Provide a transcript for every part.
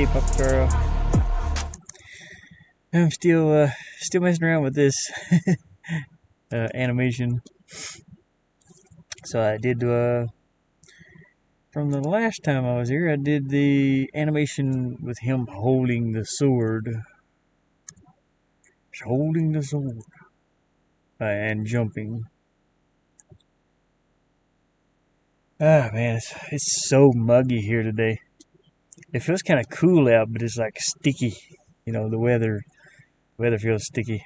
Hey, Papa. I'm still messing around with this animation. So I did from the last time I was here, I did the animation with him holding the sword. He's holding the sword and jumping. Ah, man, it's so muggy here today. It feels kind of cool out, but it's like sticky. You know, the weather feels sticky.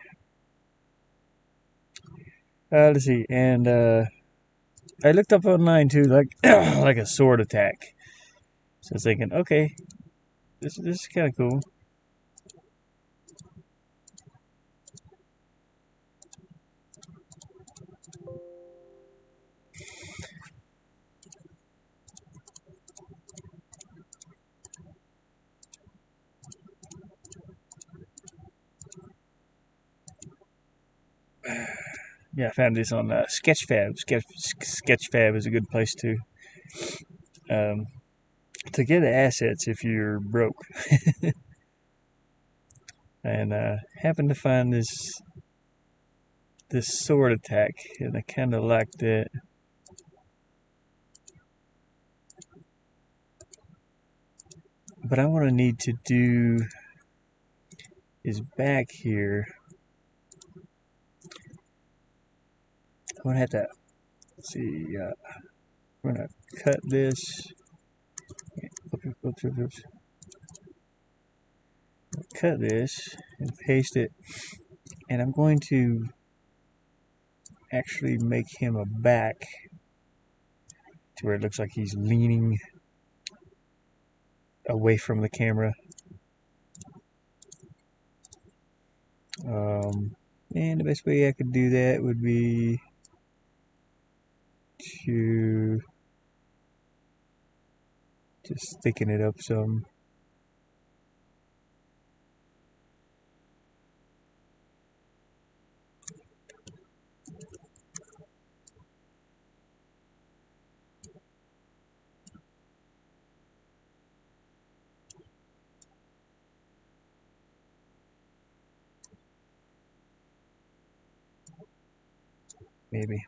Let's see, and I looked up online too, like like a sword attack. So I was thinking, okay, this is kind of cool. Yeah, I found this on Sketchfab. Sketchfab is a good place um, to get assets if you're broke. And happened to find this sword attack, and I kind of liked it. But I want to need to do is back here. I'm gonna have to see. I'm gonna cut this. Oops. Cut this and paste it, and I'm going to actually make him a back to where it looks like he's leaning away from the camera. And the best way I could do that would be to just thicken it up some. Maybe.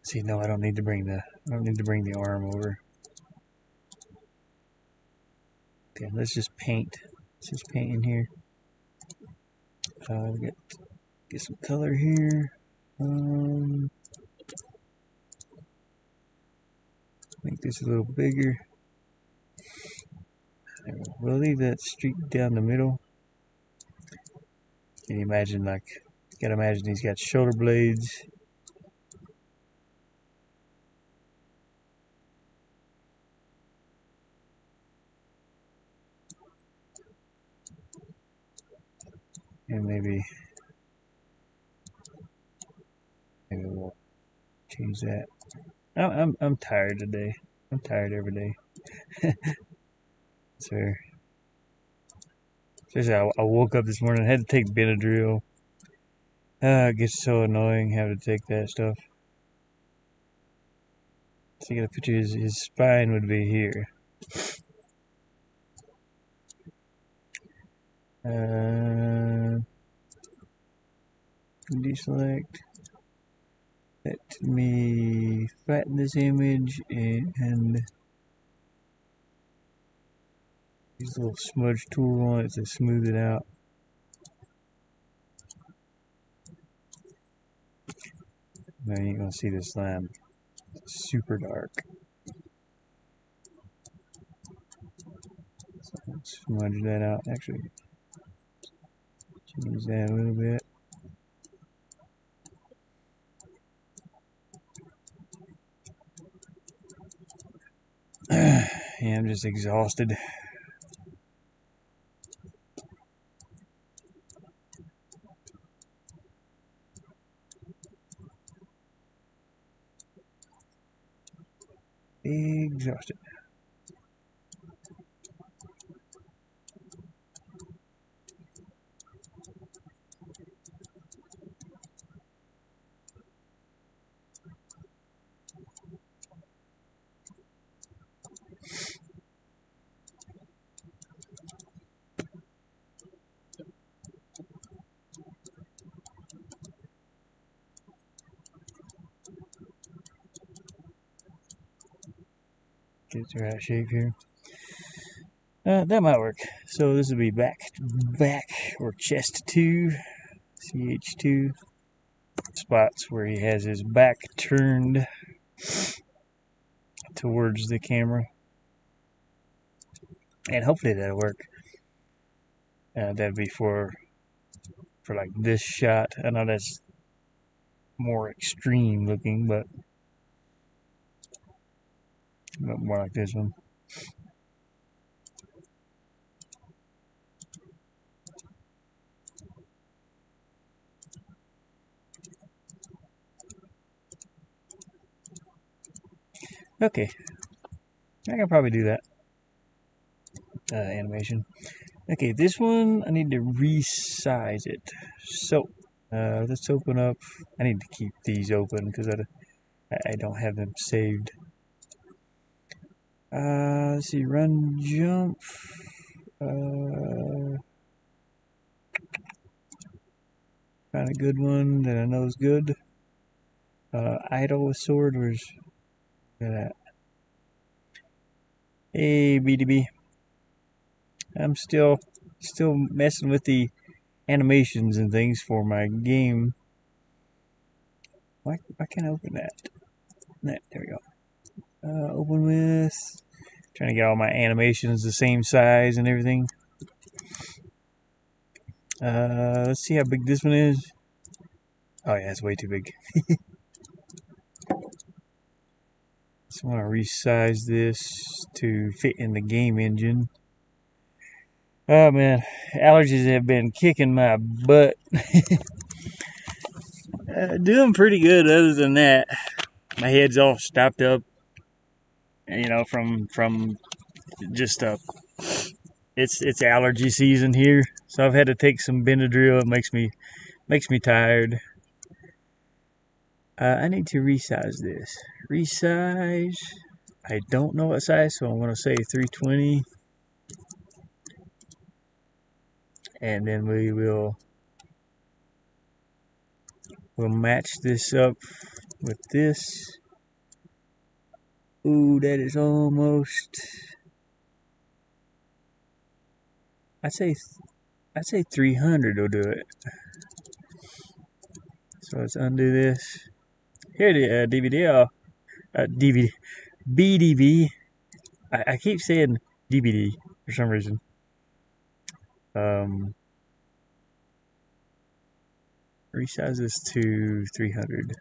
See, no, I don't need to bring the arm over. Okay, let's just paint. Let's just paint in here. Get some color here. Make this a little bigger. We'll leave that streak down the middle. Can you imagine, gotta imagine he's got shoulder blades. And maybe we'll change that. I'm tired today. I'm tired every day. So seriously, I woke up this morning. I had to take Benadryl. It gets so annoying having to take that stuff. So you got a picture. His spine would be here. Deselect. Let me flatten this image and use a little smudge tool on it to smooth it out. Now you ain't gonna see the slime. It's super dark. So let's smudge that out. Actually, change that a little bit. Yeah, I'm just exhausted. Exhausted. Get the right shape here. That might work. So this will be back or chest 2, CH2 spots where he has his back turned towards the camera, and hopefully that'll work. That'd be for like this shot. I know that's more extreme looking, but more like this one. Okay, I can probably do that animation. Okay, this one I need to resize it. So let's open up. I need to keep these open because I don't have them saved. Let's see, run jump. Found a good one that I know is good. Idle with sword. Where's that? Hey, BDB. I'm still messing with the animations and things for my game. Why can't I open that? There we go. Open with. Trying to get all my animations the same size and everything. Let's see how big this one is. Oh yeah, it's way too big. So I want to resize this to fit in the game engine. Oh man, allergies have been kicking my butt. Doing pretty good other than that. My head's all stopped up, you know, from just it's allergy season here. So I've had to take some Benadryl. It makes me tired. I need to resize this. Resize. I don't know what size, so I'm going to say 320. And then we'll match this up with this. Ooh, that is almost. I'd say 300 will do it. So let's undo this. Here the DVD, BDB. I keep saying DVD for some reason. Resize this to 300.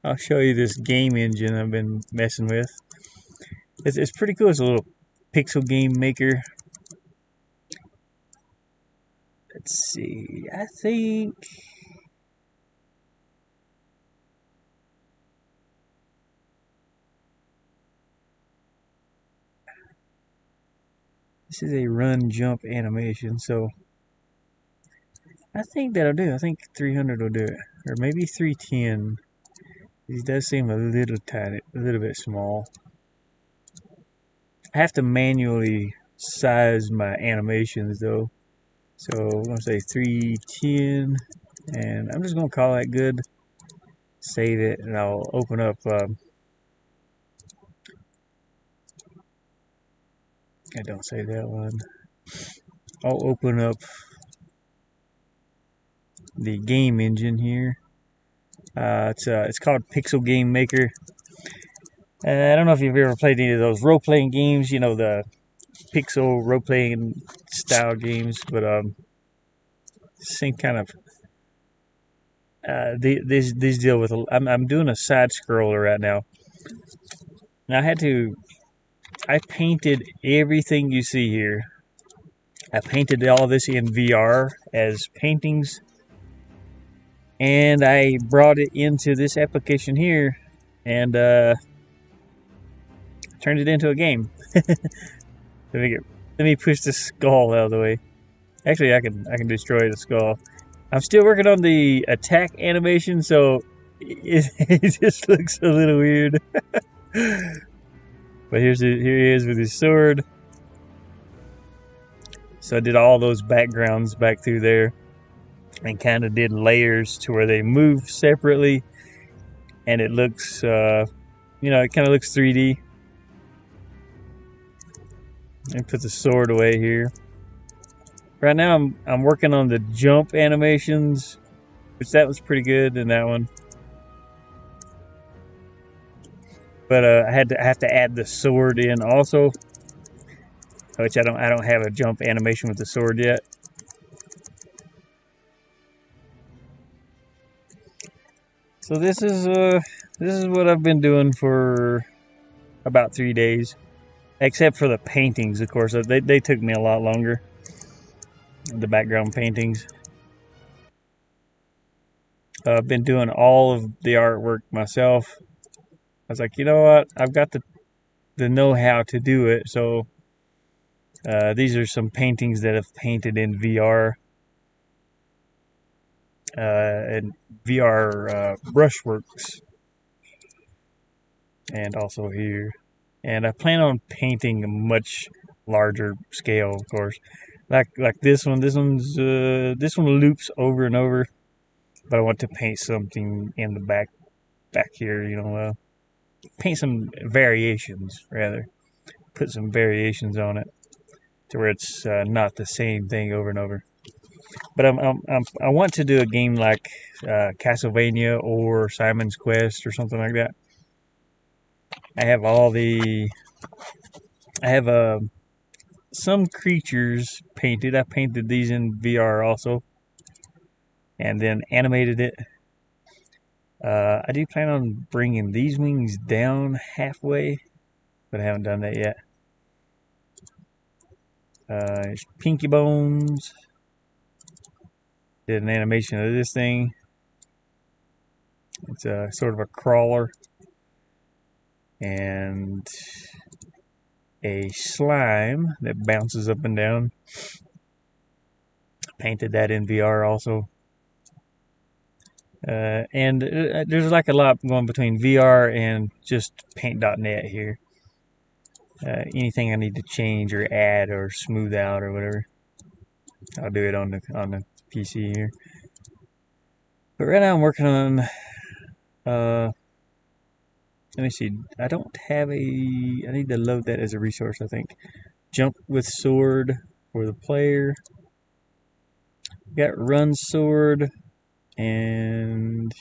I'll show you this game engine I've been messing with. It's pretty cool. It's a little pixel game maker. Let's see. I think this is a run jump animation, so I think that'll do. I think 300 will do it, or maybe 310. These does seem a little tiny, a little bit small. I have to manually size my animations though, so I'm gonna say 310, and I'm just gonna call that good. Save it, and I'll open up. I don't say that one. I'll open up the game engine here. It's called Pixel Game Maker. I don't know if you've ever played any of those role-playing games, you know, the pixel role-playing style games, but same kind of. These deal with. I'm doing a side scroller right now. And I painted everything you see here. I painted all this in VR as paintings, and I brought it into this application here, and turned it into a game. Let me push the skull out of the way. Actually, I can destroy the skull. I'm still working on the attack animation, so it just looks a little weird. But here he is with his sword. So I did all those backgrounds back through there, and kind of did layers to where they move separately, and it looks, it kind of looks 3D. Let me put the sword away here. Right now I'm working on the jump animations, which that was pretty good in that one. But I have to add the sword in also, which I don't have a jump animation with the sword yet. So this is what I've been doing for about 3 days, except for the paintings, of course. They took me a lot longer. The background paintings. I've been doing all of the artwork myself. I was like, you know what? I've got the know-how to do it. So these are some paintings that I've painted in VR. And VR brushworks. And also here. And I plan on painting a much larger scale, of course. Like this one. This one loops over and over. But I want to paint something in the back here, you know, paint some variations, rather. Put some variations on it to where it's not the same thing over and over. But I want to do a game like Castlevania or Simon's Quest or something like that. I have some creatures painted. I painted these in VR also, and then animated it. I do plan on bringing these wings down halfway, but I haven't done that yet. Pinky Bones. Did an animation of this thing. It's a sort of a crawler. And a slime that bounces up and down. Painted that in VR also. And there's like a lot going between VR and just paint.net here. Anything I need to change or add or smooth out or whatever, I'll do it on the PC here. But right now I'm working on let me see. I don't have I need to load that as a resource, I think. Jump with sword for the player. Got run sword and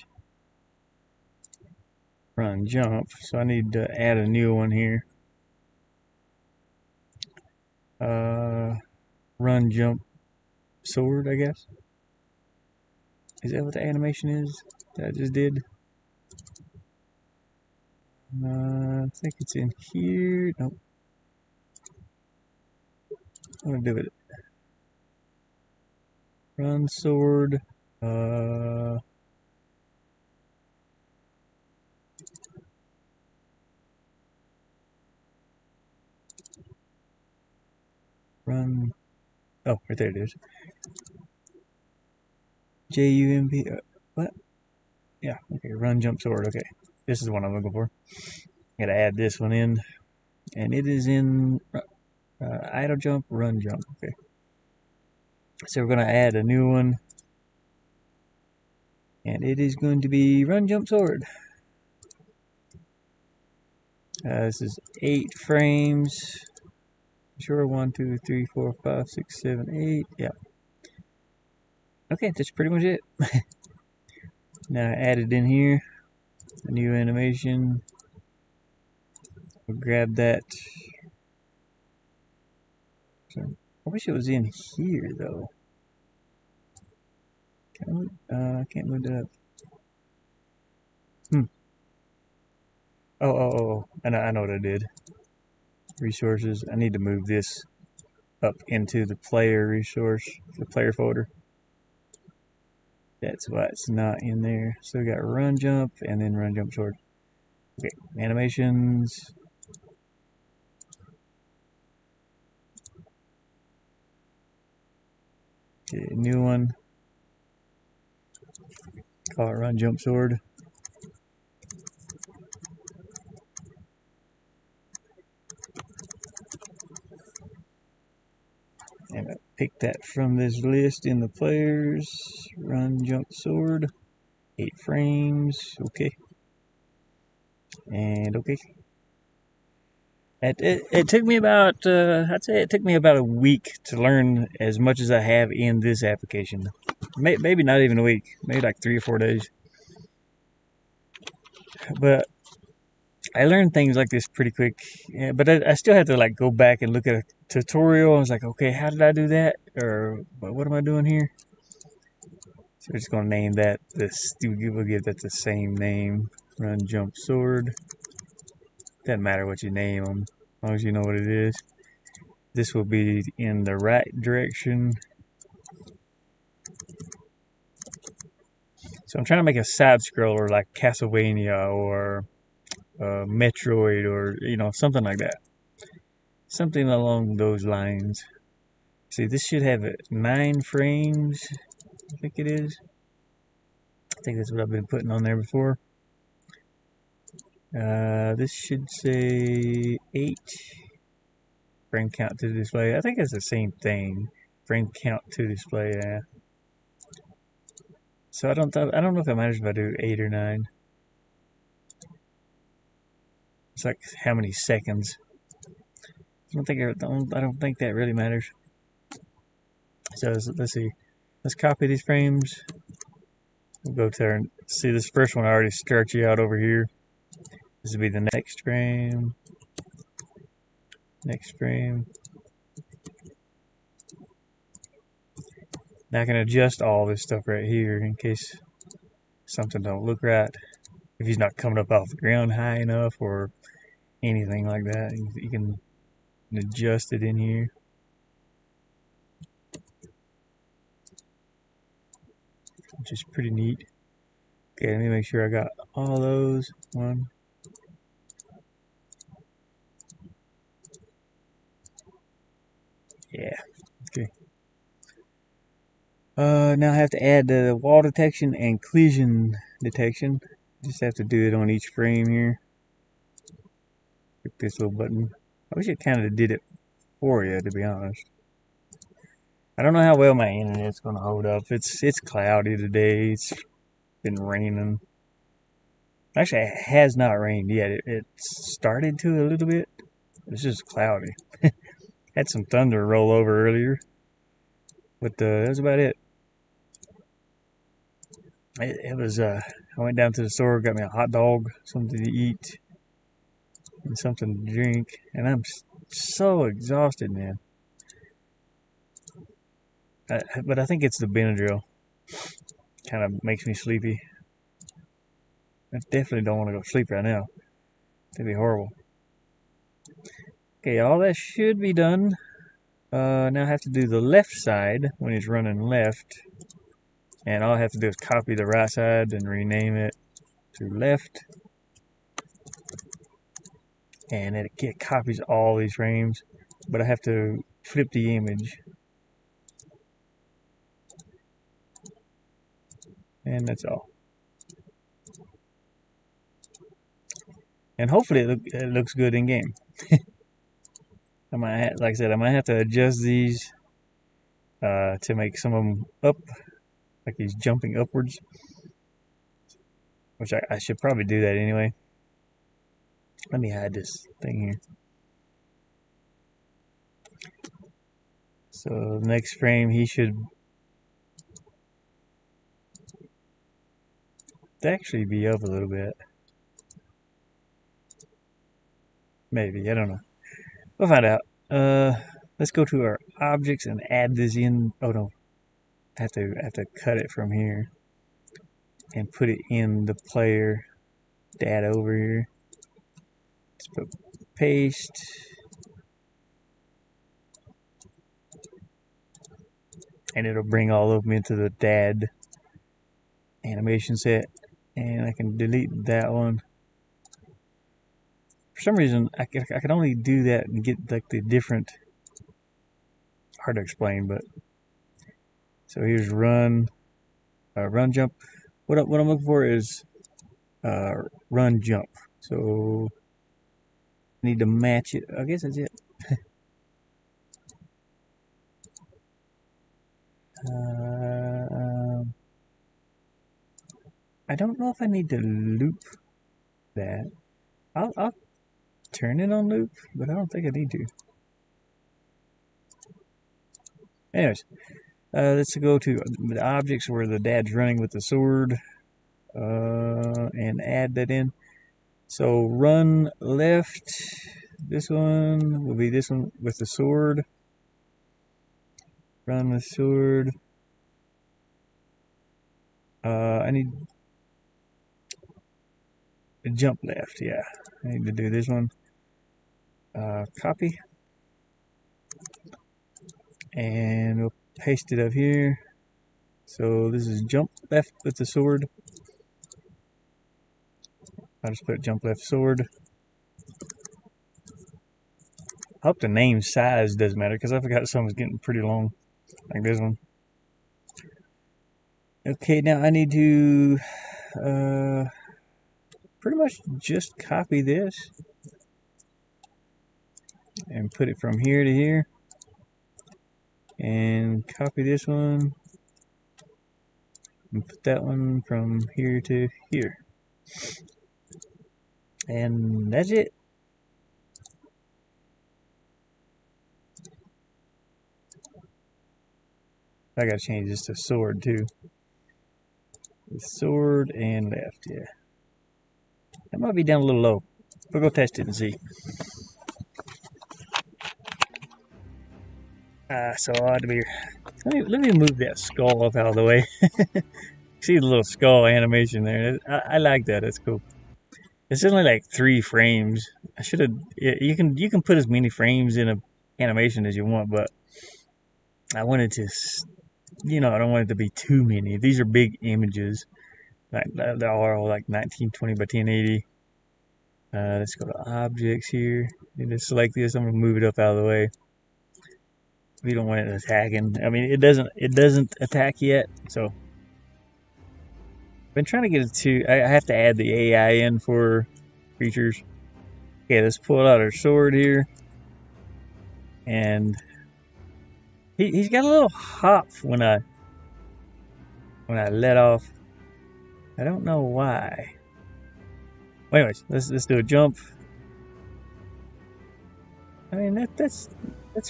run jump. So I need to add a new one here. Run jump sword, I guess. Is that what the animation is that I just did? I think it's in here. Nope. I'm gonna do it. Run sword. Run. Oh, right there it is. JUMP. What? Yeah. Okay. Run jump sword. Okay. This is the one I'm looking for. Gotta add this one in, and it is in idle jump, run jump. Okay. So we're gonna add a new one, and it is going to be run jump sword. This is 8 frames. Sure, 1, 2, 3, 4, 5, 6, 7, 8. Yeah. Okay, that's pretty much it. Now I added in here a new animation. We'll grab that. So, I wish it was in here though. I can't move that up. Oh. I know what I did. Resources. I need to move this up into the player resource, the player folder. That's why it's not in there. So we got run jump and then run jump sword. Okay, animations. Okay, new one. Call it run jump sword. And I pick that from this list in the players. Run jump sword. 8 frames. Okay. And okay. It took me about, I'd say it took me about a week to learn as much as I have in this application. Maybe not even a week, maybe like 3 or 4 days. But I learned things like this pretty quick. Yeah, but I still had to like go back and look at a tutorial. I was like, okay, how did I do that? Or what am I doing here? So we're just gonna name that this. We'll give that the same name. Run, jump, sword. Doesn't matter what you name them, as long as you know what it is. This will be in the right direction. So I'm trying to make a side scroller like Castlevania or Metroid or something like that. Something along those lines. See, this should have 9 frames. I think it is. I think that's what I've been putting on there before. This should say 8 frame count to display. I think it's the same thing. Frame count to display. Yeah. So I don't know if it matters if I do 8 or 9. It's like how many seconds. I don't think that really matters. So let's see. Let's copy these frames. We'll go to our, see this first one I already start you out over here. This will be the next frame. Next frame. Now I can adjust all this stuff right here in case something don't look right. If he's not coming up off the ground high enough or anything like that, you can adjust it in here. Which is pretty neat. Okay, let me make sure I got all those. One. Yeah. Okay. Now I have to add the wall detection and collision detection. Just have to do it on each frame here. Click this little button. I wish it kind of did it for you, to be honest. I don't know how well my internet's gonna hold up. It's cloudy today. It's been raining. Actually, it has not rained yet. It started to a little bit. It's just cloudy. Had some thunder roll over earlier, but that's about it. It was. I went down to the store, got me a hot dog, something to eat, and something to drink, and I'm so exhausted, man. But I think it's the Benadryl. Kind of makes me sleepy. I definitely don't want to go to sleep right now. That'd be horrible. Okay, all that should be done. Now I have to do the left side when it's running left. And all I have to do is copy the right side and rename it to left. And it copies all these frames. But I have to flip the image. And that's all. And hopefully it looks good in game. Like I said, I might have to adjust these to make some of them up, like he's jumping upwards, which I should probably do that anyway. Let me hide this thing here. So next frame he should actually be up a little bit. Maybe, I don't know. We'll find out. Let's go to our objects and add this in. Oh no, I have to cut it from here and put it in the player data over here. Let's put paste. And it'll bring all of them into the DAD animation set. And I can delete that one. For some reason, I can only do that and get like the different. Hard to explain, but so here's run jump. What I'm looking for is run jump. So I need to match it. I guess that's it. I don't know if I need to loop that. I'll turn it on loop, but I don't think I need to. Anyways, let's go to the objects where the dad's running with the sword, and add that in. So run left. This one will be this one with the sword. Run with sword. I need a jump left. Yeah, I need to do this one. Copy. And we'll paste it up here. So this is jump left with the sword. I'll just put jump left sword. I hope the name size doesn't matter because I forgot some was getting pretty long, like this one. Okay, now I need to pretty much just copy this and put it from here to here, and copy this one and put that one from here to here, and that's it. I gotta change this to sword too. Sword and left, yeah. That might be down a little low. We'll go test it and see. So I ought to be. Let me move that skull up out of the way. See the little skull animation there. I like that. That's cool. It's only like 3 frames. I should have. You can put as many frames in an animation as you want, but I wanted to. I don't want it to be too many. These are big images. Like they are all like 1920 by 1080. Let's go to objects here. You just select this. I'm gonna move it up out of the way. We don't want it attacking. I mean, it doesn't attack yet. So I've been trying to get it to. I have to add the AI in for creatures. Okay, let's pull out our sword here, and he's got a little hop when I let off. I don't know why. Anyways, let's do a jump. I mean that's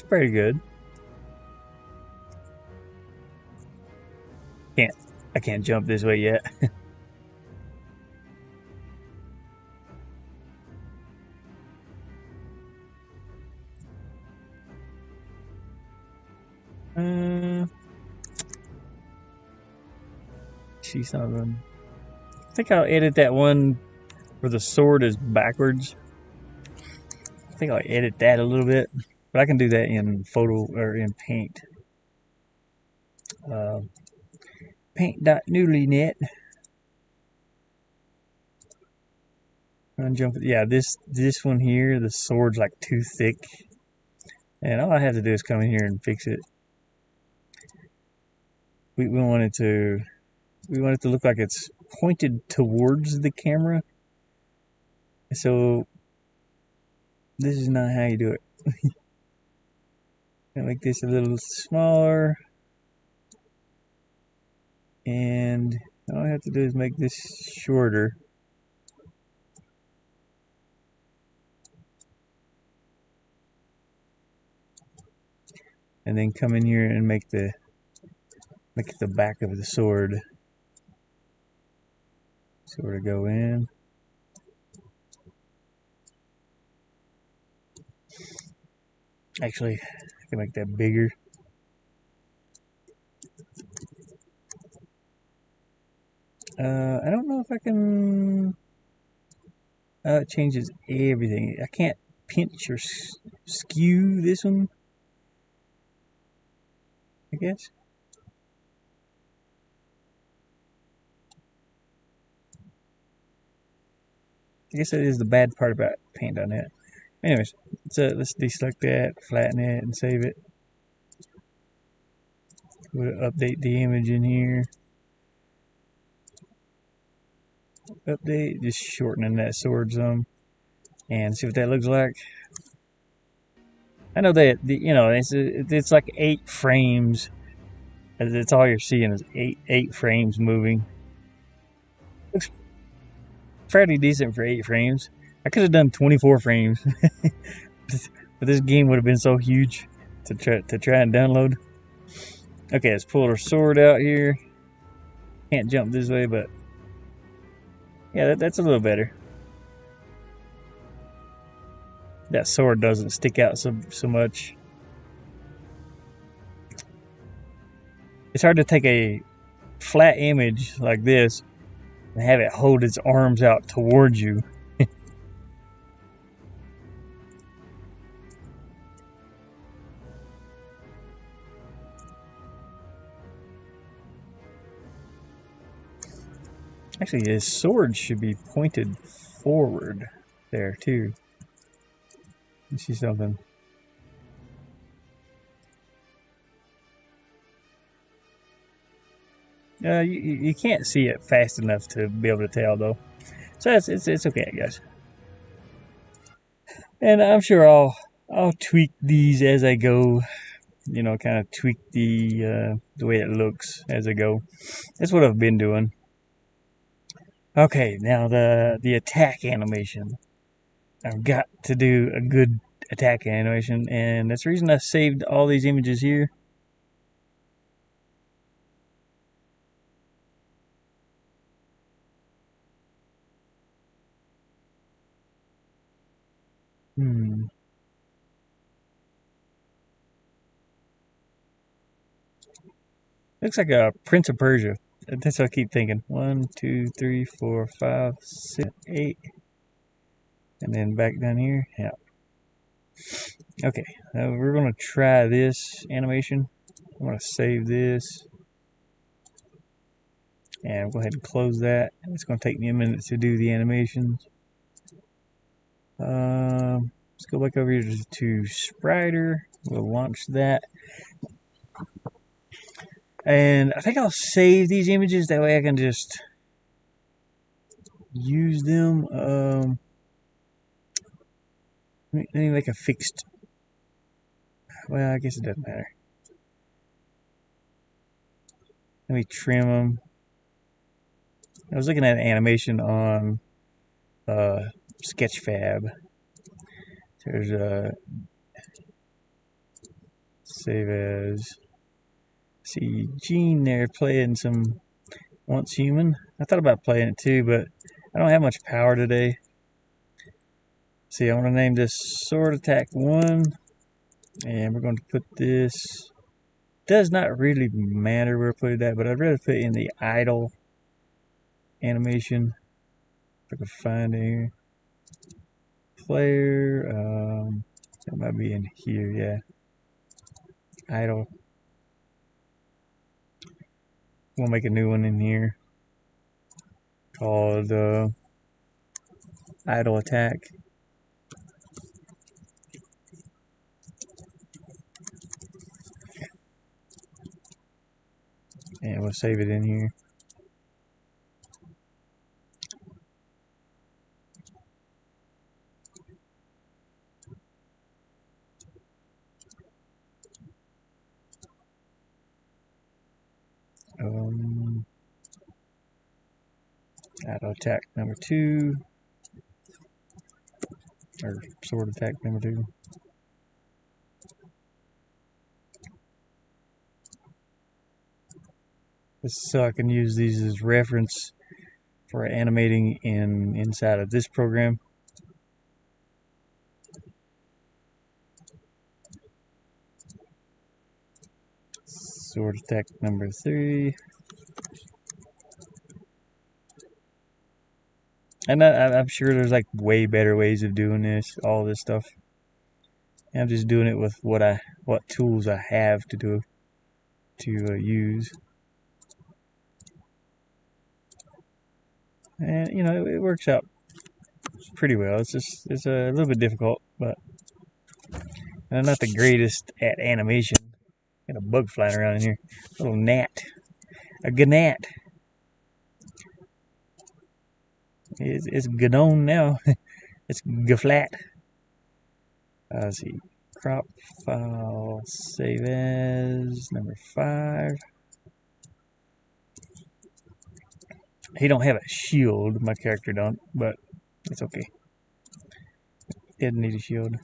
pretty good. I can't jump this way yet. See something. I think I'll edit that one where the sword is backwards. I think I'll edit that a little bit, but I can do that in photo or in Paint. Paint.newlynet. Unjump. Yeah, this one here, the sword's like too thick, and all I have to do is come in here and fix it. We want it to look like it's pointed towards the camera. So this is not how you do it. Make this a little smaller, and all I have to do is make this shorter. And then come in here and make the back of the sword sort of go in. Actually, I can make that bigger. I don't know if I can. It changes everything. I can't pinch or skew this one, I guess. I guess that is the bad part about Paint.net. Anyways, so let's deselect that, flatten it, and save it. We'll update the image in here. Update, just shortening that sword some, and see what that looks like. I know that it's like 8 frames. That's all you're seeing is eight frames moving. Looks fairly decent for 8 frames. I could have done 24 frames, but this game would have been so huge to try and download. Okay, let's pull our sword out here. Can't jump this way, but yeah, that's a little better. That sword doesn't stick out so much. It's hard to take a flat image like this and have it hold its arms out towards you. Actually, his sword should be pointed forward there too. You see something? You can't see it fast enough to be able to tell though, so it's okay, I guess. And I'm sure I'll tweak these as I go. You know, kind of tweak the way it looks as I go. That's what I've been doing. Okay, now the attack animation. I've got to do a good attack animation, and that's the reason I saved all these images here. Looks like a Prince of Persia. That's what I keep thinking. 1, 2, 3, 4, 5, 6, 8. And then back down here. Yeah. Okay. We're going to try this animation. I'm going to save this. And go ahead and close that. It's going to take me a minute to do the animations. Let's go back over here to Spriter. We'll launch that. And I think I'll save these images. That way I can just use them. Let me make a fixed. Well, I guess it doesn't matter. Let me trim them. I was looking at an animation on Sketchfab. There's a save as. See Gene there playing some Once Human. I thought about playing it too, but I don't have much power today. See, I'm going to name this Sword Attack 1, and we're going to put this. Does not really matter where I put it at, but I'd rather put it in the idle animation. If I can find it here. Player, that might be in here, yeah. Idle. We'll make a new one in here called Idle Attack. And we'll save it in here. Idle Attack number 2. Or Sword Attack number 2. So I can use these as reference for animating inside of this program. Sword Attack number 3. And I'm sure there's like way better ways of doing this, all this stuff. I'm just doing it with what tools I have to use. And you know, it works out pretty well. It's a little bit difficult, but I'm not the greatest at animation. Got a bug flying around in here. A little gnat. A gnat. It's gone now. It's gflat. Let's see. Crop file. Save as number 5. He don't have a shield. My character don't, but it's okay. Didn't need a shield.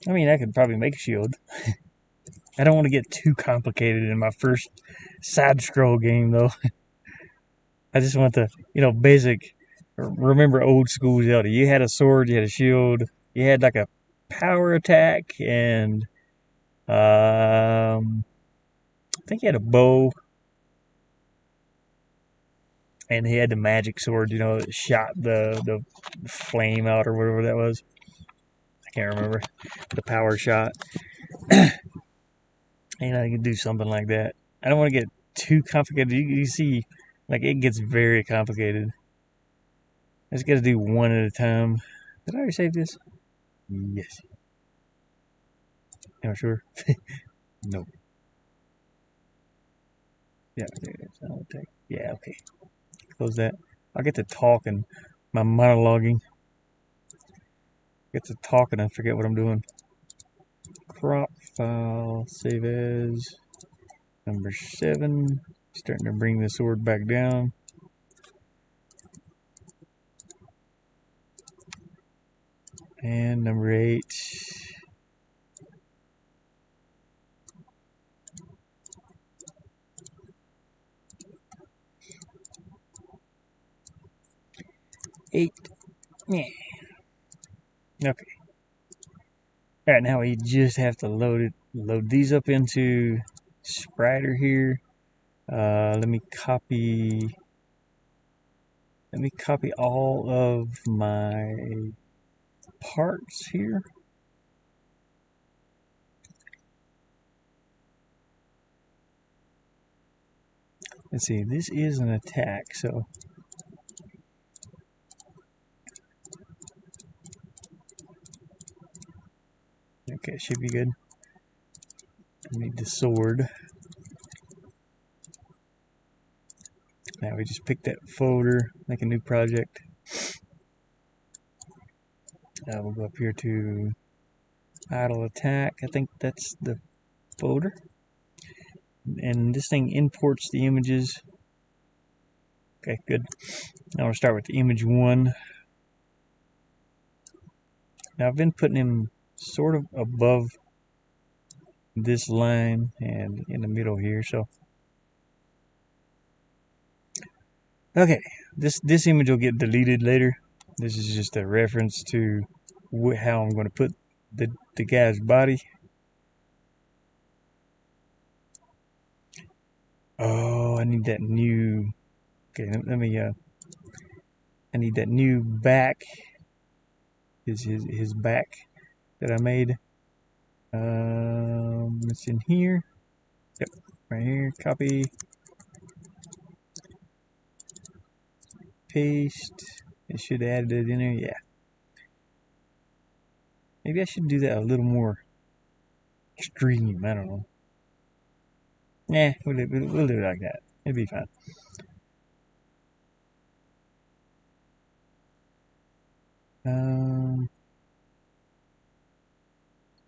I mean, I could probably make a shield. I don't want to get too complicated in my first side scroll game, though. I just want the, basic. Remember old school Zelda. You had a sword, you had a shield, you had like a power attack, and I think he had a bow, and he had the magic sword. That shot the flame out or whatever that was. I can't remember the power shot. I can do something like that. I don't want to get too complicated. You see, like it gets very complicated. I just got to do one at a time. Did I already save this? Yes. Am I sure? No. Yeah, there it is. Okay. Yeah, okay. Close that. I'll get to talking. My monologuing. Get to talking and forget what I'm doing. Crop file. Save as. Number 7. Starting to bring the sword back down. And number 8. Yeah. Okay. All right, now we just have to load these up into Spriter here. Let me copy all of my parts here. Let's see, this is an attack, so okay, should be good. I need the sword. Now we just pick that folder, make a new project. We'll go up here to idle attack. I think that's the folder. And this thing imports the images. Okay, good. Now we'll start with the image 1. Now I've been putting him sort of above this line and in the middle here, so okay, this image will get deleted later. This is just a reference to how I'm going to put the guy's body. Oh, I need that new. Okay, let me. I need that new back. His back that I made. It's in here. Yep, right here. Copy. Paste. It should add it in there. Yeah. Maybe I should do that a little more extreme. I don't know. Nah, we'll do it like that. It'll be fine.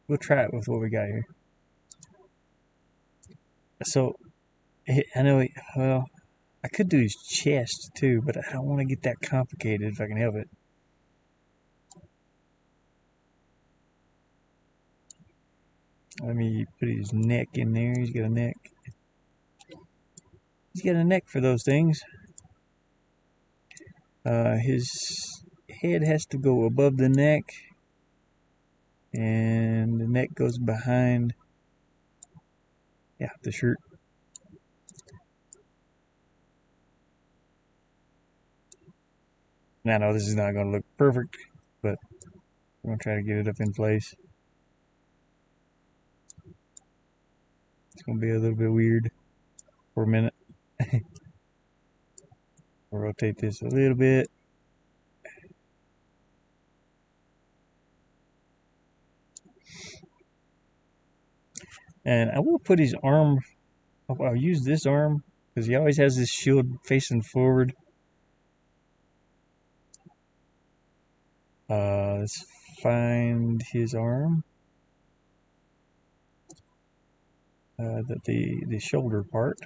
We'll try it with what we got here. So, I know, well, I could do his chest too, but I don't want to get that complicated if I can help it. Let me put his neck in there. He's got a neck. He's got a neck for those things. His head has to go above the neck, and the neck goes behind, yeah, the shirt. Now, I know this is not going to look perfect, but I'm going to try to get it up in place. It's going to be a little bit weird for a minute. We'll rotate this a little bit. And I will put his arm, I'll use this arm, because he always has this shield facing forward. Let's find his arm. The shoulder part.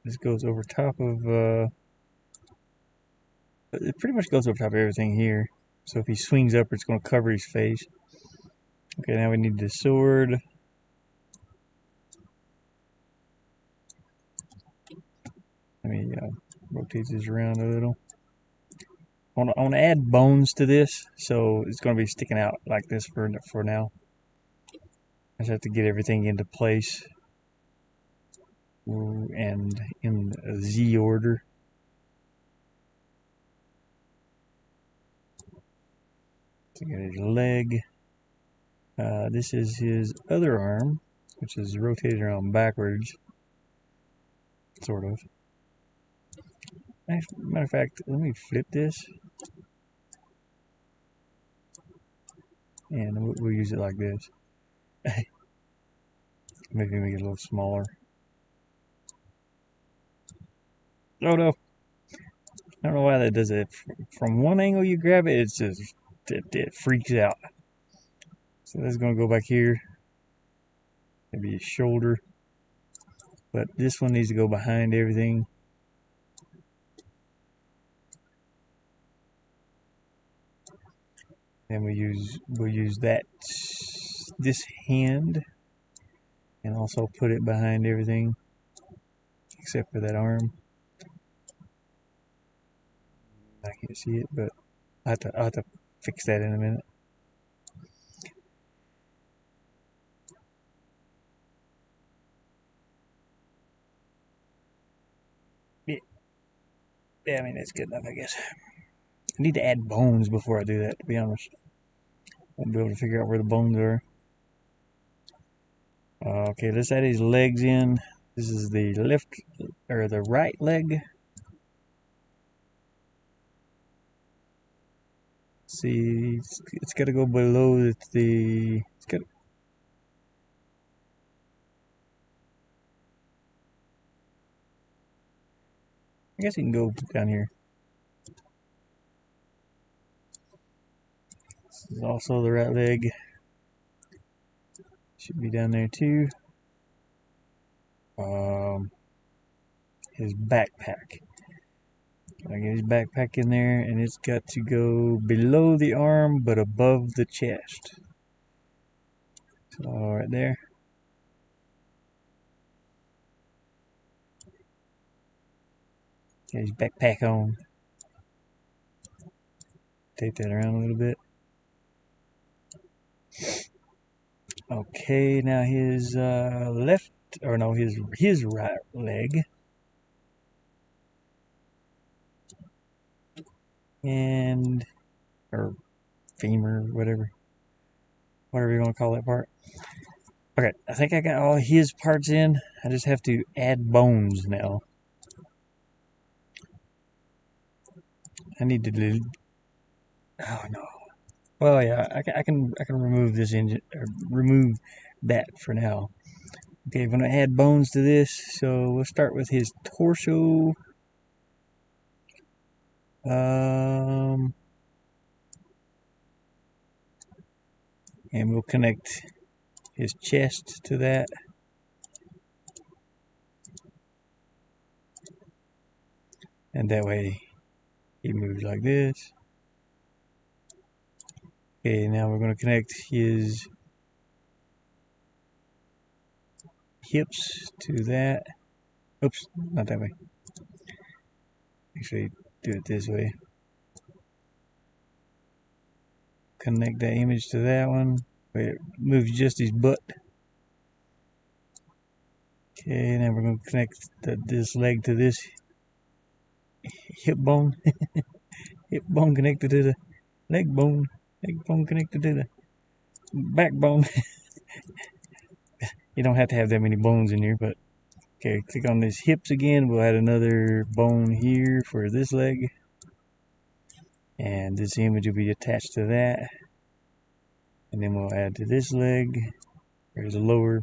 This goes over top of, it pretty much goes over top of everything here. So if he swings up, it's going to cover his face. Okay, now we need the sword. Let me rotate this around a little. I want to add bones to this, so it's going to be sticking out like this for now. I just have to get everything into place and in a Z order. So got his leg. This is his other arm, which is rotated around backwards, sort of. Matter of fact, let me flip this, and we'll use it like this. Maybe make it a little smaller. Oh no! I don't know why that does it. From one angle you grab it, it's just it freaks out. So that's gonna go back here. Maybe his shoulder. But this one needs to go behind everything. Then we'll use this hand and also put it behind everything except for that arm. I can't see it, but I'll have to fix that in a minute. Yeah, I mean, that's good enough, I guess. I need to add bones before I do that, to be honest. Won't be able to figure out where the bones are. Okay, let's add his legs in. This is the left, or the right leg. See, it's got to go below it's got. I guess you can go down here. This is also the right leg. Should be down there too. His backpack. I get his backpack in there, and it's got to go below the arm but above the chest. So right there. Get his backpack on. Take that around a little bit. Okay, now his left, or no, his right leg. And, or femur, whatever you want to call that part. Okay, I think I got all his parts in. I just have to add bones now. I need to do. Oh no. Well, yeah, I can remove this engine, or remove that for now. Okay, I'm gonna add bones to this. So we'll start with his torso. And we'll connect his chest to that. And that way he moves like this. Okay, now we're going to connect his hips to that. Oops, not that way. Actually, do it this way. Connect that image to that one. Wait, it moves just his butt. Okay, now we're going to connect this leg to this hip bone. Hip bone connected to the leg bone. Leg bone connected to the backbone. You don't have to have that many bones in here, but okay, click on these hips again. We'll add another bone here for this leg. And this image will be attached to that. And then we'll add to this leg. There's a lower.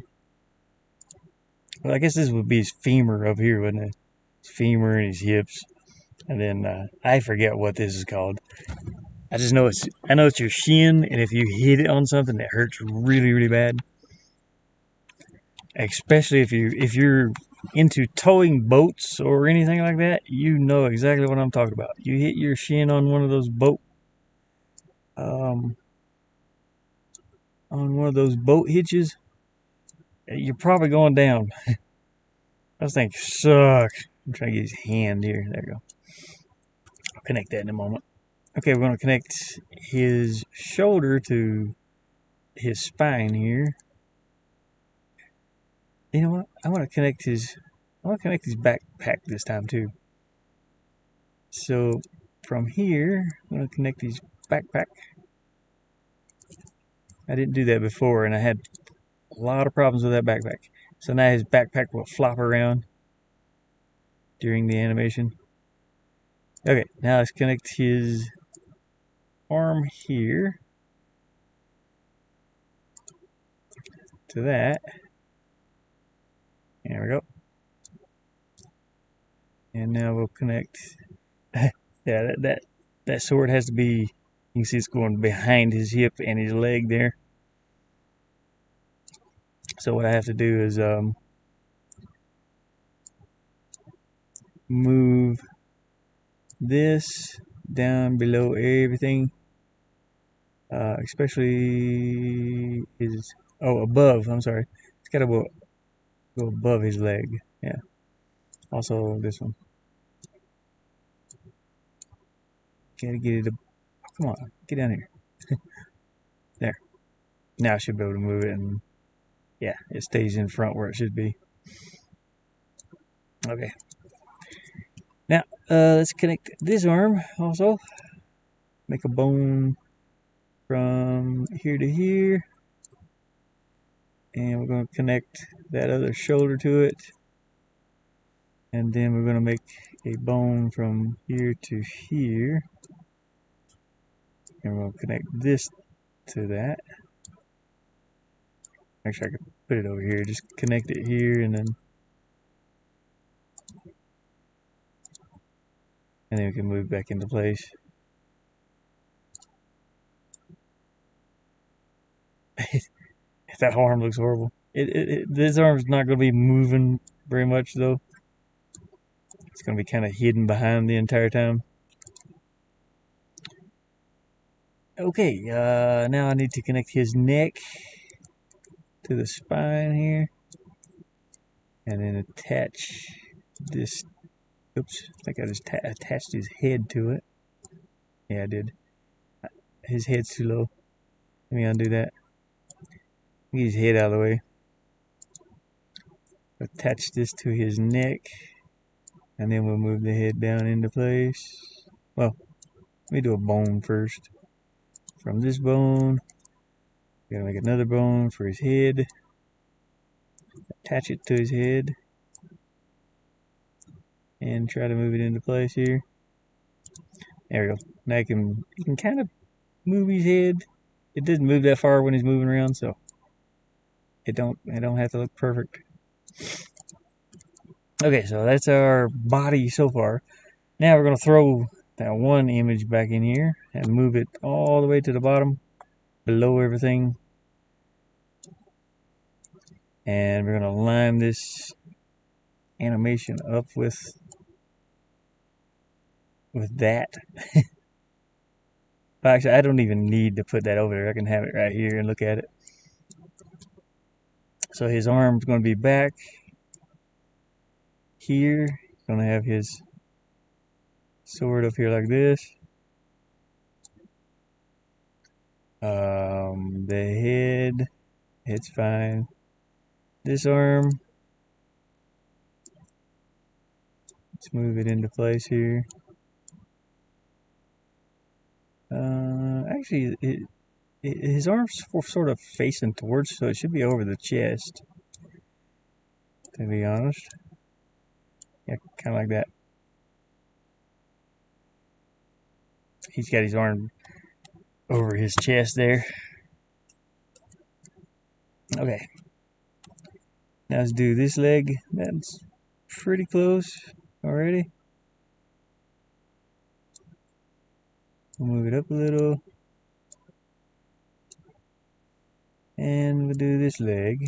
Well, I guess this would be his femur up here, wouldn't it? His femur and his hips. And then I forget what this is called. I just know it's your shin, and if you hit it on something, it hurts really, really bad. Especially if you're into towing boats or anything like that, you know exactly what I'm talking about. You hit your shin on one of those um, boat hitches, you're probably going down. Those things suck. I'm trying to get his hand here. There you go. I'll connect that in a moment. Okay, we're going to connect his shoulder to his spine here. You know what? I want to connect his backpack this time too. So from here, I'm going to connect his backpack. I didn't do that before, and I had a lot of problems with that backpack. So now his backpack will flop around during the animation. Okay, now let's connect his arm here to that. There we go. And now we'll connect. Yeah, that sword has to be. You can see it's going behind his hip and his leg there. So what I have to do is move this down below everything, especially his above. I'm sorry, it's got to go above his leg. Yeah. Also this one. Gotta get it. Oh, come on, get down here. There. Now I should be able to move it, and yeah, it stays in front where it should be. Okay. Now let's connect this arm also. Make a bone from here to here, and we're going to connect that other shoulder to it, and then we're going to make a bone from here to here, and we'll connect this to that. Actually, I could put it over here, just connect it here, and then we can move back into place. That arm looks horrible. This arm's not going to be moving very much though. It's going to be kind of hidden behind the entire time. Okay, now I need to connect his neck to the spine here, and then attach this. Oops, I think I just attached his head to it. Yeah, I did. His head's too low. Let me undo that. Get his head out of the way. Attach this to his neck, and then we'll move the head down into place. Well, let me do a bone first. From this bone, we're gonna make another bone for his head. Attach it to his head, and try to move it into place here. There we go. Now you can kind of move his head. It doesn't move that far when he's moving around, so it don't have to look perfect. Okay, so that's our body so far. Now we're going to throw that one image back in here and move it all the way to the bottom, below everything. And we're going to line this animation up with that. Actually, I don't even need to put that over there. I can have it right here and look at it. So his arm's going to be back here. He's going to have his sword up here like this. The head's fine. This arm, let's move it into place here. Actually, his arm's sort of facing towards, so it should be over the chest, to be honest. Yeah, kind of like that. He's got his arm over his chest there. Okay. Now let's do this leg. That's pretty close already. We'll move it up a little. And we'll do this leg.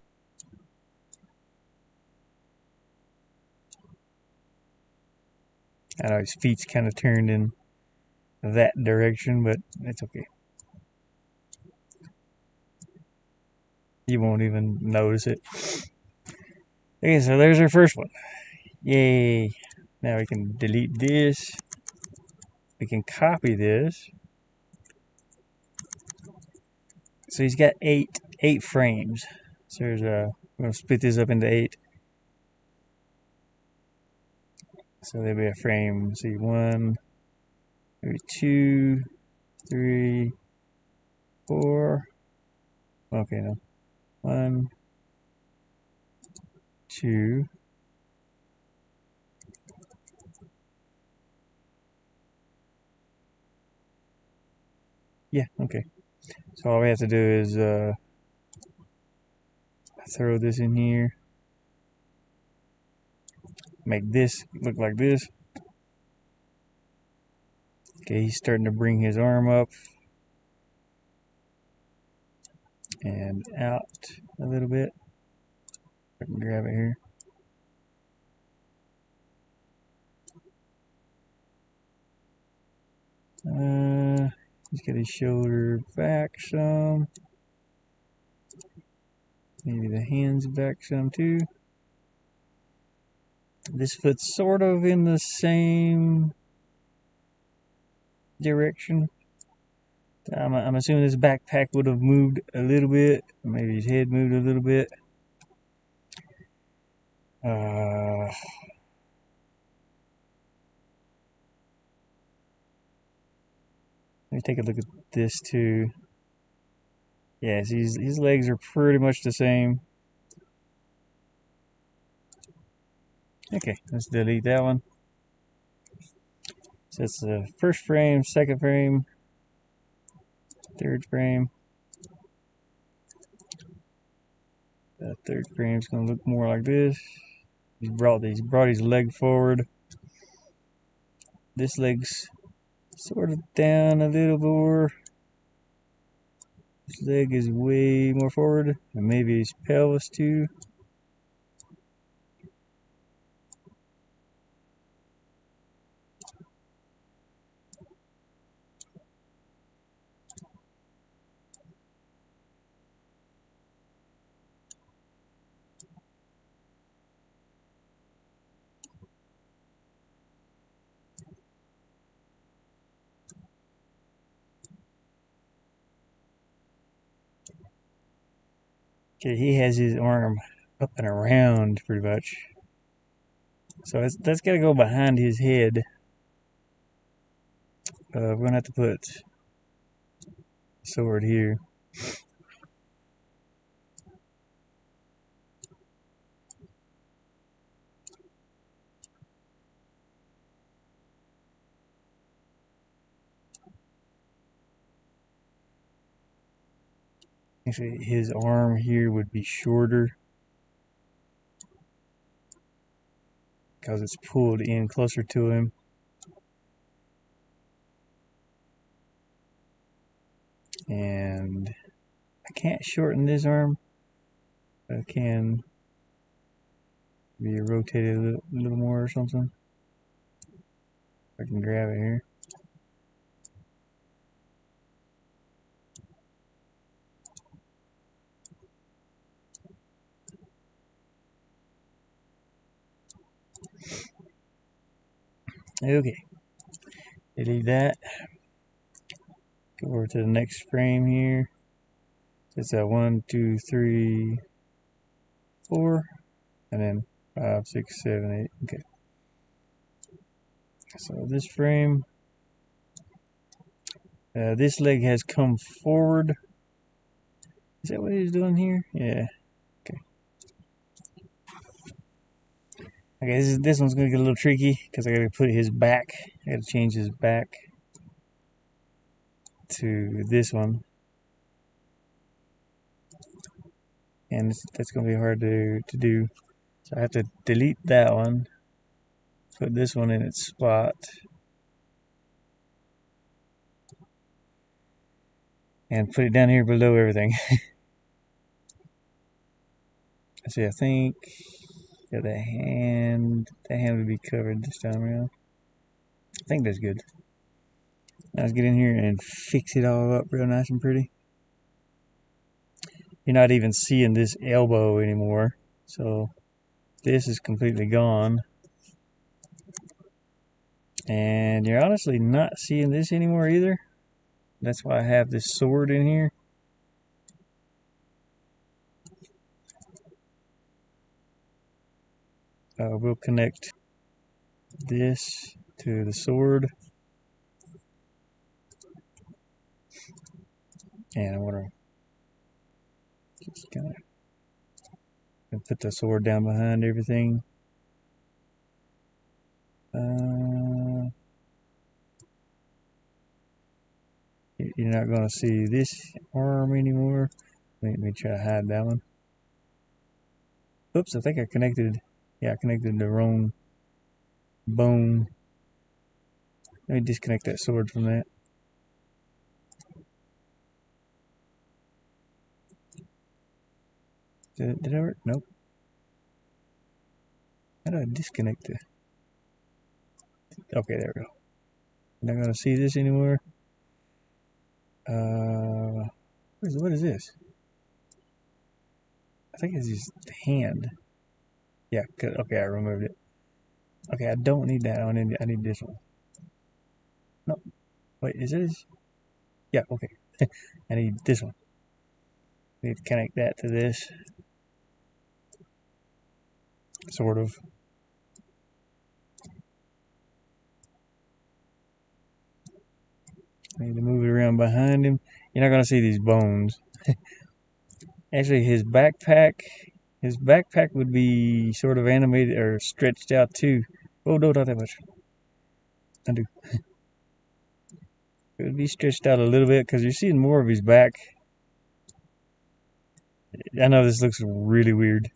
I know his feet's kind of turned in that direction, but it's okay. You won't even notice it. Okay, so there's our first one. Yay. Now we can delete this. We can copy this. So he's got eight frames. So there's I'm going to split this up into 8. So there'll be a frame. Let's see, 1, maybe 2, 3, 4. Okay, no. 1, 2. Yeah, okay. So all we have to do is throw this in here. Make this look like this. Okay, he's starting to bring his arm up and out a little bit. I can grab it here. He's got his shoulder back some. Maybe the hands back some too. This foot's sort of in the same direction. I'm assuming this backpack would have moved a little bit. Maybe his head moved a little bit. Let me take a look at this too. Yes, his legs are pretty much the same. Okay, let's delete that one. So it's the first frame, second frame, third frame. The third frame's gonna look more like this. He's brought his leg forward. This leg's sort of down a little more. His leg is way more forward, and maybe his pelvis too. Okay, he has his arm up and around pretty much. So that's got to go behind his head. We're going to have to put sword here. Actually, his arm here would be shorter because it's pulled in closer to him. And I can't shorten this arm, but I can be rotated a little more or something. I can grab it here. Okay, delete that. Go over to the next frame here. It's a 1, 2, 3, 4, and then 5, 6, 7, 8. Okay. So this frame, this leg has come forward. Is that what he's doing here? Yeah. Okay. Okay, this one's gonna get a little tricky because I gotta put his back. I gotta change his back to this one, and that's gonna be hard to do. So I have to delete that one, put this one in its spot, and put it down here below everything. See, I think the hand would be covered this time around. I think that's good. Now let's get in here and fix it all up real nice and pretty. You're not even seeing this elbow anymore. So this is completely gone. And you're honestly not seeing this anymore either. That's why I have this sword in here. We'll connect this to the sword. And I want to just kind of put the sword down behind everything. You're not going to see this arm anymore. Let me try to hide that one. Oops, I think I connected. Yeah, I connected the wrong bone. Let me disconnect that sword from that. Did that work? Nope. How do I disconnect it? Okay, there we go. Not gonna see this anymore. What is this? I think it's his hand. Yeah. Okay, I removed it. Okay, I don't need that. I need this one. No. Wait, is this? Yeah. Okay. I need this one. Need to connect that to this. Sort of. I need to move it around behind him. You're not gonna see these bones. Actually, his backpack would be sort of animated or stretched out too. Oh no, not that much. Undo. It would be stretched out a little bit because you're seeing more of his back. I know this looks really weird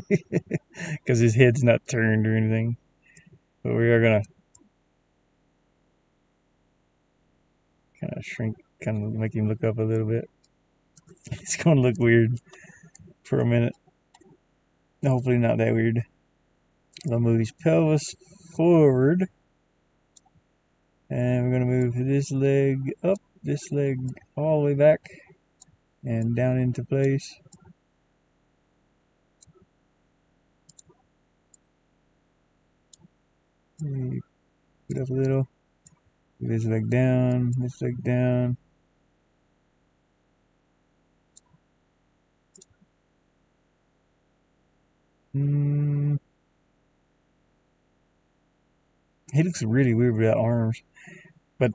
because his head's not turned or anything, but we are gonna kind of shrink, kind of make him look up a little bit. It's gonna look weird for a minute. Hopefully not that weird. I'll move his pelvis forward. And we're going to move this leg up, this leg all the way back, and down into place. Put up a little. This leg down, this leg down. He looks really weird without arms. But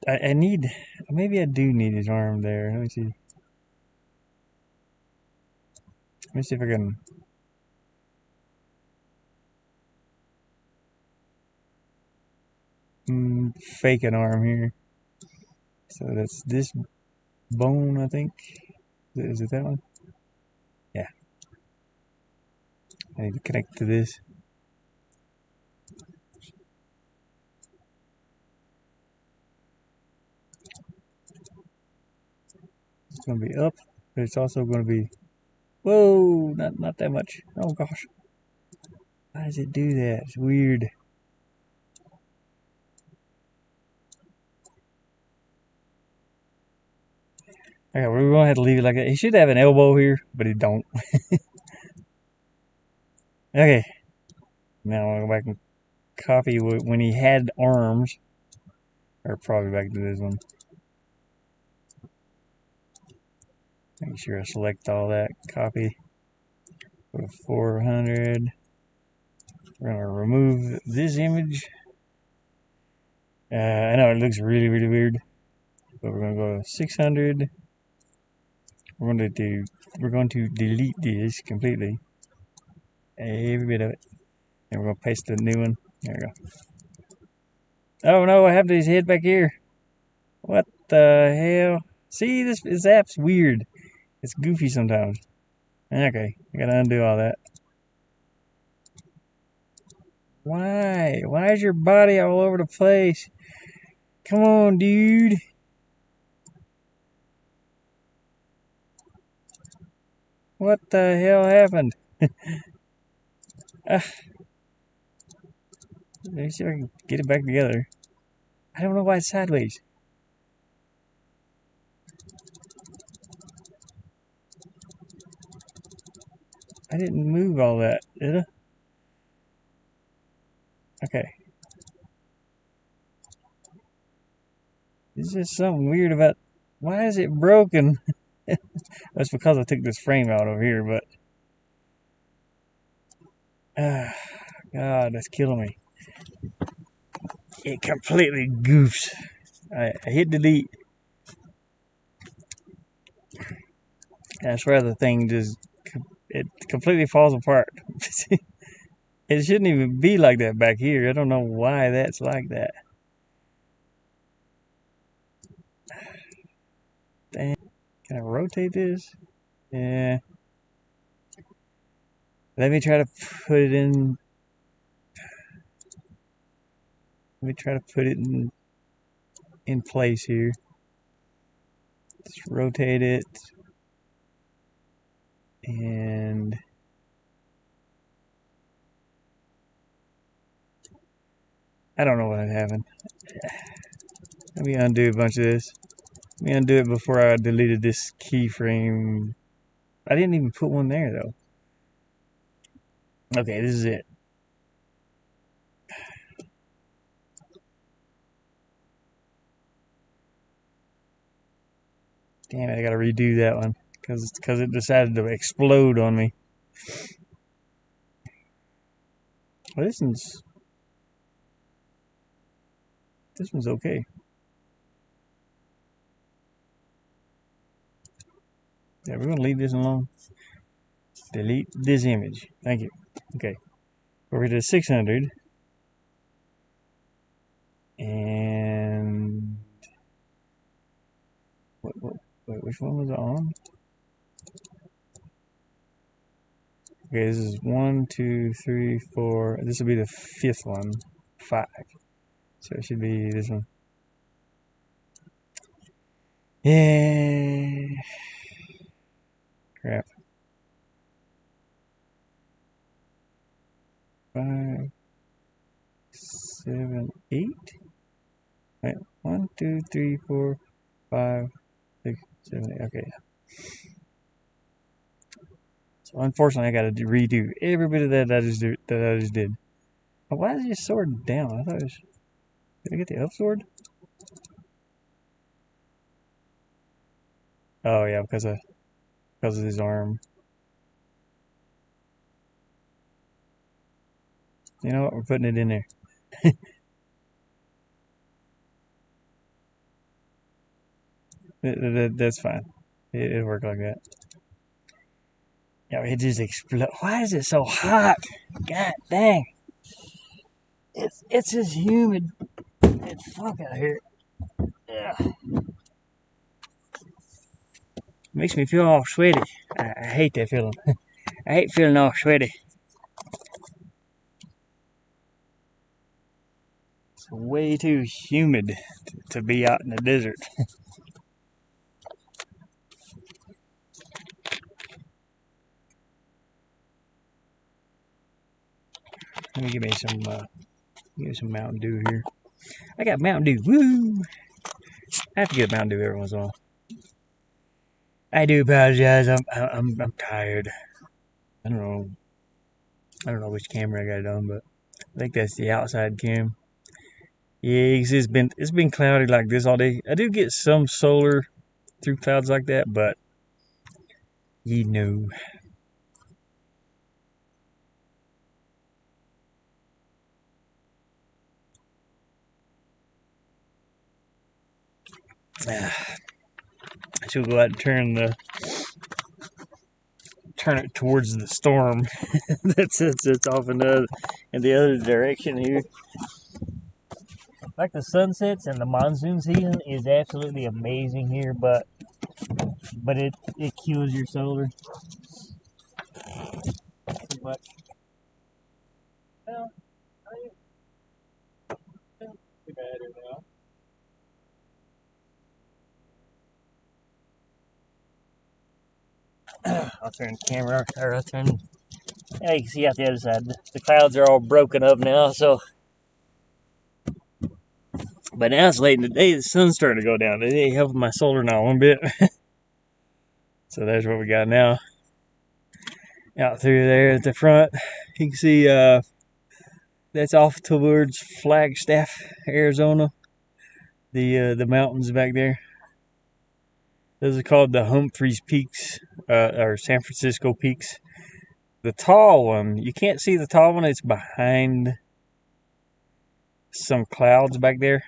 I need, maybe I do need his arm there. Let me see. Let me see if I can. Fake an arm here. So that's this bone, I think. Is it that one? Yeah. I need to connect to this. It's going to be up, but it's also going to be. Whoa, not that much. Oh gosh. Why does it do that? It's weird. Okay, we're gonna have to leave it like that. He should have an elbow here, but he don't. Okay. Now I'll go back and copy when he had arms. Or probably back to this one. Make sure I select all that. Copy. Go to 400. We're gonna remove this image. I know it looks really, really weird, but we're gonna go to 600. We're going to delete this completely, every bit of it, and we're gonna paste the new one. There we go. Oh no, I have his head back here. What the hell? See, this app's weird. It's goofy sometimes. Okay, I gotta undo all that. Why? Why is your body all over the place? Come on, dude. What the hell happened? Let me see if I can get it back together. I don't know why it's sideways. I didn't move all that, did I? Okay. There's just something weird about... Why is it broken? That's because I took this frame out over here, but... God, that's killing me. It completely goofs. I hit delete. And I swear the thing just... It completely falls apart. It shouldn't even be like that back here. I don't know why that's like that. Damn. Can I rotate this? Yeah. Let me try to put it in. Let me try to put it in place here. Just rotate it. And I don't know what happened. Let me undo a bunch of this. Let me undo it before I deleted this keyframe. I didn't even put one there though. Okay, this is it. Damn it, I gotta redo that one because it decided to explode on me. Well, this one's okay. Yeah, we're gonna leave this alone. Delete this image. Thank you. Okay. Over to 600. And wait, which one was it on? Okay, this is 1, 2, 3, 4. This will be the 5th one. 5. So it should be this one. Yeah. Crap. 5, 7, 8. Wait, 1, 2, 3, 4, 5, 6, 7, 8. Okay. So unfortunately, I got to redo every bit of that I just did. Oh, why is this sword down? I thought it was. Did I get the up sword? Oh yeah, because of his arm. You know what? We're putting it in there. That's fine. It'll work like that. Yeah, it just explode. Why is it so hot? God dang! It's just humid. It's fuck out here. Yeah. Makes me feel all sweaty. I hate that feeling. I hate feeling all sweaty. It's way too humid to be out in the desert. Let me give me some Mountain Dew here. I got Mountain Dew. Woo! I have to get Mountain Dew every once in a while. I do apologize. I'm tired. I don't know which camera I got it on, but I think that's the outside cam. Yeah, it's been cloudy like this all day. I do get some solar through clouds like that, but you know. I should go out and turn it towards the storm. That's off in the other direction here. Like the sunsets and the monsoon season is absolutely amazing here, but it kills your solar too much. Well, too bad now. I'll turn the camera, or I'll turn. Yeah, you can see out the other side. The clouds are all broken up now, so But now it's late in the day, the sun's starting to go down. It ain't helping my solar now one bit. So there's what we got now. Out through there at the front, you can see that's off towards Flagstaff, Arizona. The mountains back there. Those are called the Humphreys Peaks, or San Francisco Peaks. The tall one, you can't see the tall one. It's behind some clouds back there.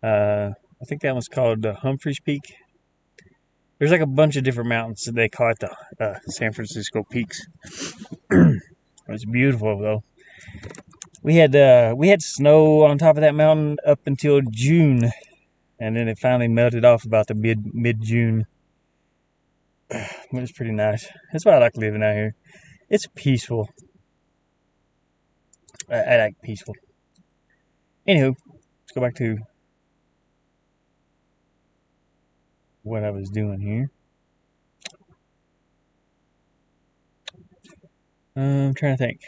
I think that one's called Humphreys Peak. There's like a bunch of different mountains that they call it the San Francisco Peaks. It's beautiful though. We had snow on top of that mountain up until June, and then it finally melted off about the mid June. It's pretty nice. That's why I like living out here. It's peaceful. I like peaceful. Anywho, let's go back to what I was doing here. I'm trying to think.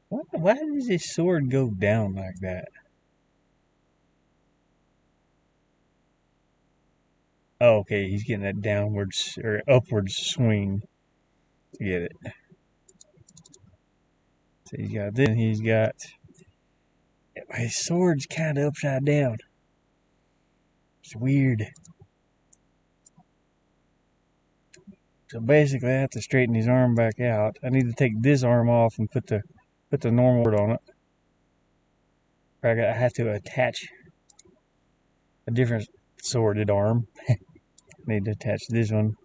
Why does this sword go down like that? Oh, okay, he's getting that downwards or upwards swing to get it. So he's got this, and he's got his sword's kind of upside down. It's weird. So basically, I have to straighten his arm back out. I need to take this arm off and put the normal sword on it. I have to attach a different sworded arm. I need to attach this one.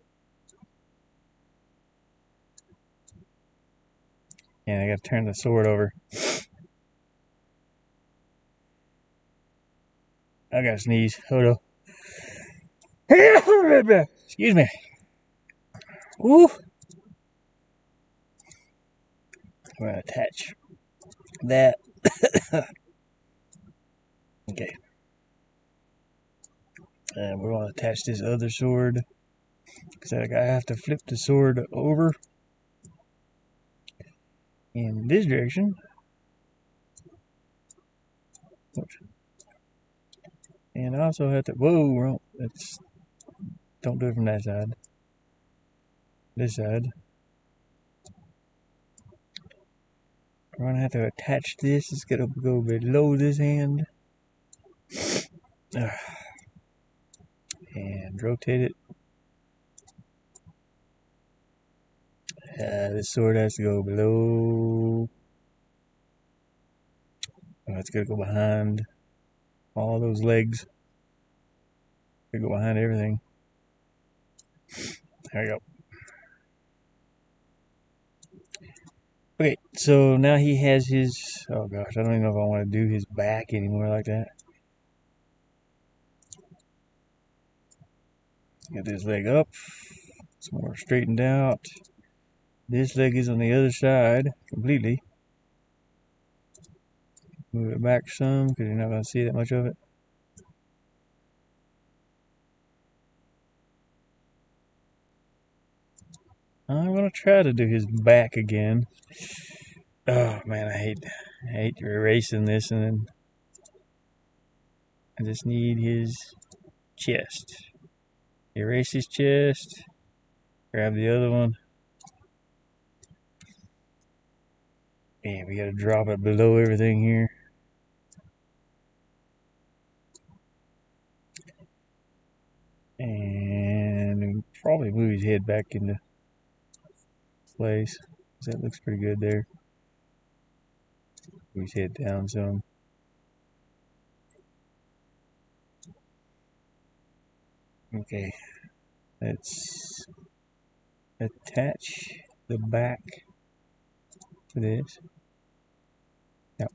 And I got to turn the sword over. I got to sneeze. Hold on. Excuse me. Woo. I'm going to attach that. Okay. And we're going to attach this other sword. Because I have to flip the sword over in this direction. And I also have to, whoa, don't do it from that side. This side. We're going to have to attach this. It's going to go below this hand. And rotate it. This sword has to go below. Oh, it's going to go behind all those legs. It's going to go behind everything. There we go. Okay, so now he has his, oh gosh, I don't even know if I want to do his back anymore like that. Get this leg up. It's more straightened out. This leg is on the other side completely. Move it back some because you're not going to see that much of it. I'm going to try to do his back again. Oh man, I hate erasing this, and then I just need his chest. Erase his chest. Grab the other one. And we got to drop it below everything here. And probably move his head back into place. That looks pretty good there. Move his head down some. Okay, let's attach the back to this. Yep.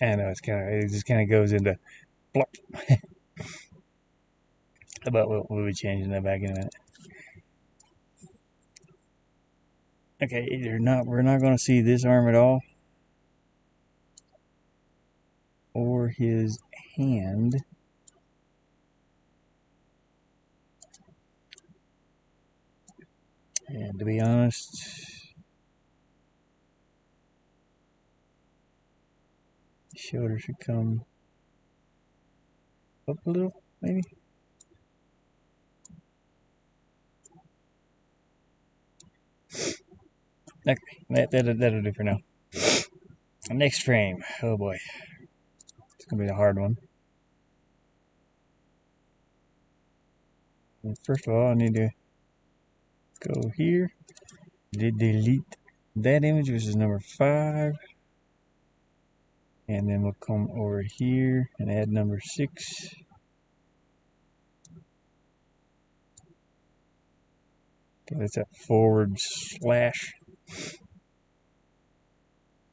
I know it just kind of goes into plop. But we'll be changing that back in a minute. Okay, we're not going to see this arm at all, or his hand. And to be honest, Shoulder should come up a little, maybe. Okay, that'll do for now. Next frame. Oh boy, it's gonna be a hard one. And first of all, I need to go here. Delete that image, which is number 5. And then we'll come over here and add number 6. Okay, that's a /.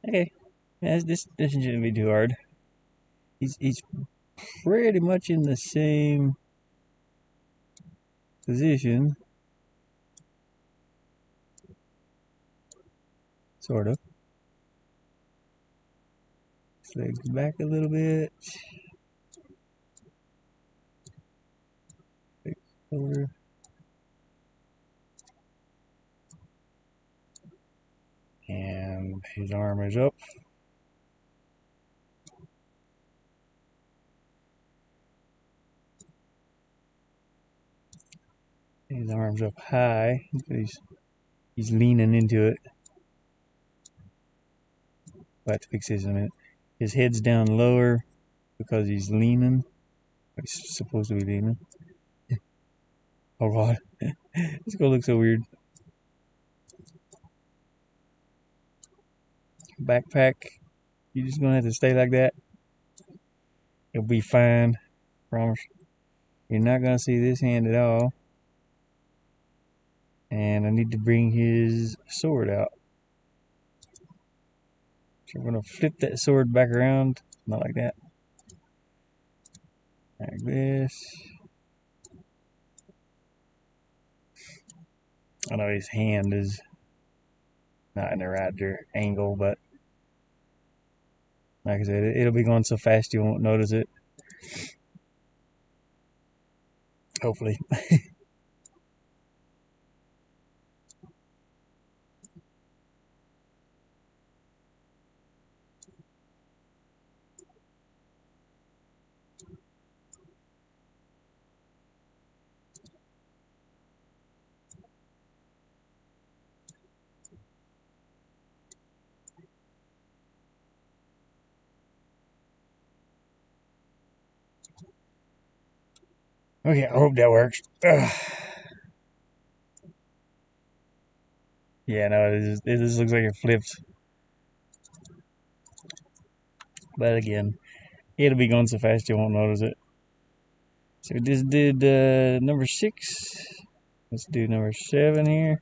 Okay, yeah, this shouldn't be too hard. He's pretty much in the same position, sort of. Legs back a little bit. Legs over. And his arm is up. His arm's up high. He's leaning into it. I'll have to fix this in a minute. His head's down lower because he's leaning. He's supposed to be leaning. Oh god. It's gonna look so weird. Backpack. You're just gonna have to stay like that. It'll be fine. Promise. You're not gonna see this hand at all. And I need to bring his sword out. So we're gonna flip that sword back around. Not like that. Like this. I know his hand is not in the right angle, but like I said, it'll be going so fast you won't notice it. Hopefully. Okay, I hope that works. Ugh. Yeah, no, it just looks like it flips. But again, it'll be going so fast you won't notice it. So we just did number 6. Let's do number 7 here.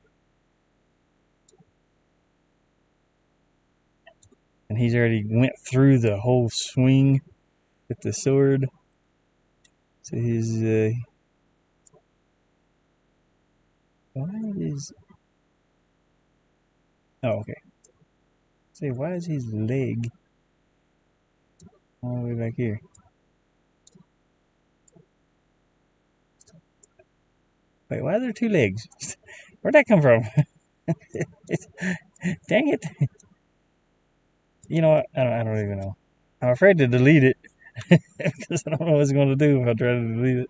And he's already went through the whole swing with the sword. So his why is okay. Say why is his leg all the way back here? Wait, why are there 2 legs? Where'd that come from? Dang it! You know what? I don't even know. I'm afraid to delete it because I don't know what it's going to do if I try to delete it.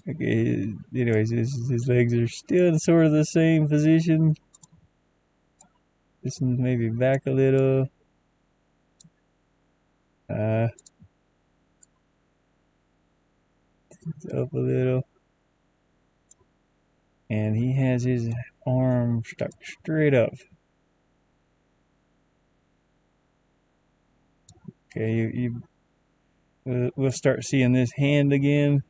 Okay, anyways, his legs are still in sort of the same position. This one's maybe back a little. Up a little. And he has his arm stuck straight up. Okay, we'll start seeing this hand again.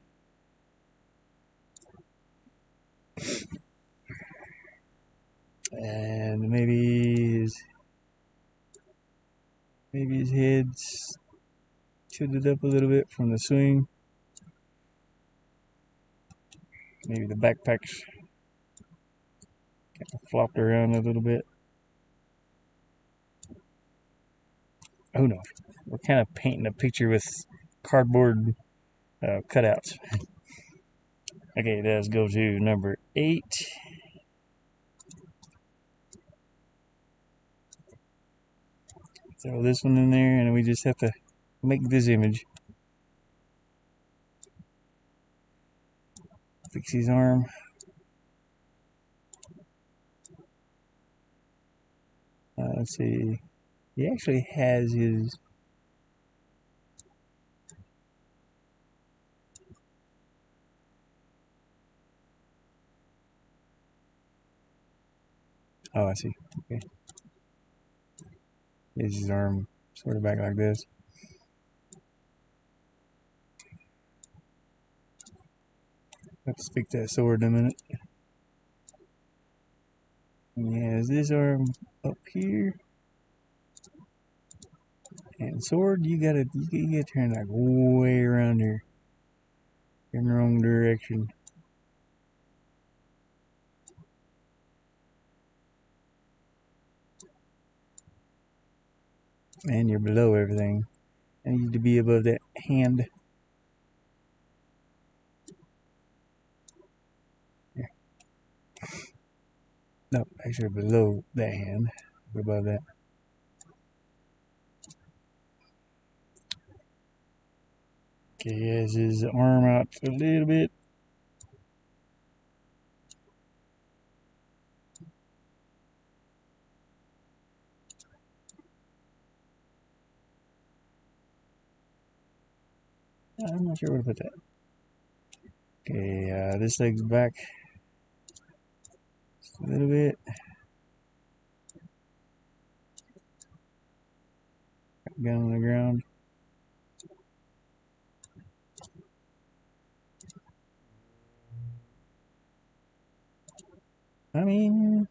And maybe his head's tilted up a little bit from the swing. Maybe the backpack's kind of flopped around a little bit. Oh no, we're kind of painting a picture with cardboard cutouts. Okay, let's go to number 8. Throw this one in there, and we just have to make this image. Fix his arm. Let's see. He actually has his. Oh, I see. Okay. Here's his arm sort of back like this. Let's pick that sword in a minute. Yeah, is this arm up here? And sword, you gotta turn like way around here. In the wrong direction. And you're below everything. I need to be above that hand. Here. No, actually below that hand. Above that. Okay, he has his arm out a little bit. I'm not sure where to put that. Okay, this leg's back just a little bit. Gun on the ground. I mean,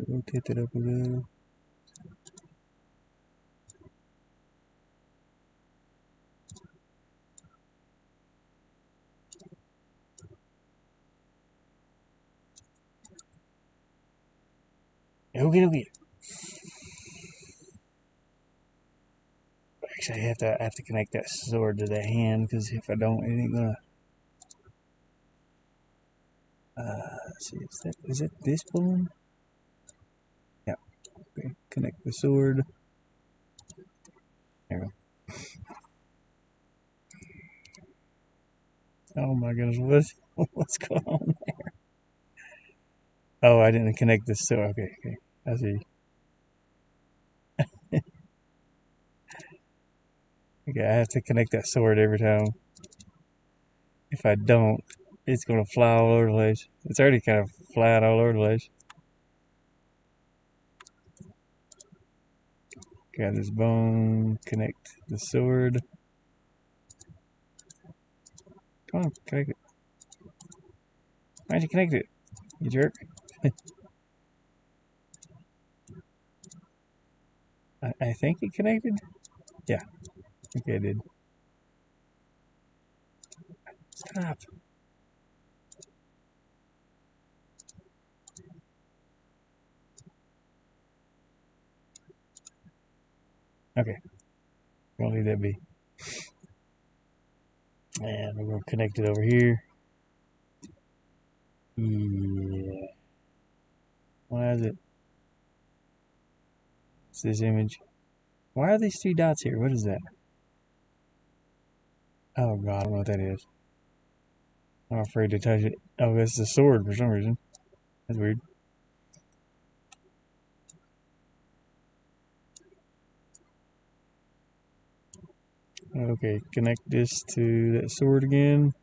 rotate it up a little. Okay. Actually, I have to connect that sword to the hand because if I don't, it ain't gonna. Let's see, is it this bone? Yeah. Okay. Connect the sword. There we go. Oh my goodness, what's going on there? Oh, I didn't connect the sword. Okay. I see. Okay, I have to connect that sword every time. If I don't, it's gonna fly all over the place. It's already kind of flying all over the place. Got this bone, connect the sword. Come on, connect it. Why'd you connect it? You jerk. I think it connected? Yeah, I think I did. Stop. Okay, we'll leave that be. And we're going to connect it over here. Yeah. Why is it? It's this image. Why are these three dots here? What is that? Oh god, I don't know what that is. I'm afraid to touch it. Oh, that's the sword for some reason. That's weird. Okay, connect this to that sword again.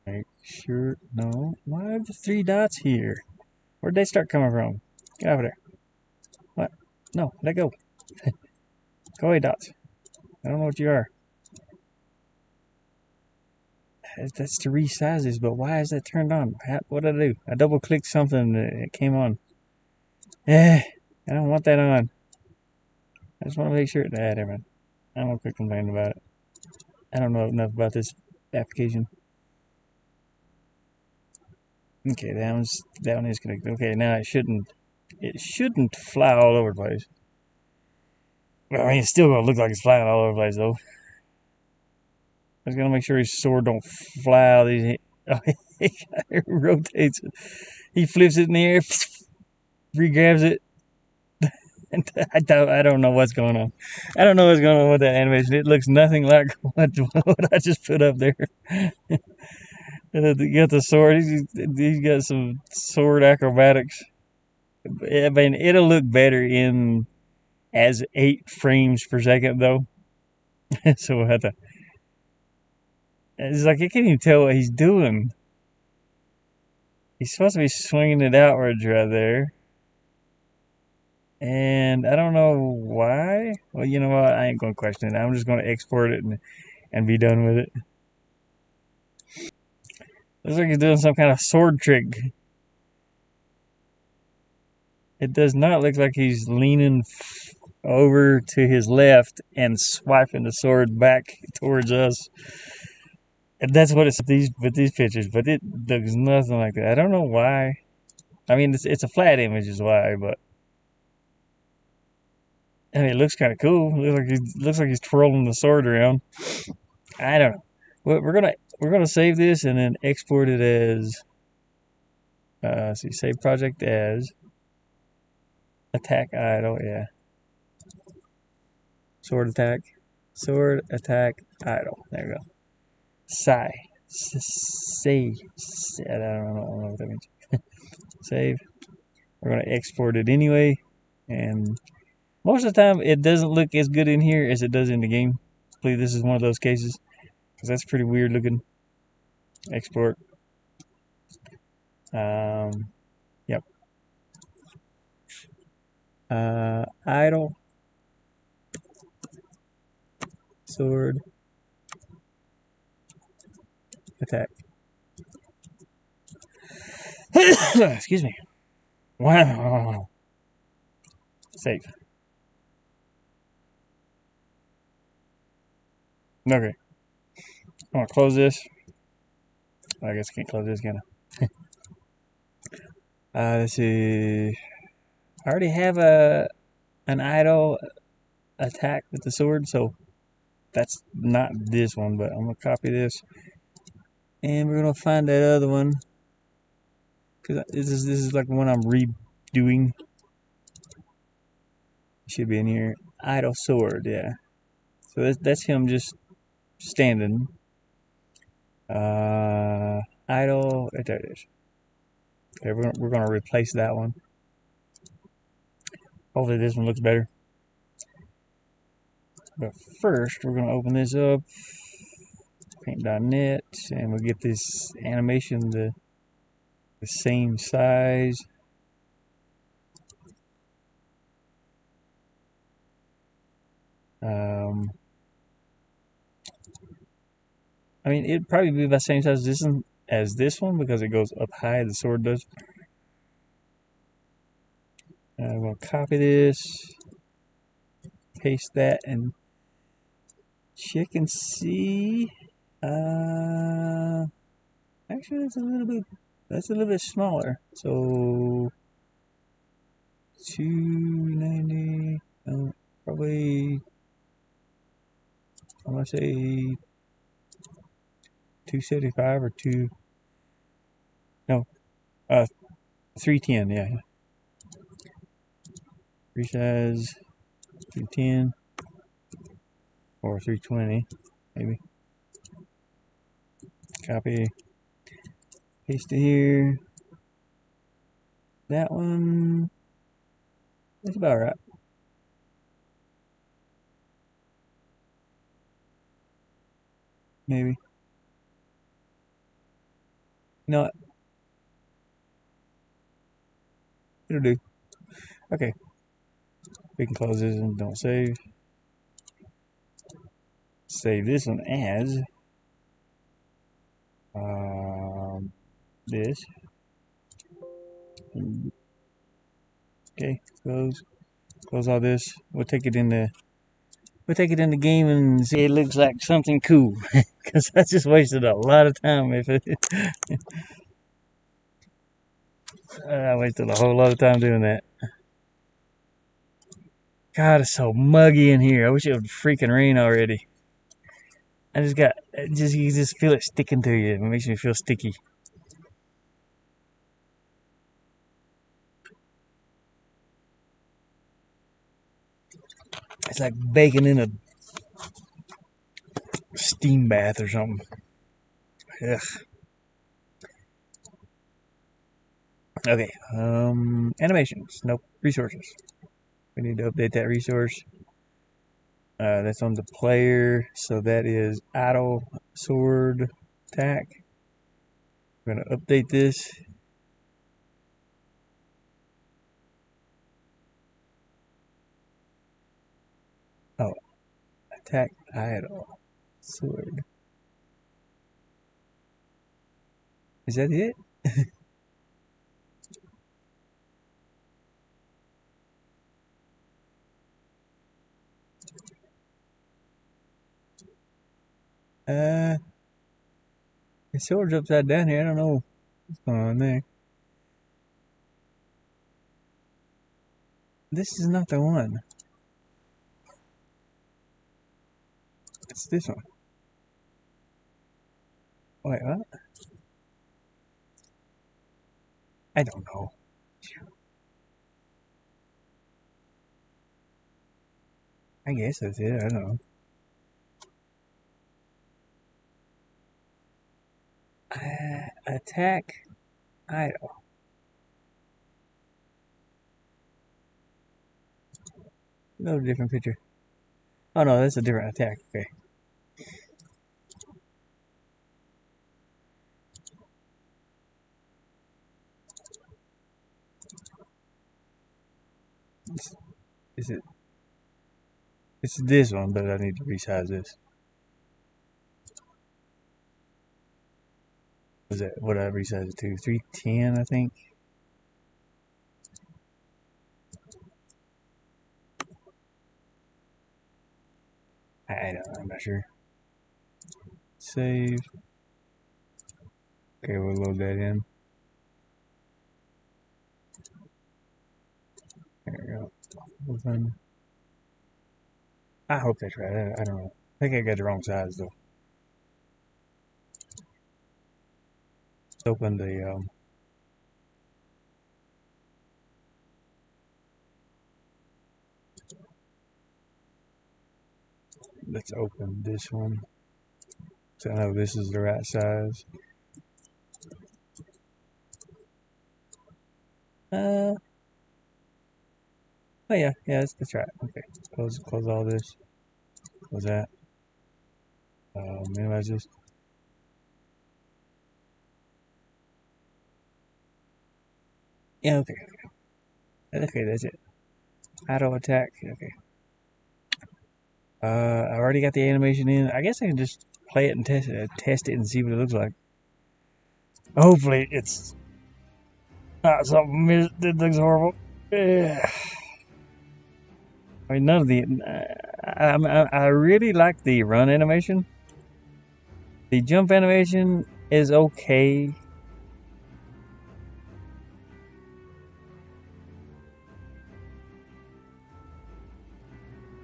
Make sure. No. Why are the three dots here? Where'd they start coming from? Get over there. What? No, let go. Go away, dots. I don't know what you are. That's to resize this, but why is that turned on? What did I do? I double clicked something and it came on. I don't want that on. I just want to make sure. Never mind. I'm gonna quit complaining about it. I don't know enough about this application. Okay, that one is connected. Okay, now it shouldn't It shouldn't fly all over the place. Well, I mean, it's still gonna look like it's flying all over the place, though. I was gonna make sure his sword don't fly out of these. Oh, he rotates it. He flips it in the air, re-grabs it. I don't know what's going on. I don't know what's going on with that animation. It looks nothing like what I just put up there. You got the sword. He's got some sword acrobatics. I mean, it'll look better in as 8 frames per second, though. So we'll have to. It's like I can't even tell what he's doing. He's supposed to be swinging it outwards right there. And I don't know why. Well, you know what? I ain't going to question it. I'm just going to export it and be done with it. Looks like he's doing some kind of sword trick. It does not look like he's leaning over to his left and swiping the sword back towards us. And that's what it's with these pictures, but it looks nothing like that. I don't know why. I mean, it's a flat image is why, but I mean, it looks kind of cool. It looks like he's twirling the sword around. I don't know. We're gonna save this and then export it as. See, save project as attack idle. Yeah, sword attack idle. There we go. Save. I don't know what that means. Save. We're gonna export it anyway, and most of the time it doesn't look as good in here as it does in the game. Hopefully this is one of those cases because that's pretty weird looking. Export. Yep. Idle. Sword. Attack. Excuse me. Wow. Save. Okay. I'm gonna close this. I guess I can't close this, can I? Let's see. I already have an idle attack with the sword, so that's not this one, but I'm gonna copy this. And we're gonna find that other one. Cause this is like one I'm redoing. Should be in here. Idle sword, yeah. So that's him just standing. Idle. There it is. Okay, we're gonna replace that one. Hopefully this one looks better. But first, we're gonna open this up. Paint.net, and we'll get this animation the same size. I mean, it'd probably be the same size as this one because it goes up high, the sword does. I'm going to copy this, paste that, and check and see. Actually, that's a little bit smaller. So 290, probably, I'm going to say 275 or 310, yeah. Resize 310 or 320, maybe. Copy, paste it here. That one, that's about right. Maybe. No, it'll do. Okay. We can close this and don't save. Save this one as this. Okay, close all this. We'll take it in the game and see it looks like something cool. Because I just wasted a lot of time if it I wasted a whole lot of time doing that. God, it's so muggy in here. I wish it would freaking rain already. You just feel it sticking to you. It makes me feel sticky. It's like baking in a steam bath or something. Ugh. Okay. Animations. Nope. Resources. We need to update that resource. That's on the player. So that is idle sword attack. We're gonna update this. Oh, attack idle sword. Is that it? The sword's upside down here. I don't know what's going on there. This is not the one. It's this one. Wait, what? I don't know. I guess that's it. I don't know. Attack idle. No different picture. Oh no, that's a different attack. Okay. Is it? It's this one, but I need to resize this. Was that what I resized it to? 310, I think. I don't know. I'm not sure. Save. Okay, we'll load that in. There we go. Open. I hope that's right. I don't know. I think I got the wrong size though. Let's open the let's open this one. So I know this is the right size. Oh yeah, that's right. Okay, close all this. Close that. Minimize this. Yeah, okay. Okay, that's it. Auto attack. Okay. I already got the animation in. I guess I can just play it and test it and see what it looks like. Hopefully, it's not something that looks horrible. I mean, none of the. I really like the run animation. The jump animation is okay.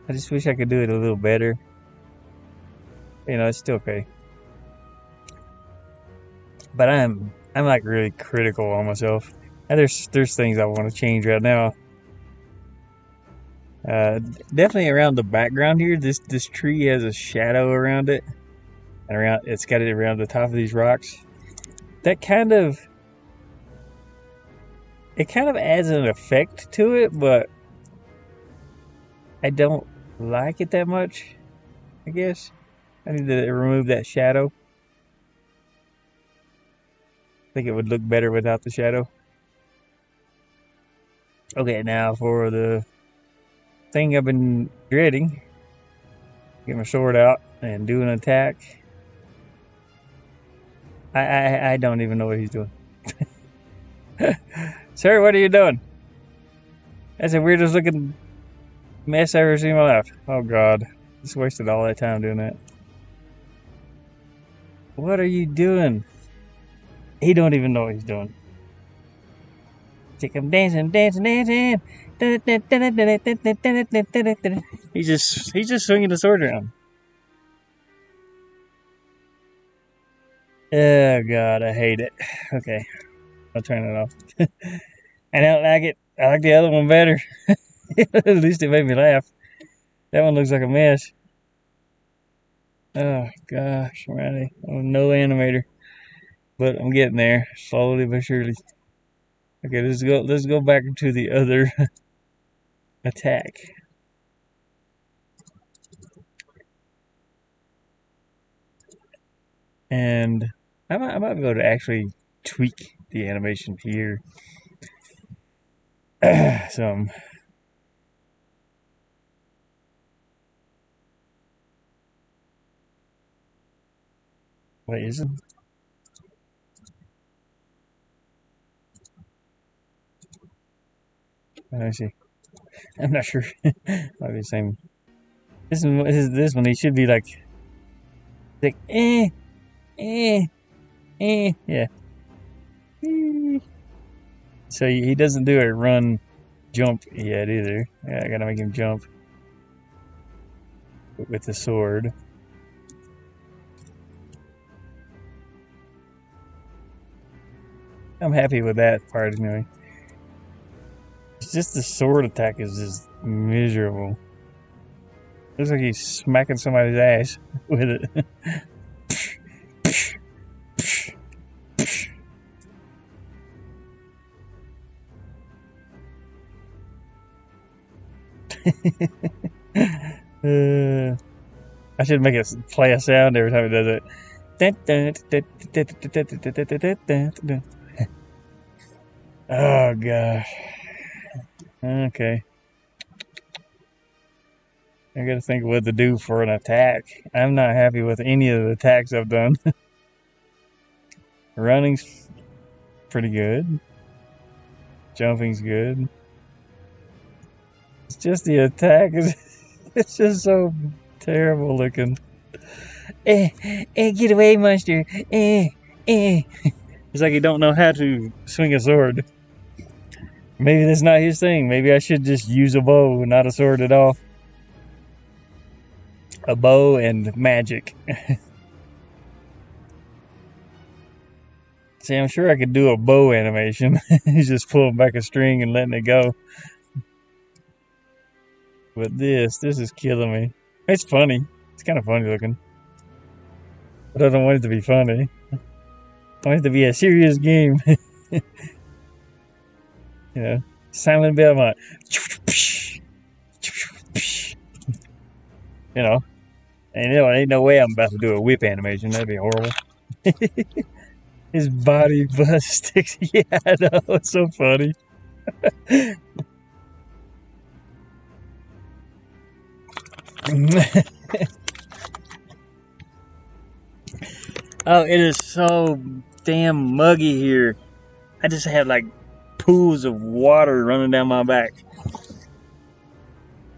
I just wish I could do it a little better. You know, it's still okay. But I'm like really critical on myself. And there's things I want to change right now. Definitely around the background here. This tree has a shadow around it, and it's got it around the top of these rocks. That kind of adds an effect to it, but I don't like it that much. I guess I need to remove that shadow. I think it would look better without the shadow. Okay, now for the thing I've been dreading. Get my sword out and do an attack. I don't even know what he's doing. Sir, what are you doing? That's the weirdest looking mess I've ever seen in my life. Oh god. Just wasted all that time doing that. What are you doing? He don't even know what he's doing. Take him dancing, dancing, dancing. He's just swinging the sword around. Oh God, I hate it. Okay, I'll turn it off. I don't like it. I like the other one better. At least it made me laugh. That one looks like a mess. Oh gosh, alrighty. I'm no animator, but I'm getting there slowly but surely. Okay, let's go back to the other attack. And I might be able to actually tweak the animation here. Some. Wait, is it? Let me see. I'm not sure. Might be the same. This one. He should be like eh, yeah. So he doesn't do a run, jump yet either. Yeah, I gotta make him jump with the sword. I'm happy with that part anyway. It's just the sword attack is just miserable. Looks like he's smacking somebody's ass with it. I should make it play a sound every time it does it. Oh gosh. Okay. I gotta think of what to do for an attack. I'm not happy with any of the attacks I've done. Running's pretty good. Jumping's good. It's just the attack it's just so terrible looking. Get away, monster. It's like he don't know how to swing a sword. Maybe that's not his thing. Maybe I should just use a bow, not a sword at all. A bow and magic. See, I'm sure I could do a bow animation. He's just pulling back a string and letting it go. But this is killing me. It's funny. It's kind of funny looking. But I don't want it to be funny. I want it to be a serious game. You know, Silent Belmont. You know, and ain't no way I'm about to do a whip animation. That'd be horrible. His body bust sticks. Yeah, I know. It's so funny. Oh, it is so damn muggy here. I just had like pools of water running down my back.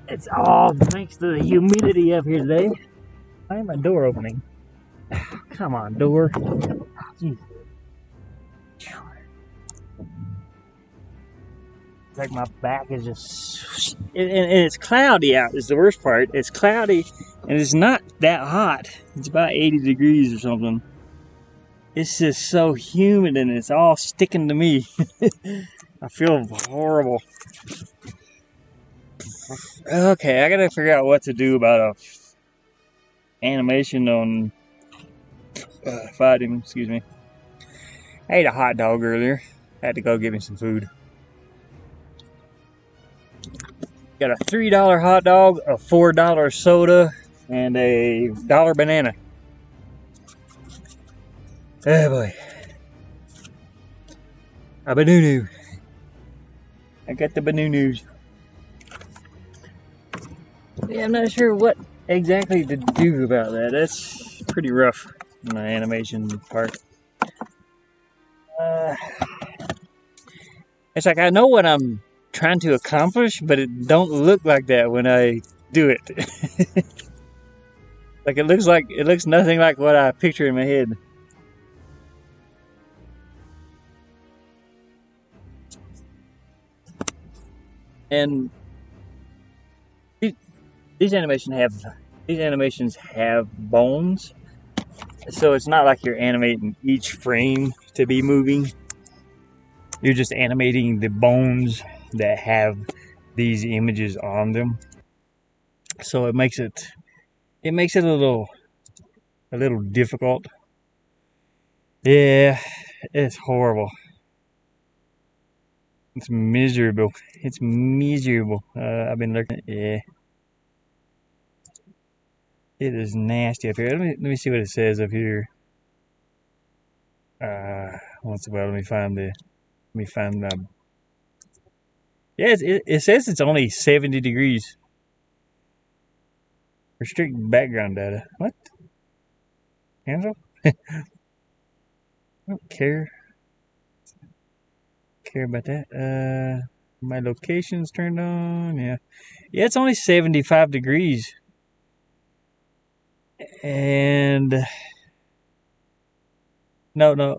It's all thanks to the humidity up here today. Why ain't my door opening? Come on, door. Jeez. It's like my back is just... And it's cloudy out is the worst part. It's cloudy and it's not that hot. It's about 80 degrees or something. It's just so humid and it's all sticking to me. I feel horrible. Okay, I gotta figure out what to do about a animation on fighting. Excuse me. I ate a hot dog earlier. I had to go get me some food. Got a $3 hot dog, a $4 soda, and a $1 banana. Oh boy. A banunu. I got the banunus. Yeah, I'm not sure what exactly to do about that. That's pretty rough in my animation part. It's like I know what I'm trying to accomplish, but it don't look like that when I do it. Like it looks nothing like what I picture in my head. And these animations have bones, so it's not like you're animating each frame to be moving. You're just animating the bones that have these images on them. So it makes it a little difficult. Yeah, it's horrible. It's miserable. It's miserable. I've been looking. Yeah, it is nasty up here. Let me see what it says up here. Once well, let me find the. Let me find the. Yeah, it says it's only 70 degrees. Restrict background data. What? Cancel? I don't care about that. My location's turned on. Yeah, yeah. It's only 75 degrees, and no.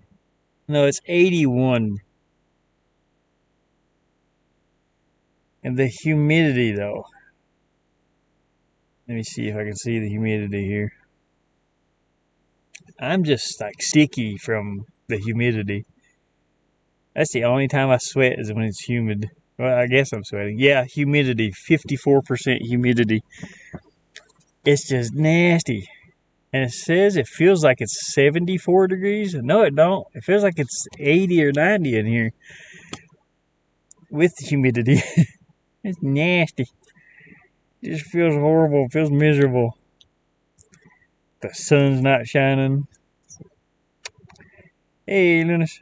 It's 81. And the humidity, though. Let me see if I can see the humidity here. I'm just like sticky from the humidity. That's the only time I sweat is when it's humid. Well, I guess I'm sweating. Yeah, humidity, 54% humidity. It's just nasty. And it says it feels like it's 74 degrees. No, it don't. It feels like it's 80 or 90 in here with humidity. It's nasty. It just feels horrible. It feels miserable. The sun's not shining. Hey, Lunas.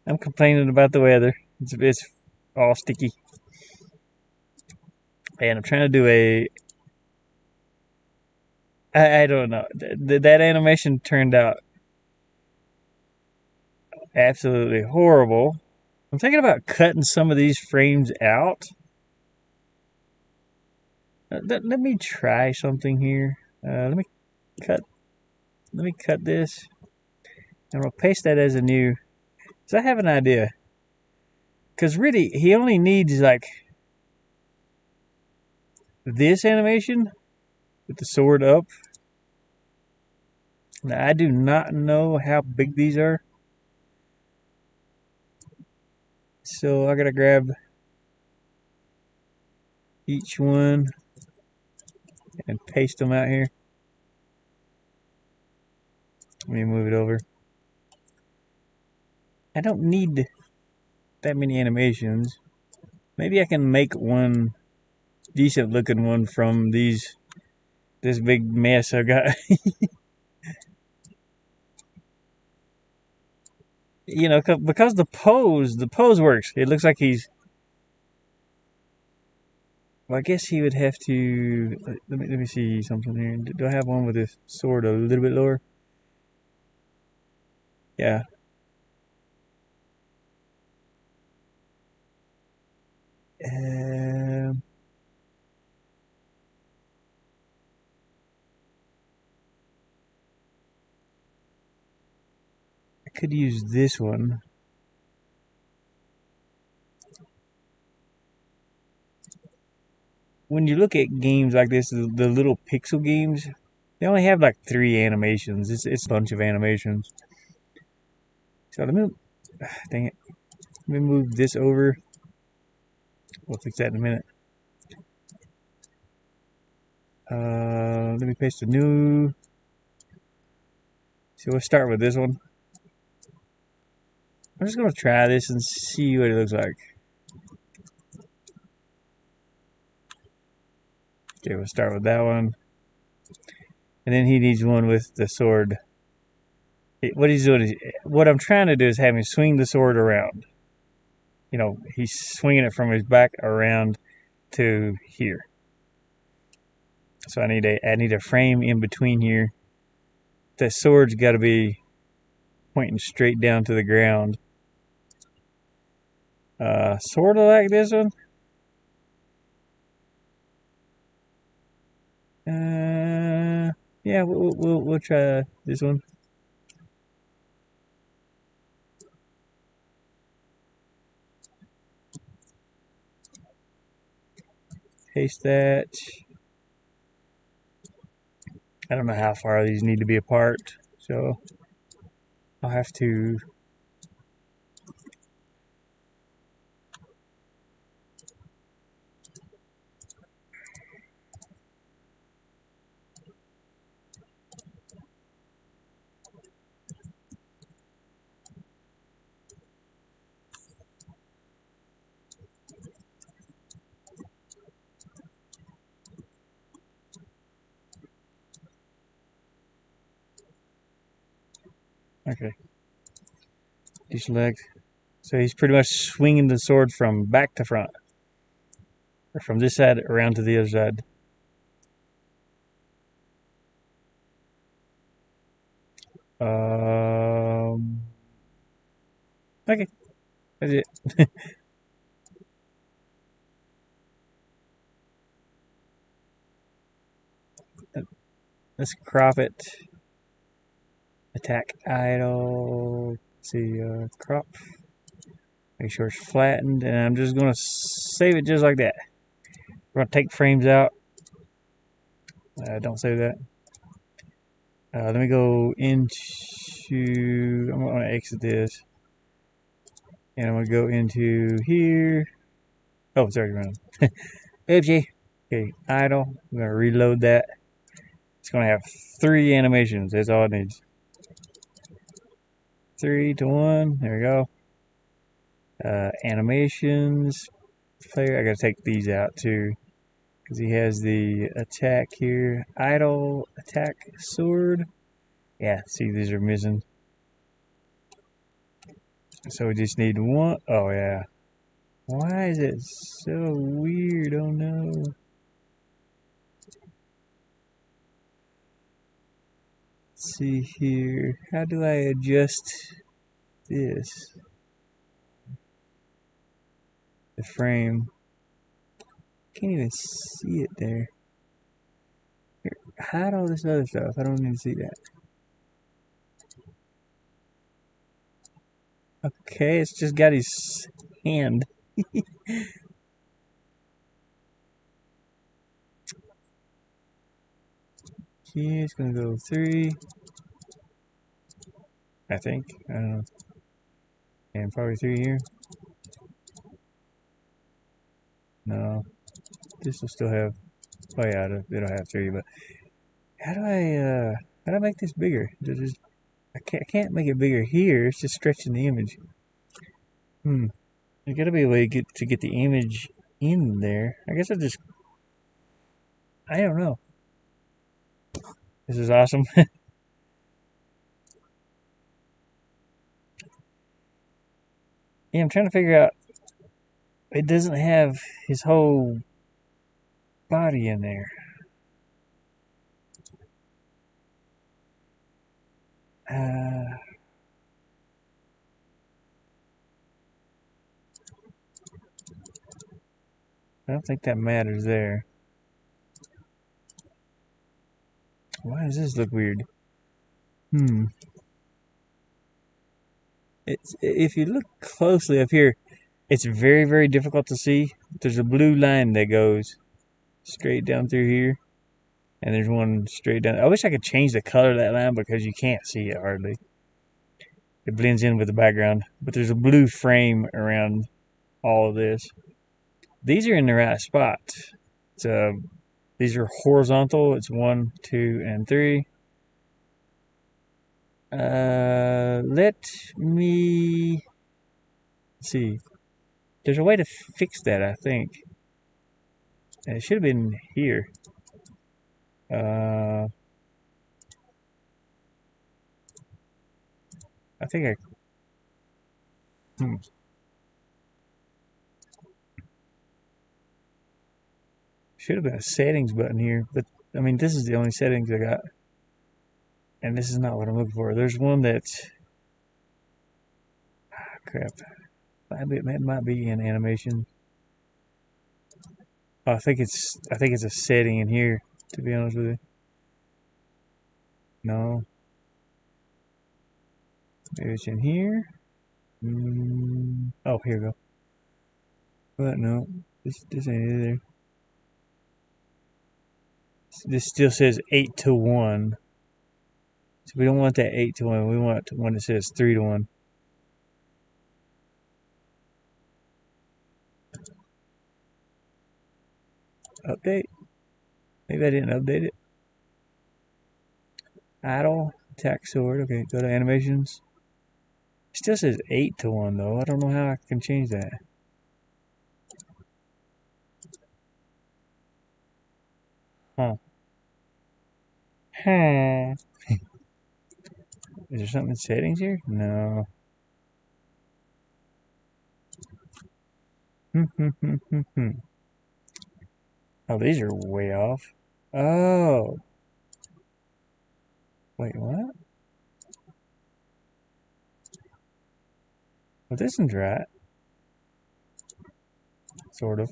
I'm complaining about the weather. It's all sticky. And I'm trying to do I don't know. That animation turned out absolutely horrible. I'm thinking about cutting some of these frames out. Let me try something here. Let me cut. Let me cut this, and I'll paste that as a new. So I have an idea. Because really, he only needs like this animation with the sword up. Now, I do not know how big these are. So I gotta grab each one and paste them out here. Let me move it over. I don't need that many animations. Maybe I can make one decent looking one from this big mess I got. You know, because the pose works. It looks like he's. Well, I guess he would have to. Let me see something here. Do I have one with this sword a little bit lower? Yeah. Um, I could use this one. When you look at games like this, the little pixel games, they only have like 3 animations. It's a bunch of animations. So let me, dang it, let me move this over. We'll fix that in a minute. Let me paste a new. So we'll start with this one. I'm just gonna try this and see what it looks like. Okay, we'll start with that one. And then he needs one with the sword. What he's doing is, what I'm trying to do is have him swing the sword around. You know, he's swinging it from his back around to here. So I need a frame in between here. The sword's got to be pointing straight down to the ground. Sort of like this one. Yeah, we'll try this one. paste that. I don't know how far these need to be apart, so I'll have to. Okay. Deselect. So he's pretty much swinging the sword from back to front. Or from this side around to the other side. Okay. That's it. Let's crop it. Attack idle. Let's see, crop. Make sure it's flattened, and I'm just gonna save it just like that. We're gonna take frames out. Don't save that. Let me go into. I'm gonna exit this, and I'm gonna go into here. Oh, it's already running. OJ. Okay, idle. I'm gonna reload that. It's gonna have 3 animations. That's all it needs. 3 to 1. There we go. Animations. Player. I gotta take these out too. Because he has the attack here. Idle, attack, sword. Yeah, see, these are missing. So we just need 1. Oh, yeah. Why is it so weird? Oh, no. Let's see here. How do I adjust this? The frame. Can't even see it there. Here, hide all this other stuff. I don't need to see that. Okay, it's just got his hand. Okay, it's gonna go 3. I think. I don't know. And probably 3 here. No. This will still have. Oh yeah, it'll have 3. But how do I make this bigger? I can't make it bigger here. It's just stretching the image. There's gotta be a way to get the image in there. I guess I don't know. This is awesome. Yeah, I'm trying to figure out. It doesn't have his whole body in there. I don't think that matters there. Why does this look weird? If you look closely up here, it's very, very difficult to see. There's a blue line that goes straight down through here. And there's one straight down. I wish I could change the color of that line because you can't see it hardly. It blends in with the background. But there's a blue frame around all of this. These are in the right spot. These are horizontal. It's 1, 2, and 3. Let me see. There's a way to fix that, I think. And it should have been here. I think should have been a settings button here, but I mean, this is the only settings I got. And this is not what I'm looking for. There's one that's crap. It might be in animation. Oh, I think it's a setting in here, to be honest with you. No. Maybe it's in here. Oh, here we go. But no, this ain't either. This still says 8 to 1. So we don't want that 8 to 1. We want one that says 3 to 1. Update. Maybe I didn't update it. Idle. Attack sword. Okay, go to animations. It still says 8 to 1 though. I don't know how I can change that. Huh. Huh. Is there something in settings here? No. Oh, these are way off. Oh. Wait, what? Well, this one's right. Sort of.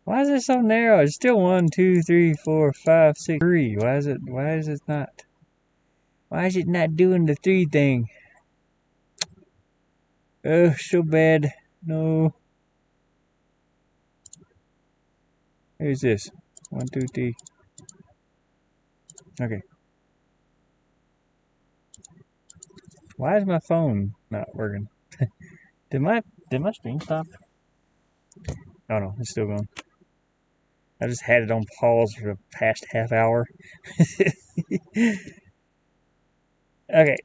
Why is it so narrow? It's still 1, 2, 3, 4, 5, 6, 3. Why is it not? Why is it not doing the 3 thing? Oh, so bad. No. Who's this? 1, 2, 3. Okay. Why is my phone not working? Did my stream stop? Oh no, it's still going. I just had it on pause for the past half hour. Okay,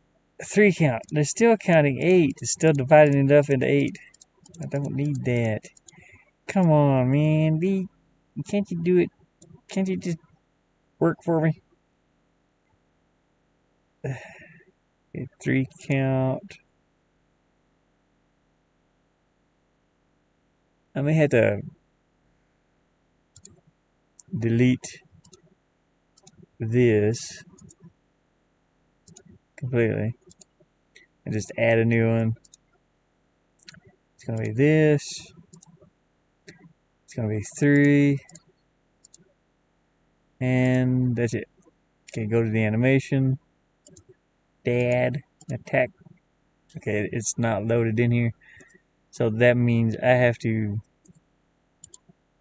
3 count. They're still counting 8. It's still dividing it up into 8. I don't need that. Come on, man. Can't you do it? Can't you just work for me? Okay, 3 count. I may have to delete this completely and just add a new one. It's gonna be this. It's gonna be 3. And that's it. Okay, go to the animation. Dad. Attack. Okay, it's not loaded in here. So that means I have to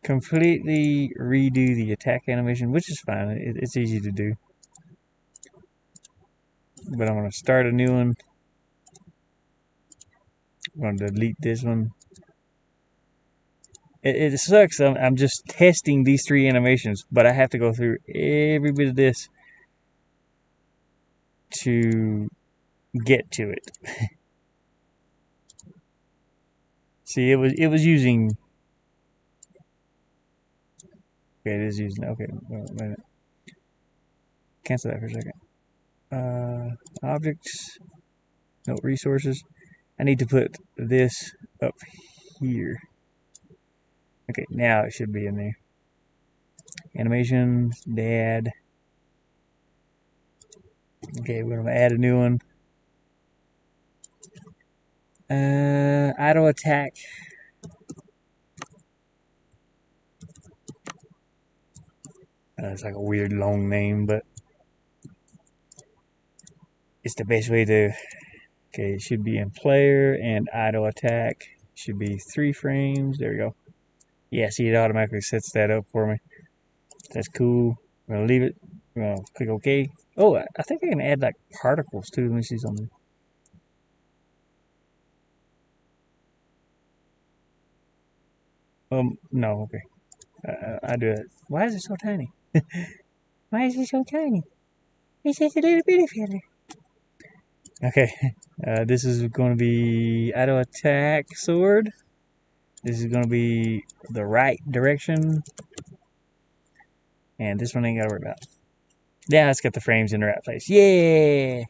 completely redo the attack animation, which is fine. It's easy to do. But I'm going to start a new one. I'm going to delete this one. It sucks. I'm just testing these 3 animations, but I have to go through every bit of this to get to it. See, it was using. Okay, it is using. Okay, wait a minute. Cancel that for a second. Objects. No resources. I need to put this up here. Okay, now it should be in there. Animations, dad. Okay, we're gonna add a new one. Auto attack. It's like a weird long name, but it's the best way to. Okay, it should be in player and auto attack. Should be 3 frames. There we go. Yeah, see, it automatically sets that up for me. That's cool. I'm gonna leave it. I'm gonna click OK. Oh, I think I can add like particles too. Let me see something. No, okay. I do it. Why is it so tiny? Why is it so tiny? It's just a little bitty feather. Okay, this is going to be auto attack sword. This is going to be the right direction. And this one ain't got to worry about. Yeah, it's got the frames in the right place. Yeah!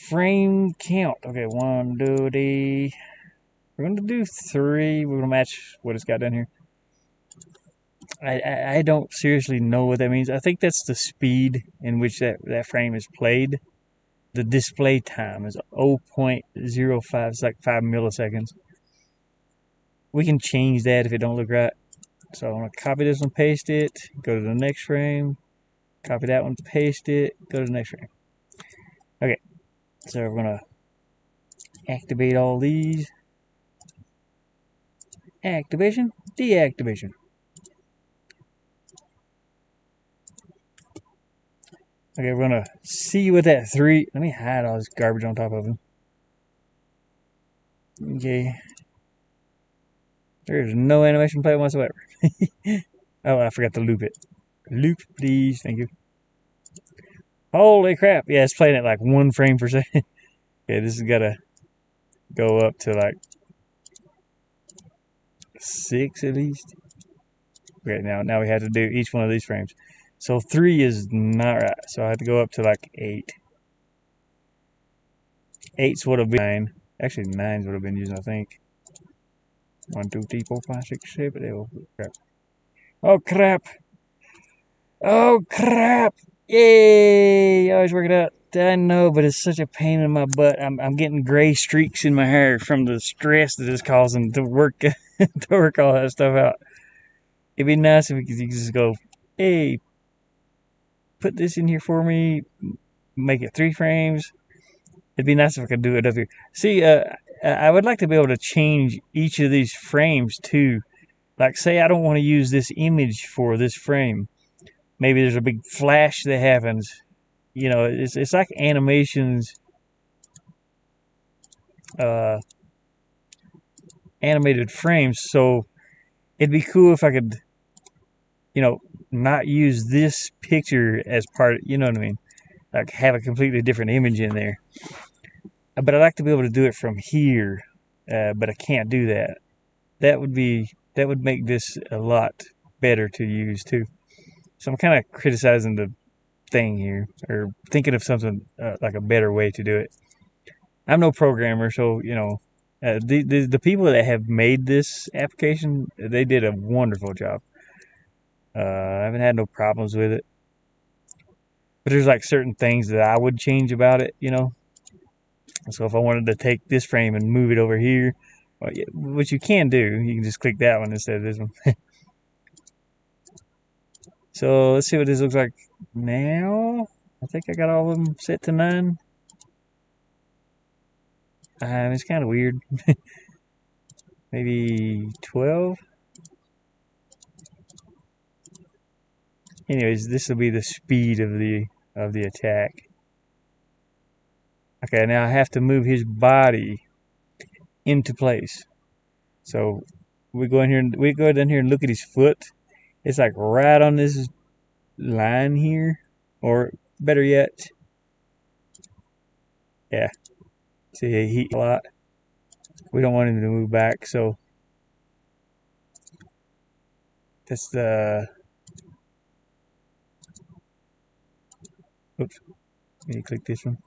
Frame count. Okay, 1, 2, 3. We're going to do 3. We're going to match what it's got down here. I don't seriously know what that means. I think that's the speed in which that frame is played. The display time is 0.05. It's like 5 milliseconds. We can change that if it don't look right. So I'm going to copy this one, paste it, go to the next frame, copy that one, paste it, go to the next frame. Okay, so we're going to activate all these. Activation, deactivation. Okay, we're gonna see what that 3. Let me hide all this garbage on top of him. Okay. There's no animation play whatsoever. Oh, I forgot to loop it. Loop, please. Thank you. Holy crap. Yeah, it's playing at like 1 frame per second. Okay, this has got to go up to like 6 at least. Okay, now we have to do each one of these frames. So 3 is not right. So I have to go up to like 8. 8's would have been 9. Actually, 9's would have been using, I think. 1, 2, 3, 4, 5, 6, 7, 8. Oh, crap. Oh, crap. Oh, crap. Yay. Always work it out. I know, but it's such a pain in my butt. I'm getting gray streaks in my hair from the stress that it's causing to work to work all that stuff out. It'd be nice if you could just go, hey, put this in here for me, make it 3 frames. It'd be nice if I could do it up here. See, I would like to be able to change each of these frames too. Like, say I don't want to use this image for this frame. Maybe there's a big flash that happens. You know, it's like animations, animated frames. So it'd be cool if I could, you know, not use this picture as part of, you know what I mean? Like have a completely different image in there. But I'd like to be able to do it from here, but I can't do that. That would make this a lot better to use too. So I'm kind of criticizing the thing here, or thinking of something like a better way to do it. I'm no programmer, so you know, the people that have made this application, they did a wonderful job. I haven't had no problems with it, but there's like certain things that I would change about it, you know. So if I wanted to take this frame and move it over here, well, which you can do, you can just click that one instead of this one. So let's see what this looks like now. I think I got all of them set to 9. It's kind of weird. Maybe 12. Anyways, this will be the speed of the attack. Okay, now I have to move his body into place. So we go in here and we go down here and look at his foot. It's like right on this line here, or better yet, yeah. See, he a lot. We don't want him to move back, so that's the. Oops. Let me click this one,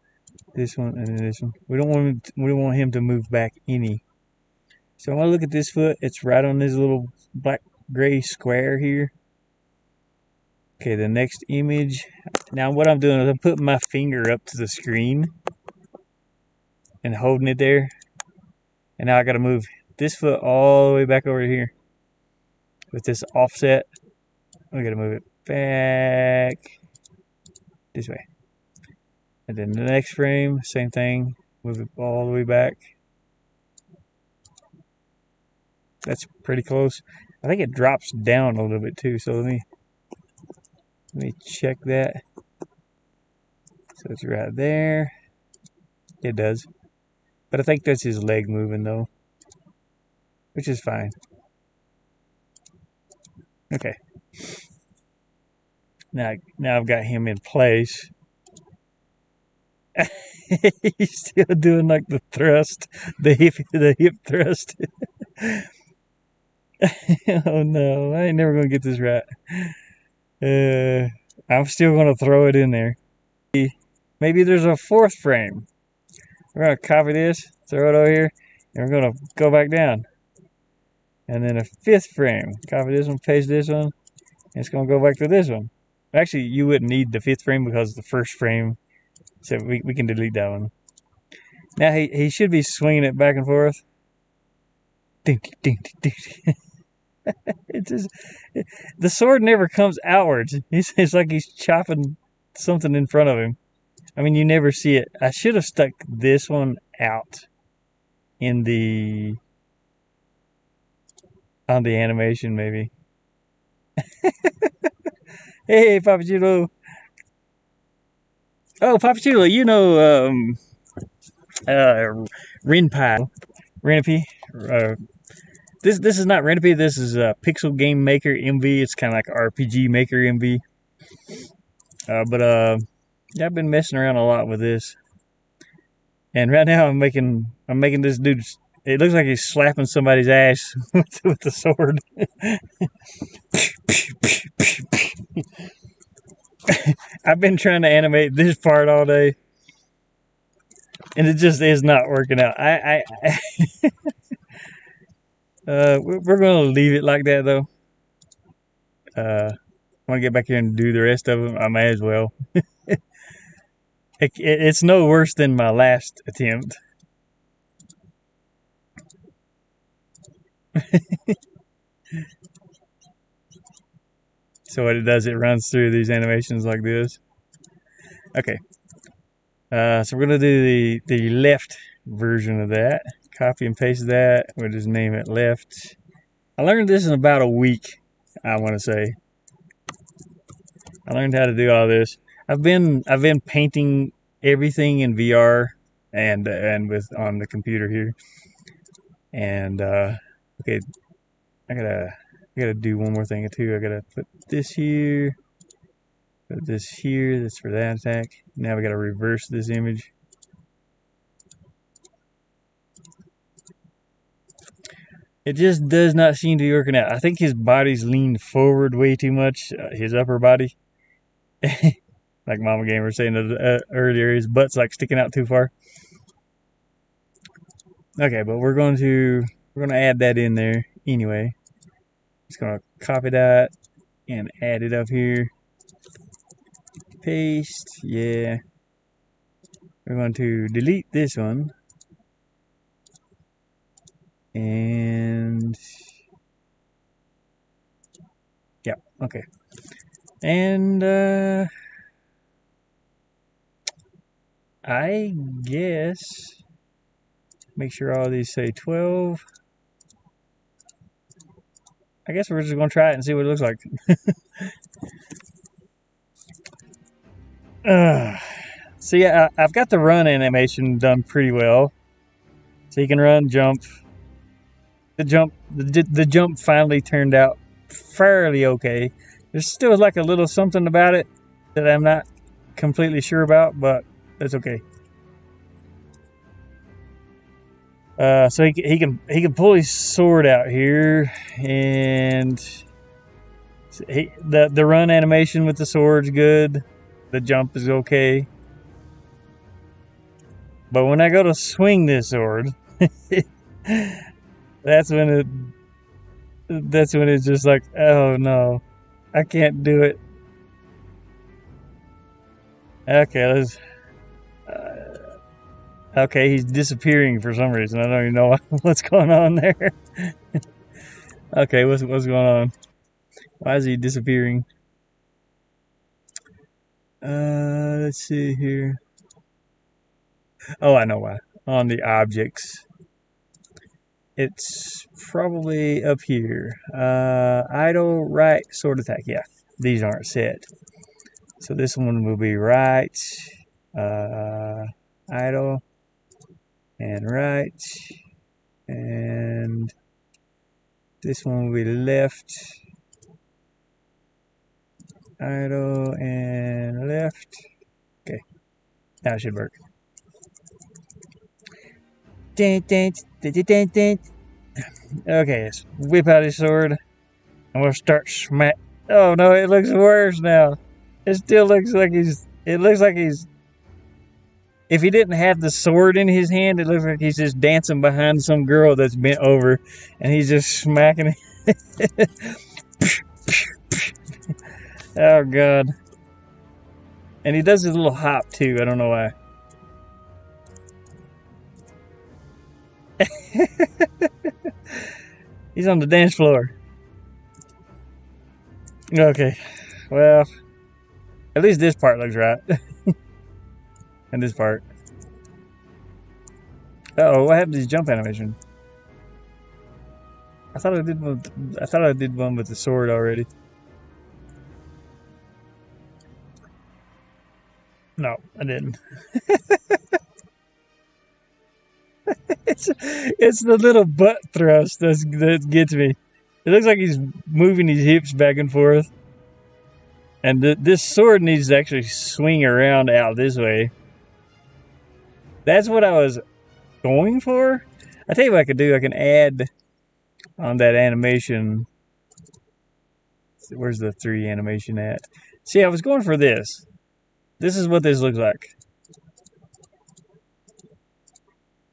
and then this one. We don't want him to move back any. So I'm gonna look at this foot. It's right on this little black gray square here. Okay, the next image. Now what I'm doing is I'm putting my finger up to the screen and holding it there. And now I gotta move this foot all the way back over here with this offset. We gotta move it back this way. And then the next frame, same thing. Move it all the way back. That's pretty close. I think it drops down a little bit too. So let me check that. So it's right there. It does. But I think that's his leg moving though, which is fine. Okay. Now I've got him in place. He's still doing like the thrust, the hip thrust. Oh no, I ain't never gonna get this right. I'm still gonna throw it in there. Maybe there's a 4th frame. We're gonna copy this, throw it over here, and we're gonna go back down. And then a 5th frame. Copy this one, paste this one, and it's gonna go back to this one. Actually, you wouldn't need the 5th frame because the 1st frame, so we can delete that one. Now he should be swinging it back and forth. Dink, dink, dink. It's just, the sword never comes outwards. It's like he's chopping something in front of him. I mean, you never see it. I should have stuck this one out in on the animation, maybe. Hey, Papachito. Oh, Papachula, you know, Renpy. Renpy. This is not Renpy. This is Pixel Game Maker MV. It's kind of like RPG Maker MV. But yeah, I've been messing around a lot with this, and right now I'm making this dude. It looks like he's slapping somebody's ass with the sword. I've been trying to animate this part all day, and it just is not working out. We're going to leave it like that though. I want to get back here and do the rest of them. I may as well. It's no worse than my last attempt. So what it does, it runs through these animations like this. Okay. So we're going to do the left version of that. Copy and paste that. We'll just name it left. I learned this in about a week, I want to say. I learned how to do all this. I've been painting everything in VR and with on the computer here. And okay, I gotta do one more thing too. I gotta put this here, put this here. That's for that attack. Now we gotta reverse this image. It just does not seem to be working out. I think his body's leaned forward way too much. His upper body, like Mama Gamer was saying earlier, his butt's like sticking out too far. Okay, but we're gonna add that in there anyway. Just gonna copy that and add it up here. Paste, yeah. We're going to delete this one. And yeah, okay. And I guess make sure all these say 12. I guess we're just gonna try it and see what it looks like. So yeah, I've got the run animation done pretty well. So you can run, jump. The jump finally turned out fairly okay. There's still like a little something about it that I'm not completely sure about, but that's okay. So he can pull his sword out here, and the run animation with the sword's good. The jump is okay, but when I go to swing this sword, that's when it's just like, oh no, I can't do it. Okay, let's. Okay, he's disappearing for some reason. I don't even know what's going on there. Okay, what's going on? Why is he disappearing? Let's see here. Oh, I know why. On the objects. It's probably up here. Idle, right, sword attack. Yeah, these aren't set. So this one will be right, idle, and right, and this one will be left, idle, and left. Okay, now it should work. Okay, let's whip out his sword, and we'll start smack. Oh no, it looks worse now. It still looks like he's. It looks like he's. If he didn't have the sword in his hand, it looks like he's just dancing behind some girl that's bent over, and he's just smacking it. Oh god! And he does his little hop too. I don't know why. He's on the dance floor. Okay, well, at least this part looks right. And this part. Uh-oh, what happened to his jump animation? I thought I did one with the sword already. No, I didn't. It's the little butt thrust that gets me. It looks like he's moving his hips back and forth. And this sword needs to actually swing around out this way. That's what I was going for. I tell you what I could do. I can add on that animation. Where's the 3 animation at? See, I was going for this. This is what this looks like.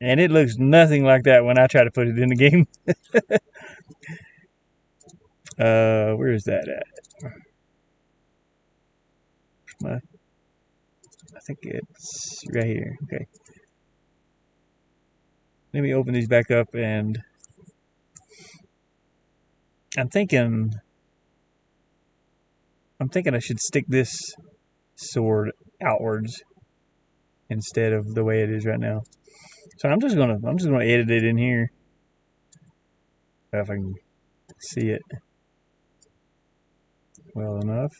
And it looks nothing like that when I try to put it in the game. Where is that at? I think it's right here. Okay. Let me open these back up, and I'm thinking I should stick this sword outwards instead of the way it is right now. So I'm just gonna edit it in here if I can see it well enough.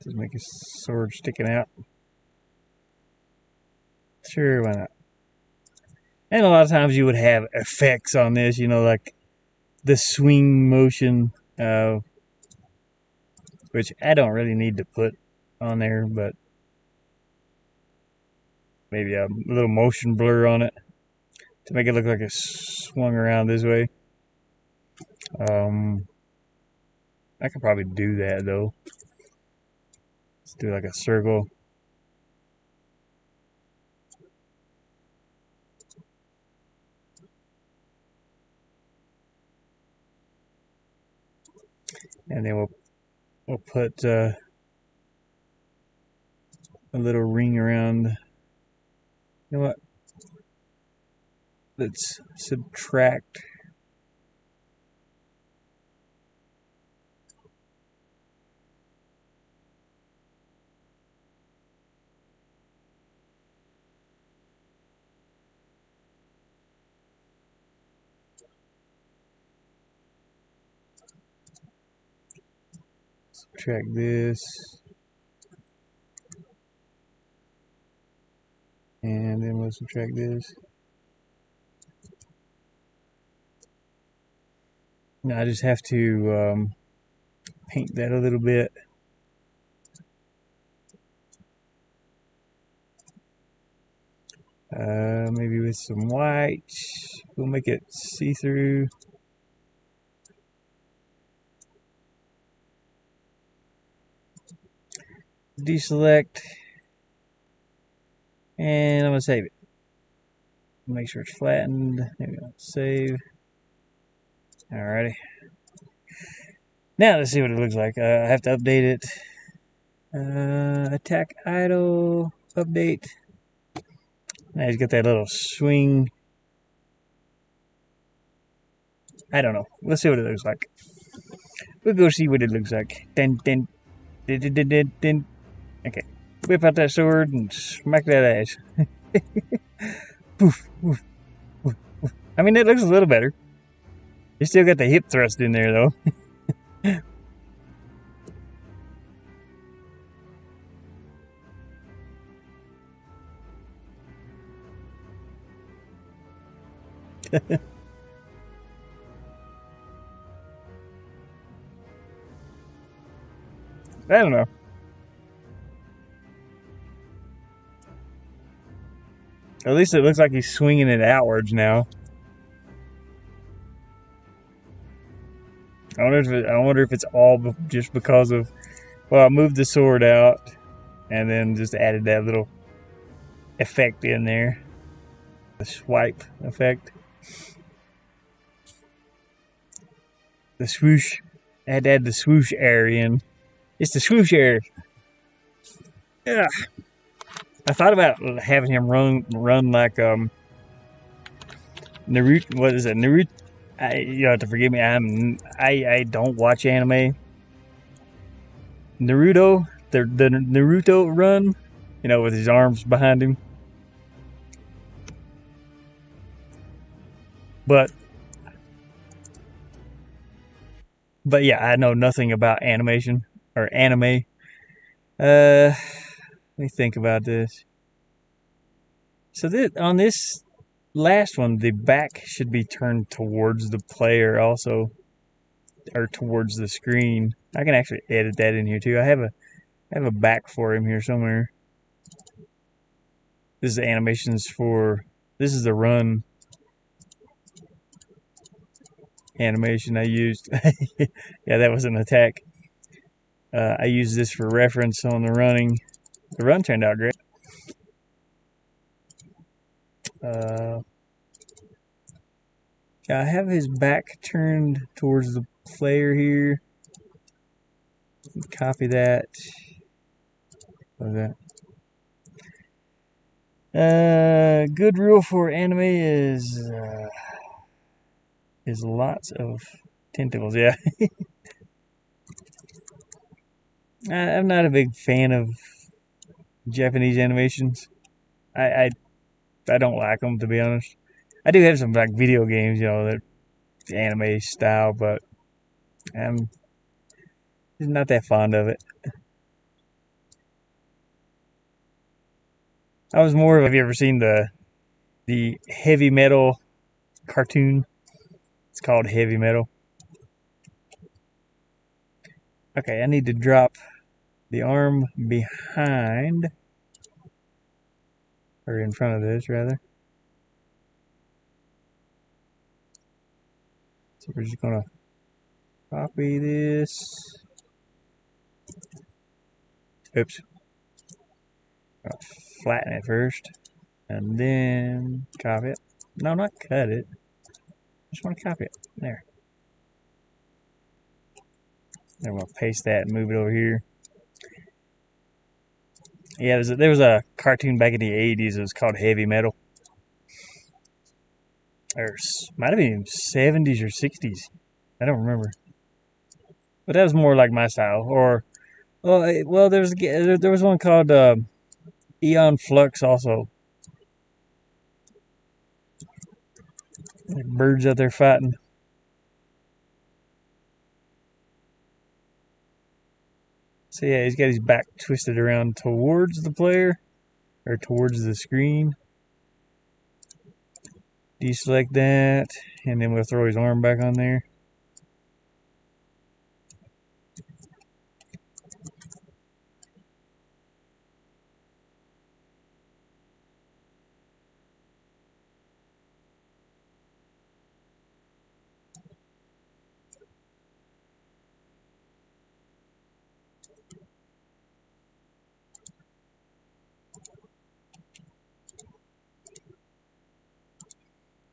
Just make a sword sticking out. Sure, why not? And a lot of times you would have effects on this, you know, like the swing motion, which I don't really need to put on there, but maybe a little motion blur on it to make it look like it swung around this way. I could probably do that though. Let's do like a circle. And then we'll put a little ring around. You know what? Let's subtract. Subtract this. And then we'll subtract this. Now I just have to paint that a little bit. Maybe with some white. We'll make it see-through. Deselect. And I'm going to save it. Make sure it's flattened. There we go. Save. Alrighty. Now let's see what it looks like. I have to update it. Attack idle. Update. Now he's got that little swing. I don't know. Let's see what it looks like. We'll go see what it looks like. Dun, dun, dun, dun, dun, dun, dun. Okay. Whip out that sword and smack that ass. Poof, poof, poof, poof. I mean, it looks a little better. You still got the hip thrust in there, though. I don't know. At least it looks like he's swinging it outwards now. I wonder if it's all just because of. Well, I moved the sword out, and then just added that little effect in there, the swipe effect, the swoosh. I had to add the swoosh air in. It's the swoosh air. Yeah. I thought about having him run like Naruto. What is it? Naruto. You have to forgive me. I don't watch anime. Naruto, the Naruto run, with his arms behind him. But yeah, I know nothing about animation or anime. Let me think about this. So on this last one, the back should be turned towards the player also, or towards the screen. I can actually edit that in here too. I have a back for him here somewhere. This is the animations for. This is the run animation I used. Yeah, that was an attack. I used this for reference on the running. The run turned out great. I have his back turned towards the player here. Copy that. What is that? Good rule for anime is lots of tentacles. Yeah, I'm not a big fan of Japanese animations. I I don't like them, to be honest. I do have some like video games, that anime style, but I'm not that fond of it. I was more of. Have you ever seen the heavy metal cartoon? It's called Heavy Metal. Okay, I need to drop the arm behind, or in front of this rather. So we're just gonna copy this. Oops. I'll flatten it first, and then copy it. No, not cut it. Just want to copy it. There. Then we'll paste that and move it over here. Yeah, there was a cartoon back in the 80s. It was called Heavy Metal. Or might have been 70s or 60s. I don't remember. But that was more like my style. Or, well, there was one called Eon Flux also. Like birds out there fighting. So yeah, he's got his back twisted around towards the player, or towards the screen. Deselect that, and then we'll throw his arm back on there.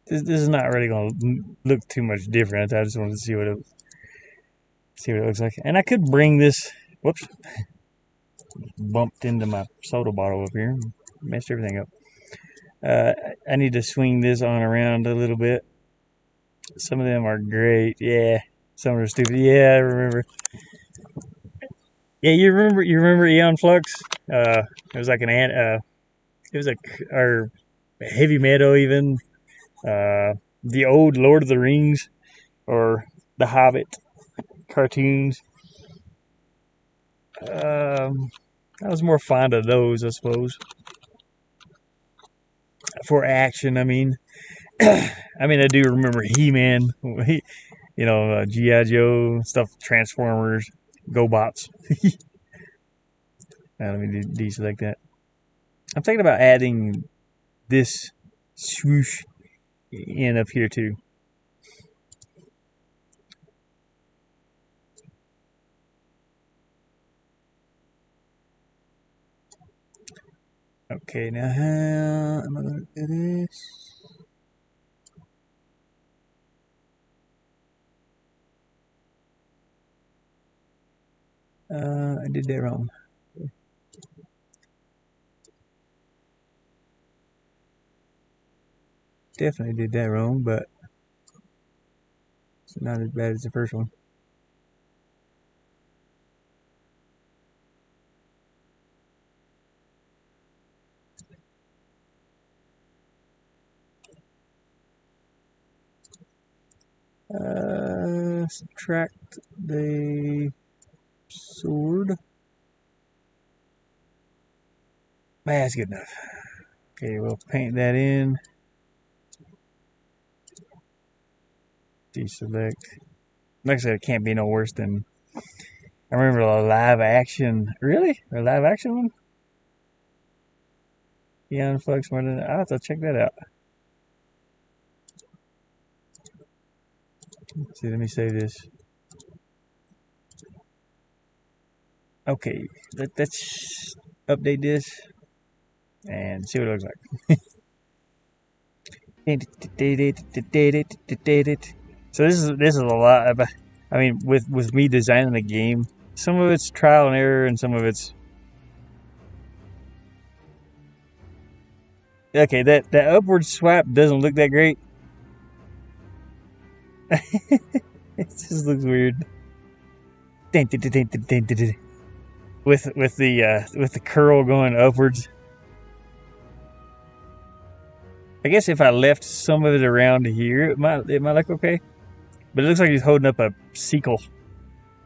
This is not really going to look too much different. I just wanted to see what it looks like. And I could bring this. Whoops! Bumped into my soda bottle up here, messed everything up. I need to swing this on around a little bit. Some of them are great. Yeah, some are stupid. Yeah, I remember. Yeah, you remember Eon Flux? It was like it was or heavy metal even. The old Lord of the Rings or the Hobbit cartoons. I was more fond of those, I suppose. For action, I mean. I do remember He-Man, G.I. Joe, stuff, Transformers, GoBots. Let me deselect that. I'm thinking about adding this swoosh in up here too. Okay, now how am I going to do this? I did that wrong. Definitely did that wrong, but it's not as bad as the first one. Subtract the sword. That's good enough. Okay, we'll paint that in. Deselect. Like I said, it can't be no worse than. I remember the live action. Really? The live action one? Beyond Flux. I'll have to check that out. Let's see, let me save this. Okay, let's update this and see what it looks like. So this is a lot of, I mean, with me designing the game, some of it's trial and error, and some of it's okay. That upward swipe doesn't look that great. It just looks weird. With the curl going upwards. I guess if I left some of it around here, it might look okay. But it looks like he's holding up a sickle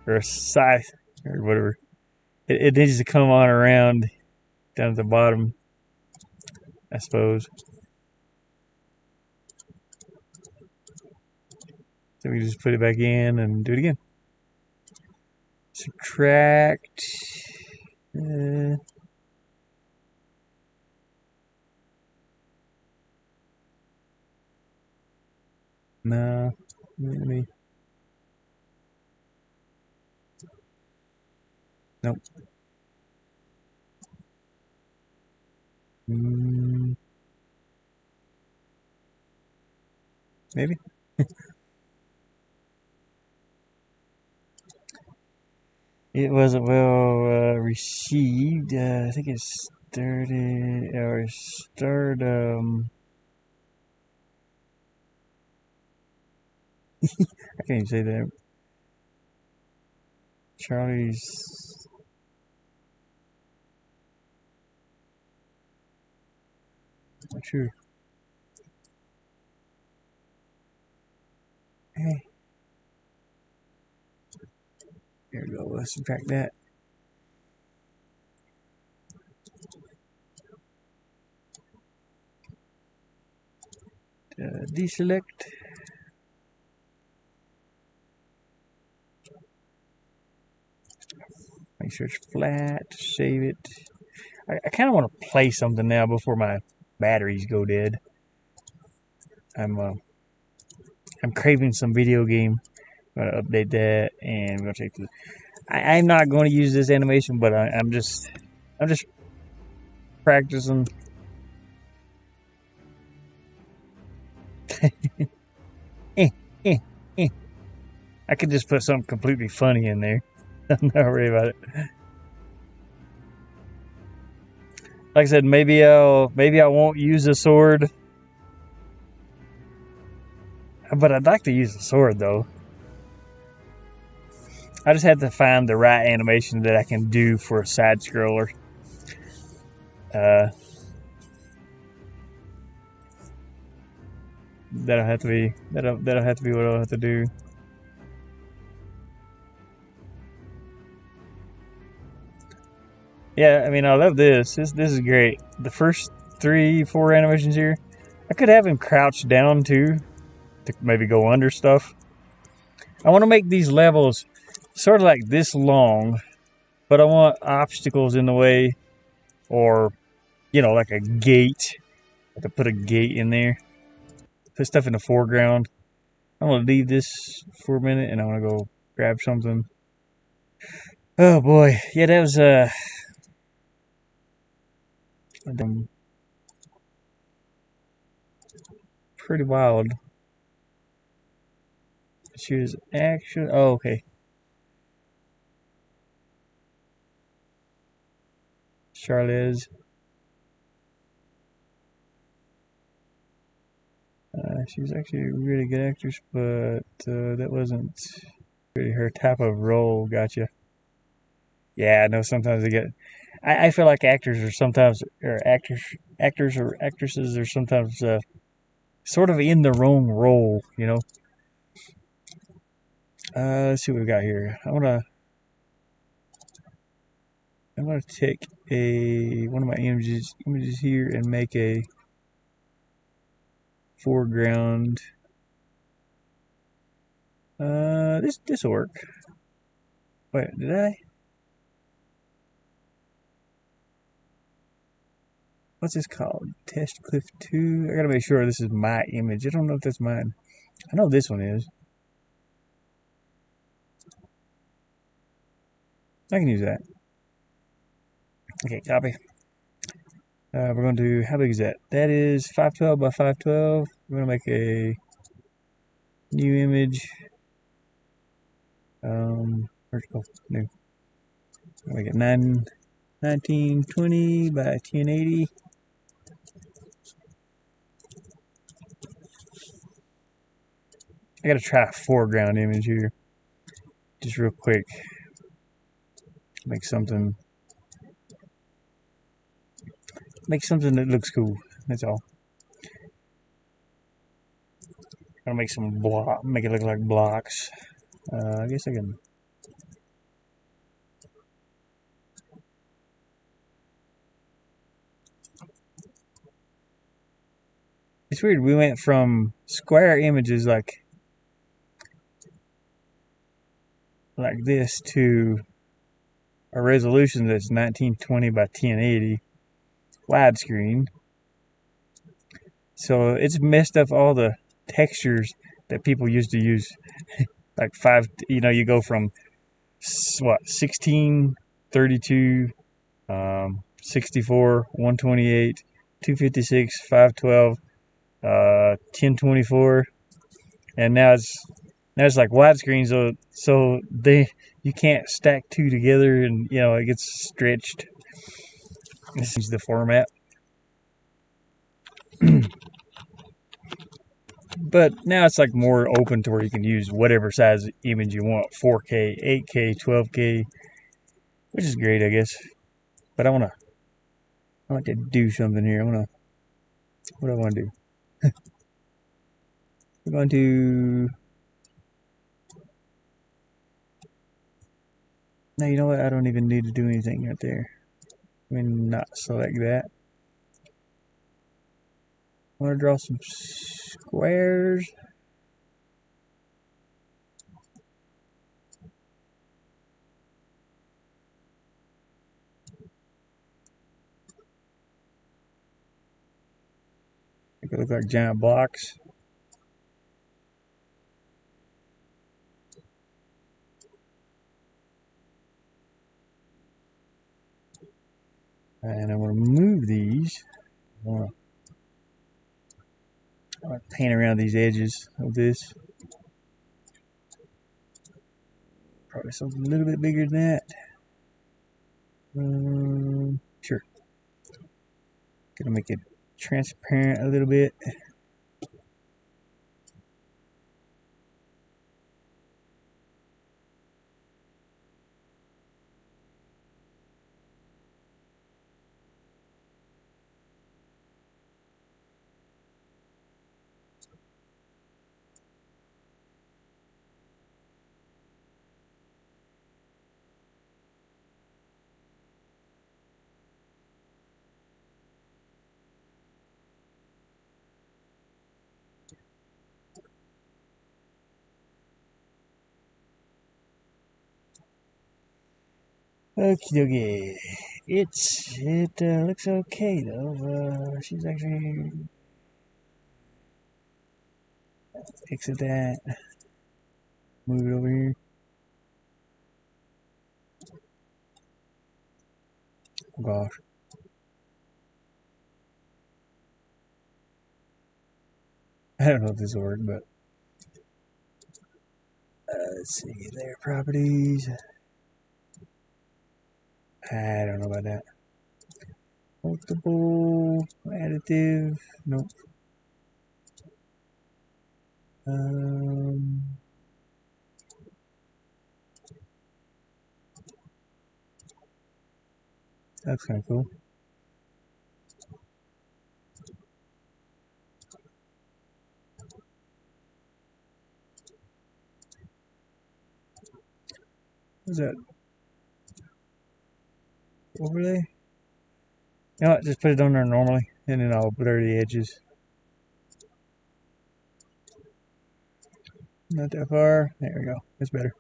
or a scythe or whatever. It needs to come on around down at the bottom, I suppose. So we just put it back in and do it again. Subtract. No. Let me. Nope. Maybe. It wasn't well received. I think it started or start. I can't even say that. Charlie's. Not sure. Hey. Here we go. Let's subtract that. Deselect. Make sure it's flat. Save it. I kind of want to play something now before my batteries go dead. I'm craving some video game. I'm gonna update that and we're gonna take the. I'm not going to use this animation, but I'm just practicing. eh, eh, eh. I could just put something completely funny in there. I'm not worried about it. Like I said, maybe I won't use a sword, but I'd like to use a sword though. I just have to find the right animation that I can do for a side scroller. That'll have to be what I'll have to do. Yeah, I mean, I love this. This is great. The first 3-4 animations here, I could have him crouch down too, to maybe go under stuff. I want to make these levels sort of like this long, but I want obstacles in the way, or like a gate. I could put a gate in there. Put stuff in the foreground. I'm gonna leave this for a minute, and I want to go grab something. Oh boy, yeah, that was pretty wild. Choose action. Oh, okay. Charles. She was actually a really good actress, but that wasn't really her type of role. Gotcha. Yeah, I know sometimes they get. I feel like actors are sometimes, or actors or actresses are sometimes sort of in the wrong role, you know. Let's see what we got here. I'm gonna take one of my images here and make a foreground. This will work. Wait, did I? What's this called? Test Cliff 2? I gotta make sure this is my image. I don't know if that's mine. I know this one is. I can use that. Okay, copy. We're going to do, how big is that? That is 512 by 512. We're going to make a new image. Where's it go? New. Make it 1920 by 1080. I gotta try a foreground image here. Just real quick. Make something that looks cool. That's all. Gonna make some make it look like blocks. I guess I can. It's weird. We went from square images like this to a resolution that's 1920 by 1080 widescreen. So it's messed up all the textures that people used to use. Like you go from 16, 32, 64, 128, 256, 512, 1024, and now it's like widescreen, so you can't stack two together, and it gets stretched. This is the format. But now it's like more open to where you can use whatever size image you want, 4K, 8K, 12K, which is great, I guess. But I want to do something here. What do I want to do? We're going to, no, you know what? I don't even need to do anything right there. Let me not select that. I want to draw some squares. Make it look like giant blocks. And I want to move these. I want to paint around these edges of this. Probably something a little bit bigger than that. Sure. Gonna make it transparent a little bit. Okie dokie. It looks okay though. She's actually exit that. Move it over here. Oh gosh. I don't know if this will work, but let's see. Layer properties. I don't know about that. Multiple additive. Nope. That's kind of cool. What's that? Overlay? You know what? Just put it on there normally, and then I'll blur the edges. Not that far. There we go. That's better.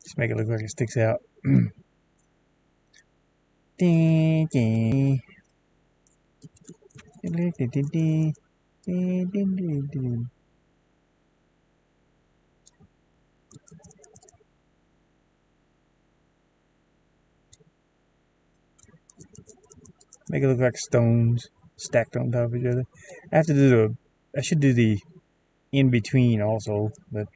Just make it look like it sticks out. Make it look like stones stacked on top of each other. I have to do the. I should do the in between also, but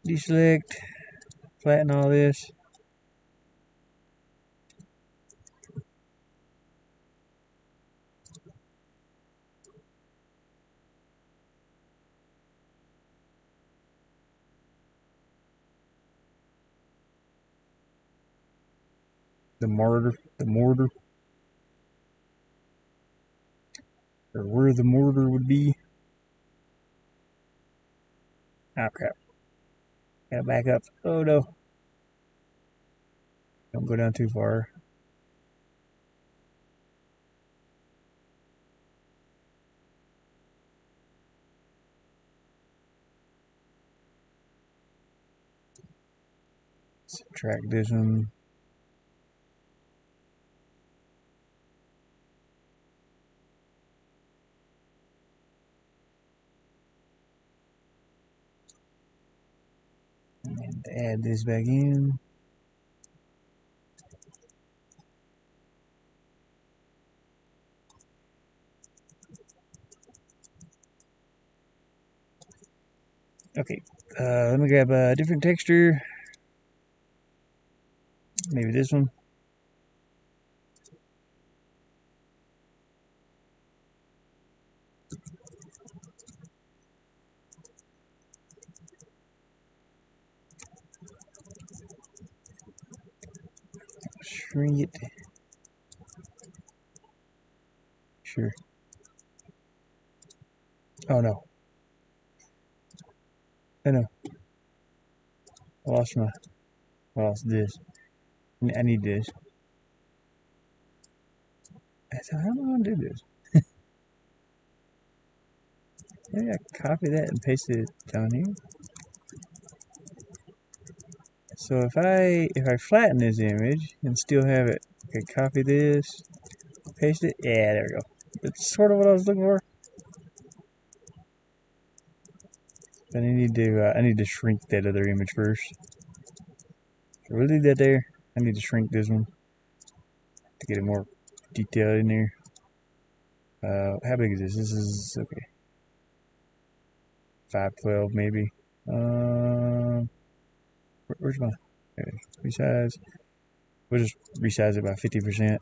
deselect, flatten all this. The mortar, or where the mortar would be. Oh crap! Gotta back up. Oh no! Don't go down too far. Subtract this one. And add this back in. Okay, let me grab a different texture. Maybe this one. Shrink it. Sure. Oh no. Oh no. I lost this. I need this. So how am I gonna do this? Maybe I copy that and paste it down here. So if I flatten this image and still have it, okay, copy this, paste it. Yeah, there we go. That's sort of what I was looking for. But I need to shrink that other image first. So we'll leave that there. I need to shrink this one to get it more detailed in there. How big is this? This is okay. 512 maybe. Where's my okay, resize? We'll just resize it by 50%.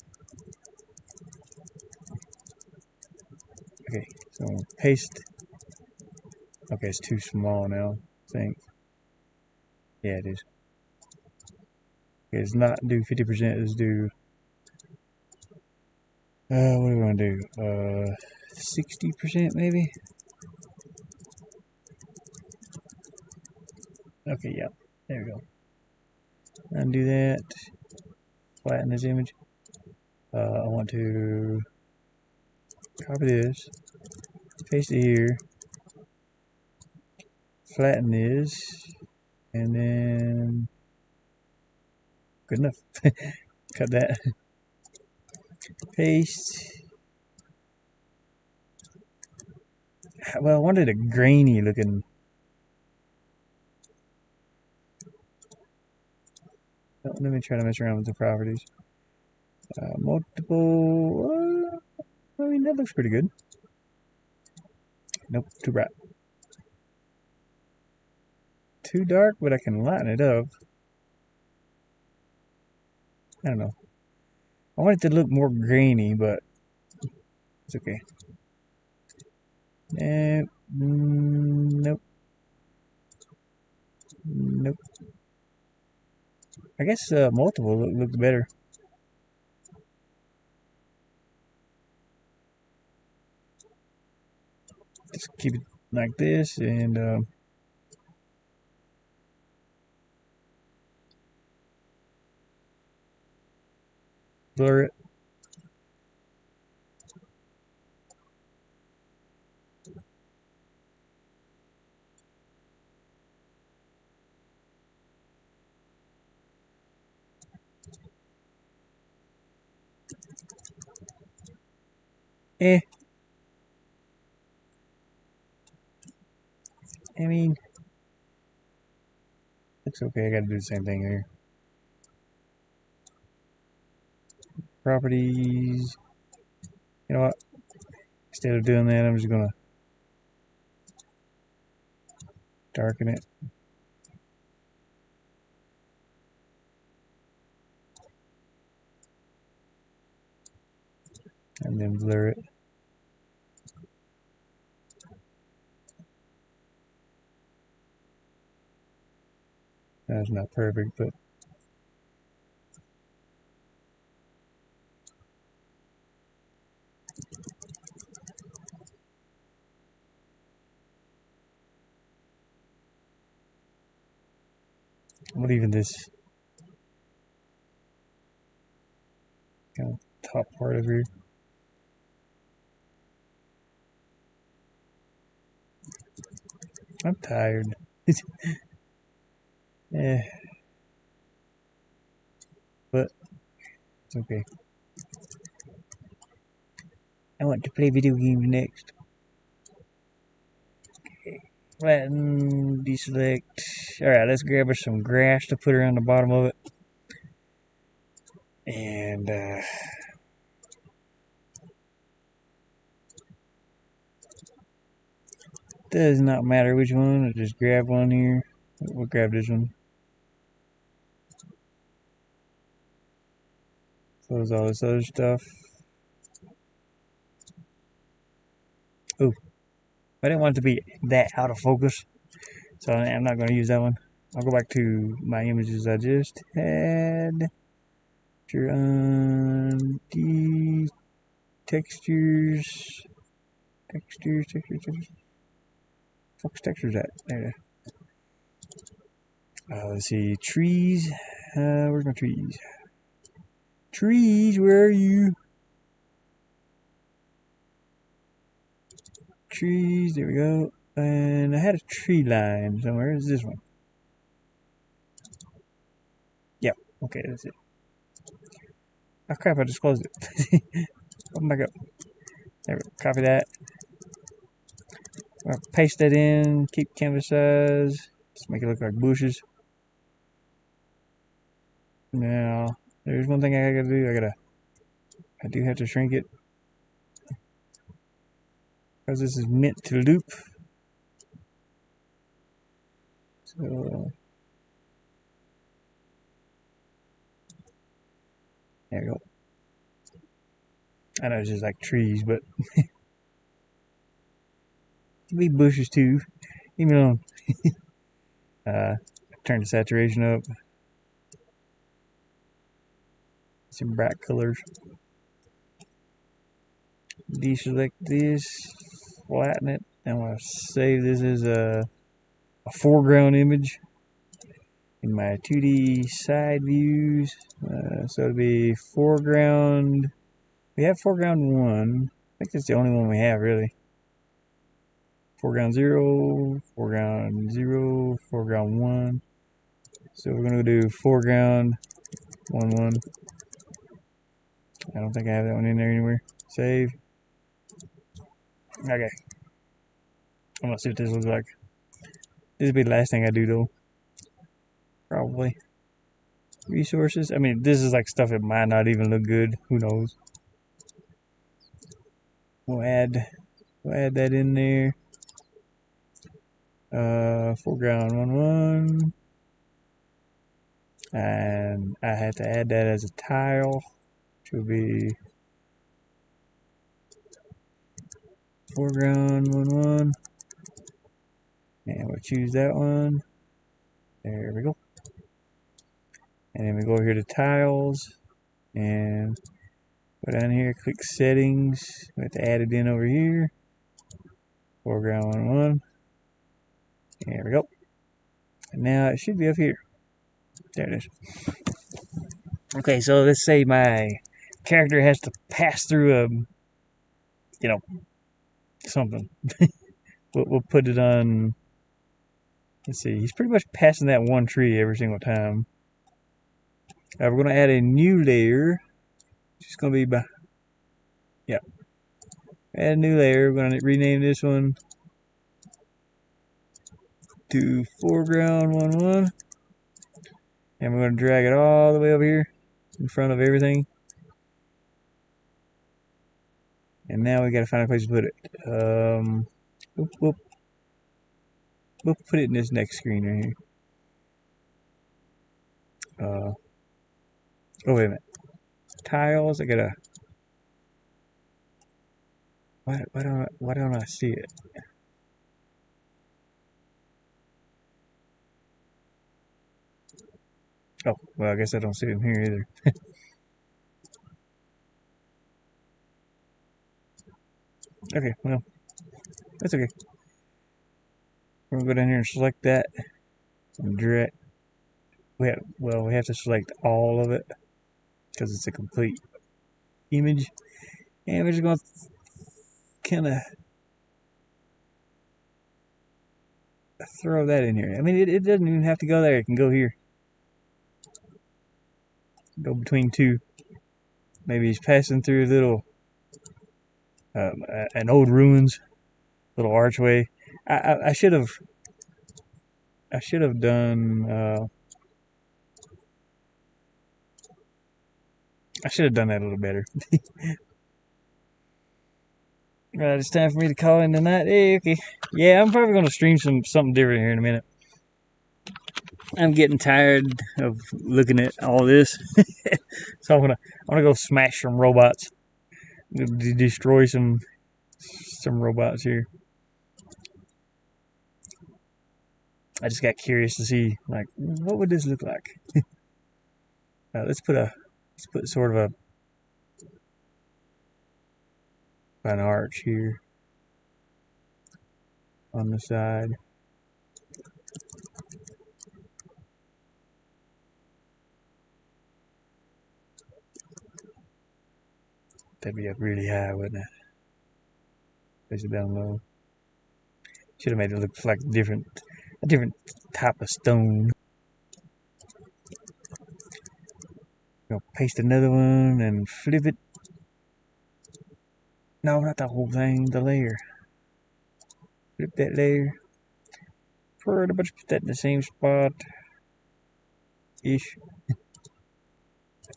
Okay, so paste. Okay, it's too small now. I think. Yeah, it is. Okay, it's not do 50%. It's do. What do we want to do? 60% maybe. Okay, yeah. There we go. Undo that. Flatten this image. I want to copy this, paste it here, flatten this, and then good enough. Cut that. Paste. Well, I wanted a grainy looking. Oh, let me try to mess around with the properties. Multiple. I mean, that looks pretty good. Nope, too bright. too dark, but I can lighten it up. I don't know. I want it to look more grainy, but it's okay. Nope. Nope. I guess multiple looks better. Just keep it like this and blur it. Eh. I mean, looks okay. I gotta do the same thing here. Properties. You know what? Instead of doing that, I'm just gonna darken it. And then blur it. That's not perfect, but what even this kind of top part of here. I'm tired. Eh, but it's okay. I want to play video games next. Flatten, deselect. Alright, let's grab us some grass to put around the bottom of it. And does not matter which one, I'll just grab one here. We'll grab this one. Close all this other stuff. Ooh, I didn't want it to be that out of focus, so I'm not going to use that one. I'll go back to my images I just had. Turn on the textures. Textures. Fuck's textures at? There. Let's see. Trees. Where's my trees? Trees, where are you? Trees, there we go. And I had a tree line somewhere. Is this one? Yep. Okay, that's it. Oh crap, I just closed it. Open back up. There we go. Copy that. I'll paste that in. Keep canvas size. Just make it look like bushes. Now, there's one thing I gotta do. I do have to shrink it. Because this is meant to loop. So, there we go. I know it's just like trees, but it can be bushes too. Leave me alone. Turn the saturation up. Some bright colors. Deselect this. Flatten it. I'm going to save this as a foreground image in my 2D side views. So it'll be foreground. We have foreground 1. I think that's the only one we have really. Foreground 0, foreground 0, foreground 1. So we're going to do foreground 1, 1. I don't think I have that one in there anywhere. Save. Okay. I'm going to see what this looks like. This will be the last thing I do though. Probably. Resources. I mean, this is like stuff that might not even look good. Who knows? We'll add that in there. Foreground 1 1. And I have to add that as a tile, which will be foreground 1 1. And we'll choose that one. There we go. And then we go over here to tiles and go down here, click settings. We have to add it in over here. Foreground 1 1. There we go. And now it should be up here. There it is. Okay, so let's say my character has to pass through a, something. We'll put it on. Let's see. He's pretty much passing that one tree every single time. We're going to add a new layer. It's going to be by. Yeah. Add a new layer. We're going to rename this one to foreground 1 1. And we're going to drag it all the way over here in front of everything. And now we got to find a place to put it. We'll put it in this next screen right here. Oh, wait a minute. Tiles, I gotta. Why don't I see it? Oh, well, I guess I don't see them here either. Okay, well, that's okay. We're gonna go down here and select that and drag. We have to select all of it because it's a complete image, and we're just gonna kind of throw that in here. I mean, it doesn't even have to go there. It can go here. Go between two. Maybe he's passing through a little, an old ruins, little archway. I should have done. I should have done that a little better. Right, it's time for me to call in tonight. Hey, okay. Yeah, I'm probably gonna stream something different here in a minute. I'm getting tired of looking at all this, so I'm gonna go smash some robots, destroy some robots here. I just got curious to see, like, what would this look like? Let's put sort of an arch here on the side. That'd be up really high, wouldn't it? Place it down low. Should have made it look like a different type of stone. Gonna paste another one and flip it. No, not the whole thing, the layer. Flip that layer. Pretty much put that in the same spot. Ish.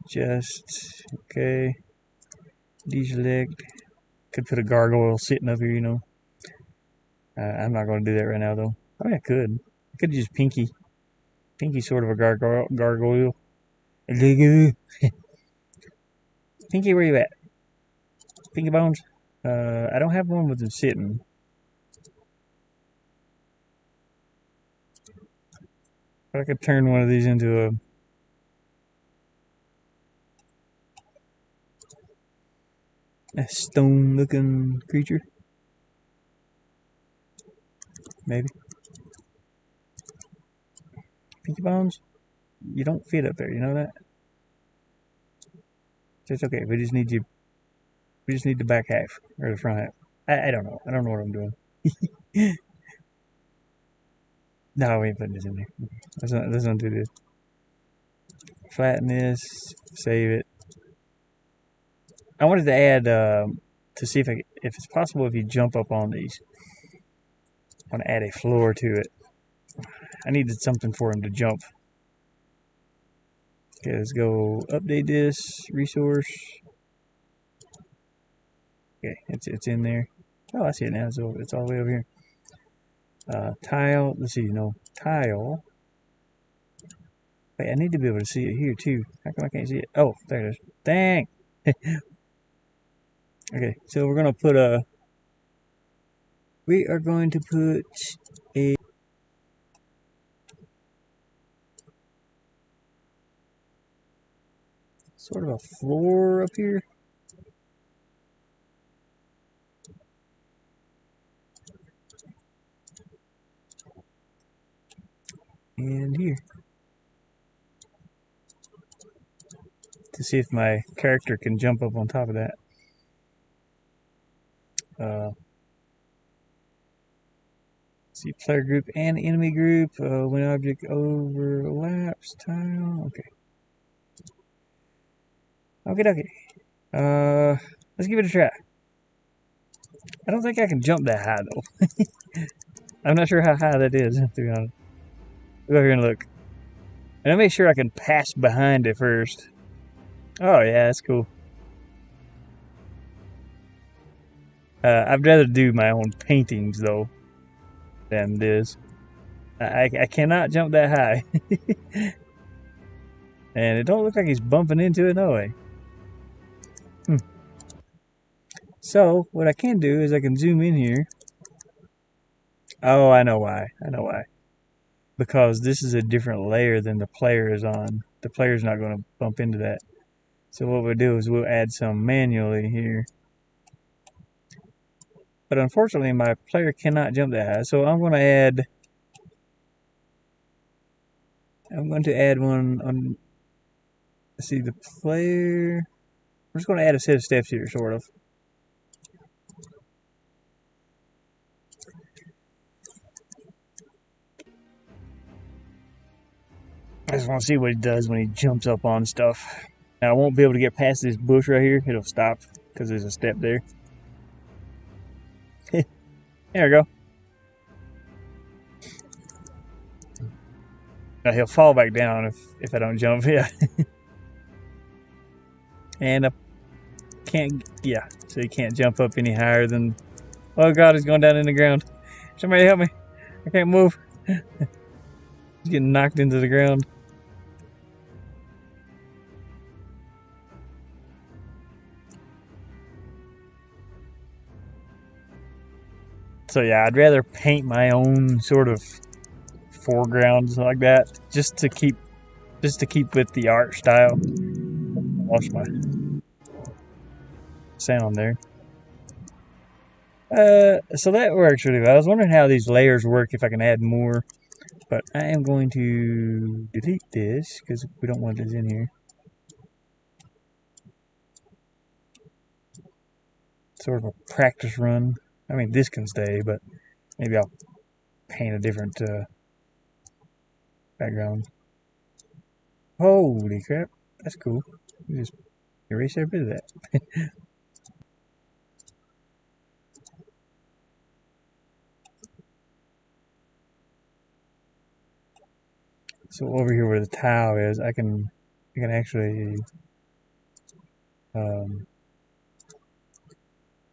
Just, okay. Deselect. Could put a gargoyle sitting up here, you know. I'm not going to do that right now, though. I mean, I could. I could just pinky. Pinky sort of a gargoyle. Pinky, where you at? Pinky Bones? I don't have one with him sitting. But I could turn one of these into a stone-looking creature. Maybe. Pinky Bones? You don't fit up there, you know that? So it's okay. We just need the back half or the front half. I don't know. I don't know what I'm doing. No, we ain't putting this in there. Let's not do this. Flatten this. Save it. I wanted to add to see if it's possible if you jump up on these. I want to add a floor to it. I needed something for him to jump. Okay, let's go update this resource. Okay, it's in there. Oh, I see it now. So it's all the way over here. Tile. Let's see, no tile. Wait, I need to be able to see it here too. How come I can't see it? Oh, there it is. Dang. Okay, so we're gonna put a. We are going to put a. Sort of a floor up here. And here. To see if my character can jump up on top of that. See, player group and enemy group. When object overlaps, tile. Okay. Okay. Let's give it a try. I don't think I can jump that high though. I'm not sure how high that is, to be honest. Go over here and look. And I'll make sure I can pass behind it first. Oh yeah, that's cool. I'd rather do my own paintings though than this. I cannot jump that high. And it don't look like he's bumping into it, no way. So, what I can do is I can zoom in here. Oh, I know why. Because this is a different layer than the player is on. The player's not going to bump into that. So what we'll do is we'll add some manually here. But unfortunately, my player cannot jump that high. So I'm going to add one on, let's see, the player. We're just going to add a set of steps here, sort of. I just want to see what he does when he jumps up on stuff. Now I won't be able to get past this bush right here. It'll stop because there's a step there. There we go. Now he'll fall back down if I don't jump. Yeah. And I can't. Yeah. So he can't jump up any higher than. Oh God, he's going down in the ground. Somebody help me! I can't move. He's getting knocked into the ground. So yeah, I'd rather paint my own sort of foregrounds like that, just to keep with the art style. Lost my sound there. So that works really well. I was wondering how these layers work, if I can add more, but I am going to delete this because we don't want this in here. Sort of a practice run. I mean, this can stay, but maybe I'll paint a different background. Holy crap, that's cool. You just erase every bit of that. So over here where the tile is, I can actually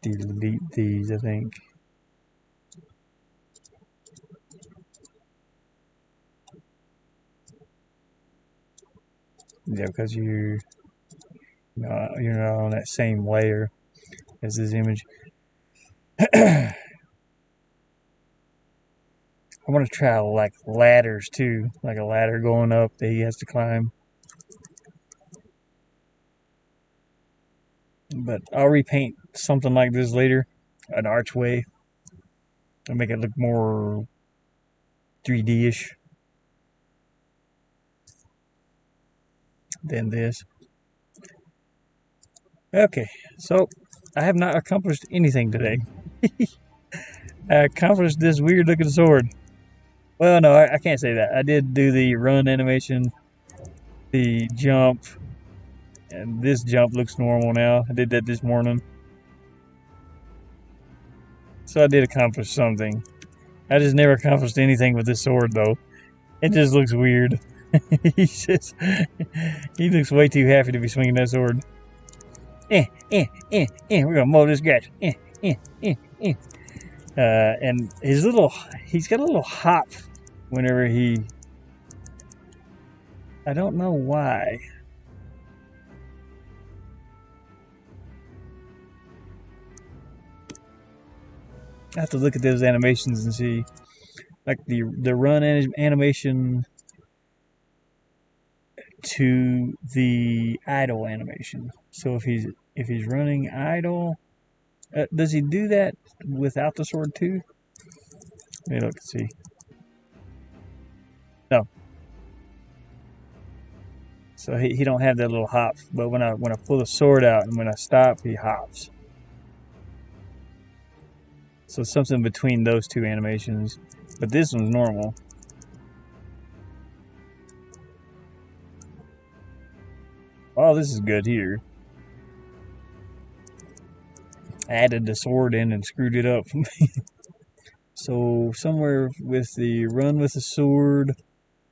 delete these, I think. Yeah, because you're not on that same layer as this image. I want to try like ladders too, like a ladder going up that he has to climb. But I'll repaint something like this later, an archway, and make it look more 3D-ish than this. Okay, so I have not accomplished anything today. I accomplished this weird looking sword. Well, no, I can't say that. I did do the run animation, the jump, and this jump looks normal now. I did that this morning. So I did accomplish something. I just never accomplished anything with this sword, though. It just looks weird. He looks way too happy to be swinging that sword. We're gonna mow this grass. And he's got a little hop whenever I don't know why. I have to look at those animations and see, like the run animation to the idle animation. So if he's running idle, does he do that without the sword too? Let me look and see. No. So he don't have that little hop, but when I pull the sword out and when I stop, he hops. So something between those two animations, but this one's normal. Oh, this is good here. Added the sword in and screwed it up. So somewhere with the run with the sword,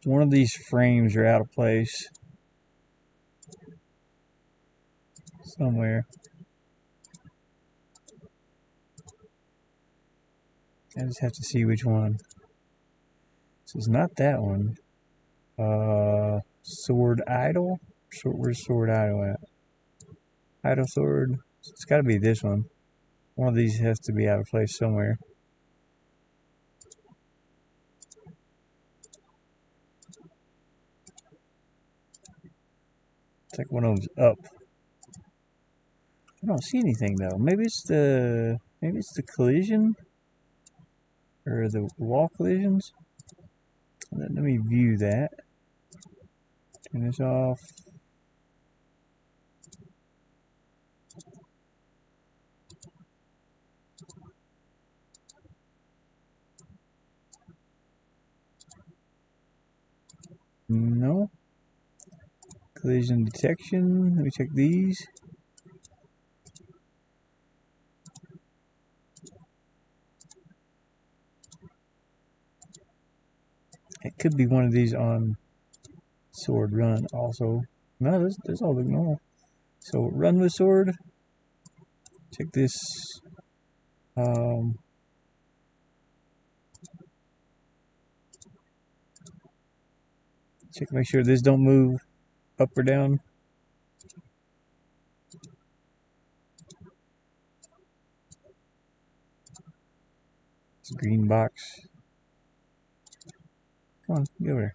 one of these frames are out of place. Somewhere. I just have to see which one. So it's not that one. Sword idle? Where's sword idle at? Idle sword. It's got to be this one. One of these has to be out of place somewhere. It's like one of them's up. I don't see anything though. Maybe it's the collision or the wall collisions. Let me view that. Turn this off. No. Collision detection. Let me check these. It could be one of these on sword run also. No, this all look normal. So run with sword. Check this. Check, make sure this don't move up or down. It's a green box. Come on, get over there.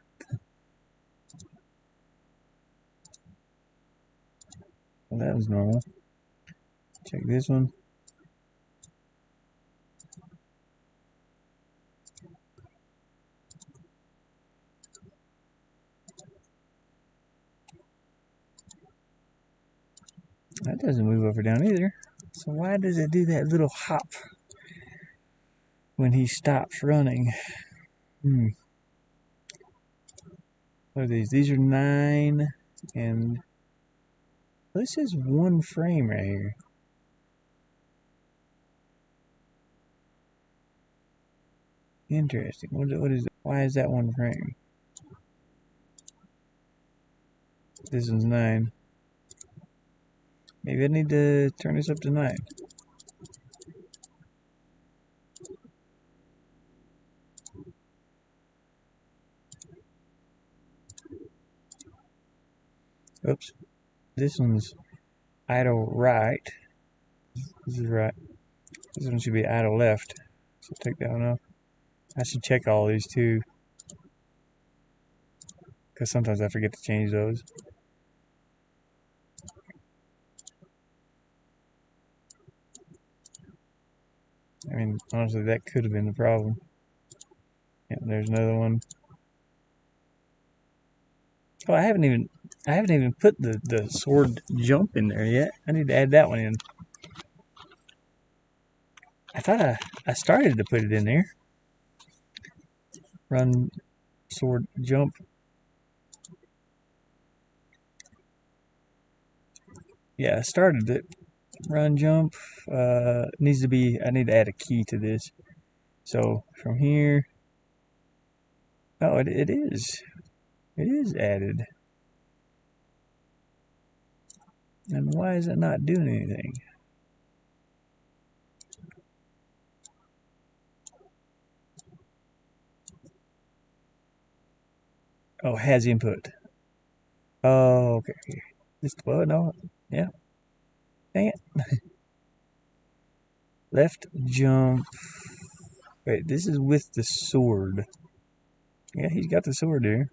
Well, that was normal. Check this one. That doesn't move up or down either. So why does it do that little hop when he stops running? What are these? These are 9, and this is one frame right here. Interesting. What is that? Why is that one frame? This one's 9. Maybe I need to turn this up to 9. Oops. This one's idle right. This is right. This one should be idle left. So take that one off. I should check all these too, because sometimes I forget to change those. I mean, honestly, that could have been the problem. Yeah, there's another one. Oh, I haven't even put the sword jump in there yet. I need to add that one in. I thought I started to put it in there. Run, sword, jump. Yeah, I started it. Run, jump. Needs to be. I need to add a key to this. So from here. Oh, it is. It is added. And why is it not doing anything? Oh, has input. Oh, okay. Just, well, no. Yeah. Dang it. Left jump. Wait, this is with the sword. Yeah, he's got the sword there.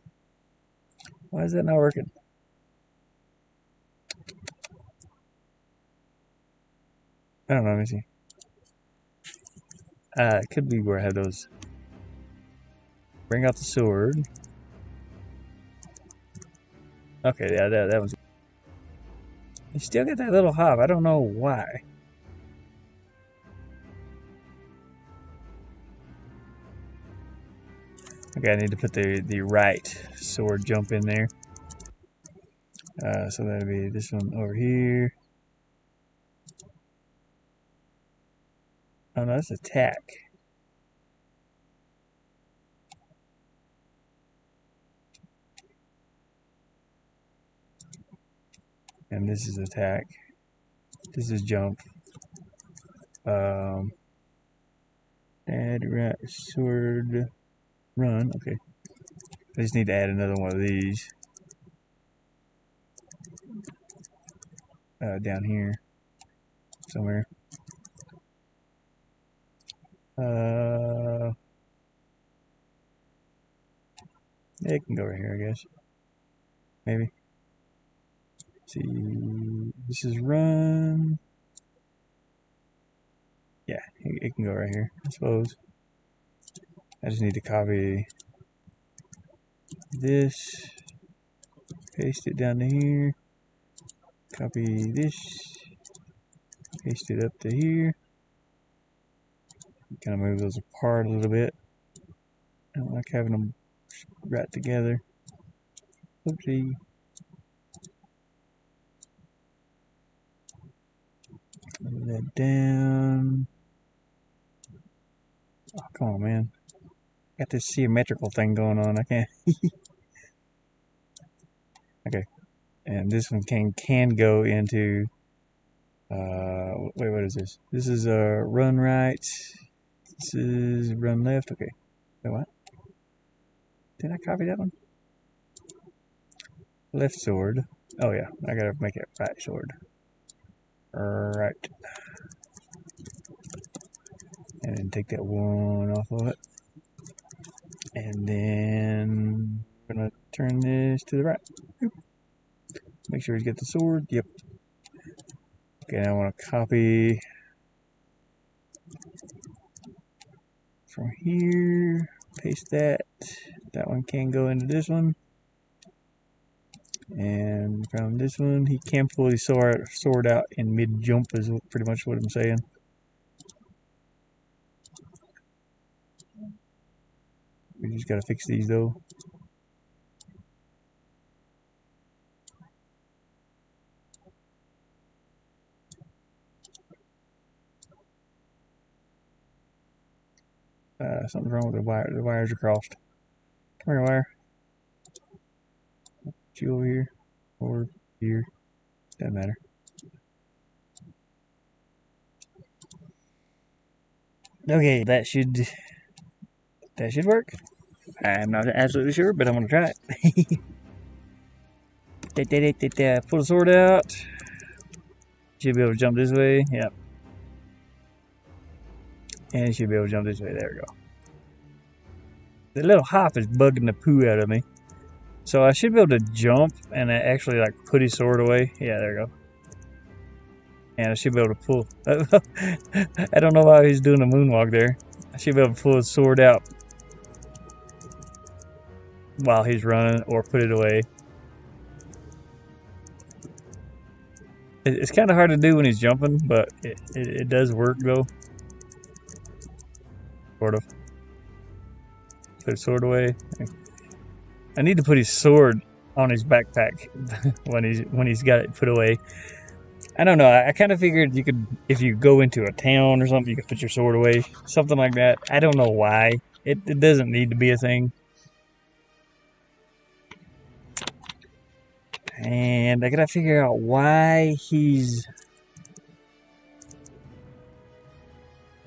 Why is that not working? I don't know. Let me see. It could be where I have those. Bring out the sword. Okay, yeah, that was. You still get that little hop. I don't know why. Okay, I need to put the right sword jump in there. So that'll be this one over here. Oh no, that's attack. And this is attack. This is jump. Add right sword run. Okay. I just need to add another one of these. Down here. Somewhere. It can go right here, I guess. Maybe. Let's see. This is run. Yeah, it can go right here, I suppose. I just need to copy this, paste it down to here, copy this, paste it up to here. Kind of move those apart a little bit. I don't like having them right together. Oopsie. Move that down. Oh, come on, man. Got this symmetrical thing going on. I can't. Okay. And this one can go into. Wait, what is this? This is run right. This is run left. Okay. Wait, what? Did I copy that one? Left sword. Oh yeah, I gotta make it right sword. Right. And then take that one off of it. And then I'm gonna turn this to the right. Oop. Make sure you get the sword. Yep. Okay, now I want to copy from here. Paste that. That one can go into this one. And from this one, he can pull his sword out in mid jump, is pretty much what I'm saying. We just gotta fix these though. Something's wrong with the wire. The wires are crossed. Come here, wire. Put you over here or here. Doesn't matter. Okay, that should work. I'm not absolutely sure, but I'm gonna try it. Pull the sword out. Should be able to jump this way. Yep. And should be able to jump this way. There we go. The little hop is bugging the poo out of me. So I should be able to jump and actually like put his sword away. Yeah, there we go. And I should be able to pull. I don't know why he's doing a moonwalk there. I should be able to pull his sword out while he's running or put it away. It's kind of hard to do when he's jumping, but it does work though. Sort of. Put his sword away. I need to put his sword on his backpack when he's got it put away. I don't know. I kind of figured you could, if you go into a town or something, you could put your sword away, something like that. I don't know why. It doesn't need to be a thing. And I gotta figure out why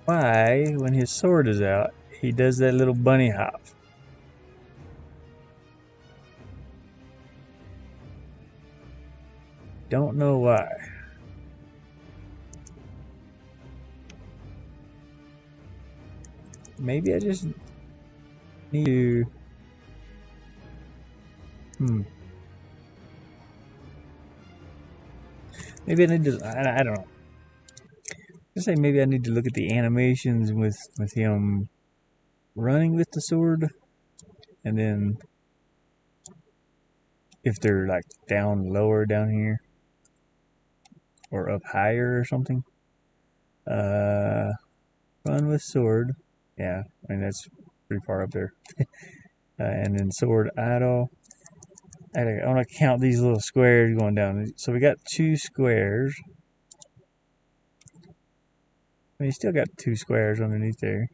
when his sword is out, he does that little bunny hop. don't know why. Maybe I just need to... Maybe I need to... I don't know. I say maybe I need to look at the animations with him running with the sword, and then if they're like down lower down here or up higher or something. Run with sword. Yeah, I mean that's pretty far up there. And then sword idle. I want to count these little squares going down. So we got 2 squares. I mean, you still got 2 squares underneath there.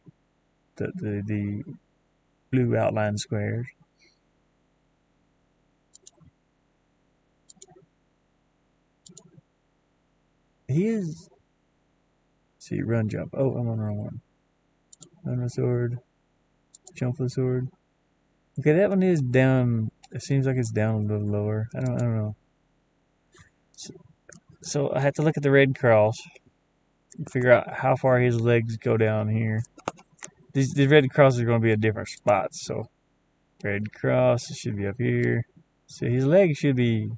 The blue outline squares. He is... See, run, jump. Oh, I'm on the wrong one. Run with sword. Jump with sword. Okay, that one is down. It seems like it's down a little lower. I don't know. So I have to look at the red cross and figure out how far his legs go down here. These red crosses are going to be at different spots. So red cross should be up here. So his leg should be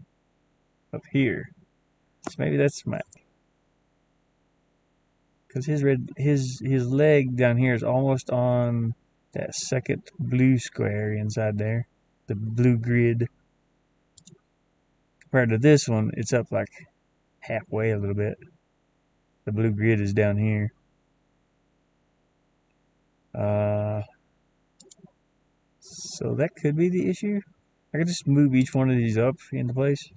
up here. So maybe that's my... Because his leg down here is almost on that second blue square inside there. The blue grid. Compared to this one, it's up like halfway a little bit. The blue grid is down here. So that could be the issue. I could just move each one of these up into place.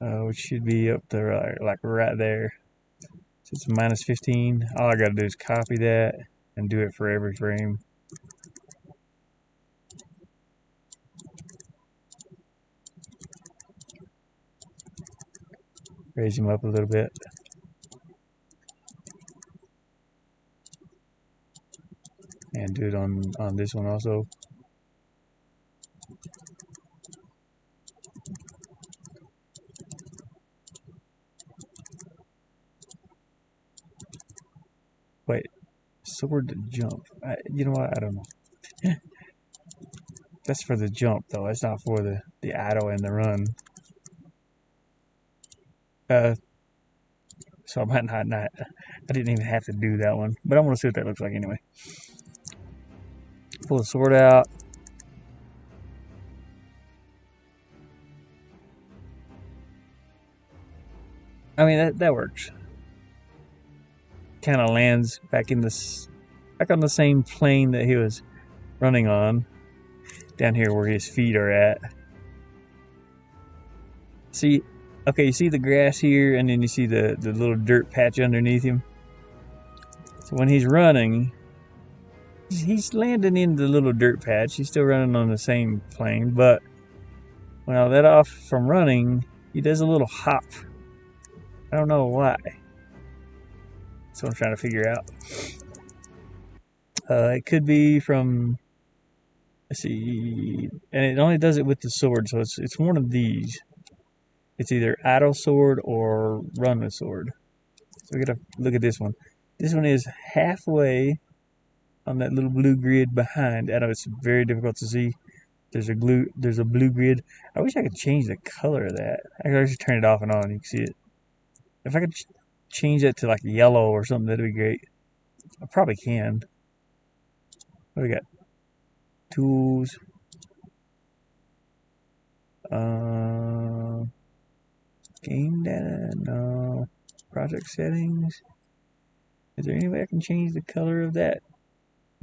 Which should be up there, like right there. So it's minus 15. All I gotta do is copy that and do it for every frame. Raise him up a little bit. And do it on this one also. Wait, sword to jump. You know what? I don't know. That's for the jump though. That's not for the idle and the run. So I might not. I didn't even have to do that one, but I want to see what that looks like anyway. Pull the sword out. I mean that works. Kind of lands back on the same plane that he was running on, down here where his feet are at. See, okay, you see the grass here, and then you see the little dirt patch underneath him. So when he's running, he's landing in the little dirt patch. He's still running on the same plane, but when I let off from running, he does a little hop. I don't know why. That's what I'm trying to figure out. It could be from... Let's see, and it only does it with the sword, so it's one of these. It's either idle sword or run with sword. So we gotta look at this one. This one is halfway on that little blue grid behind. I know it's very difficult to see. There's a blue grid. I wish I could change the color of that. I could actually turn it off and on. You can see it. If I could change that to like yellow or something, that'd be great. I probably can. What do we got? Tools. Game data? No. Project settings. Is there any way I can change the color of that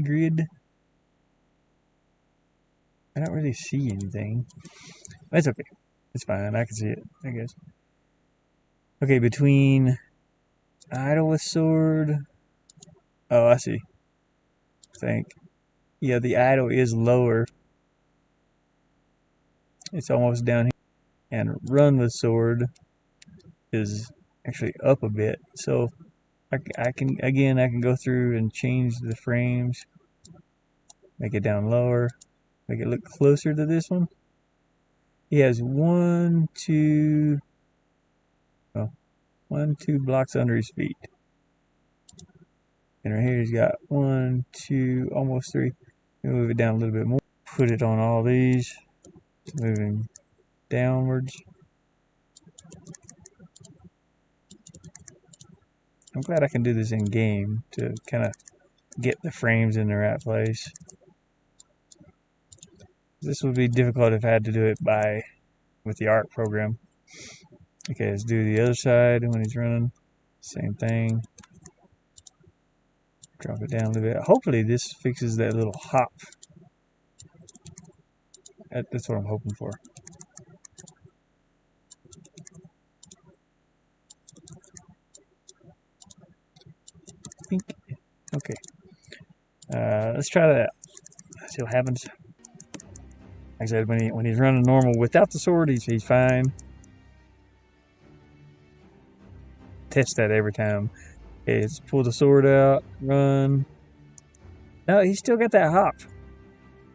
grid? I don't really see anything. That's okay. It's fine. I can see it, I guess. Okay, between idle with sword. Oh, I see. I think. Yeah, the idle is lower. It's almost down here. And run with sword is actually up a bit. So I can go through and change the frames. Make it down lower. Make it look closer to this one. He has 1, 2, oh, 1, 2 blocks under his feet. And right here he's got 1, 2, almost 3. Move it down a little bit more. Put it on all these. Moving downwards. I'm glad I can do this in game to kind of get the frames in the right place. This would be difficult if I had to do it with the ARC program. Okay, let's do the other side when he's running. Same thing. Drop it down a little bit. Hopefully this fixes that little hop. That's what I'm hoping for. Okay. Let's try that. See what happens. Like I said, when he's running normal without the sword, he's fine. Test that every time. Okay, let's pull the sword out, run. No, he's still got that hop.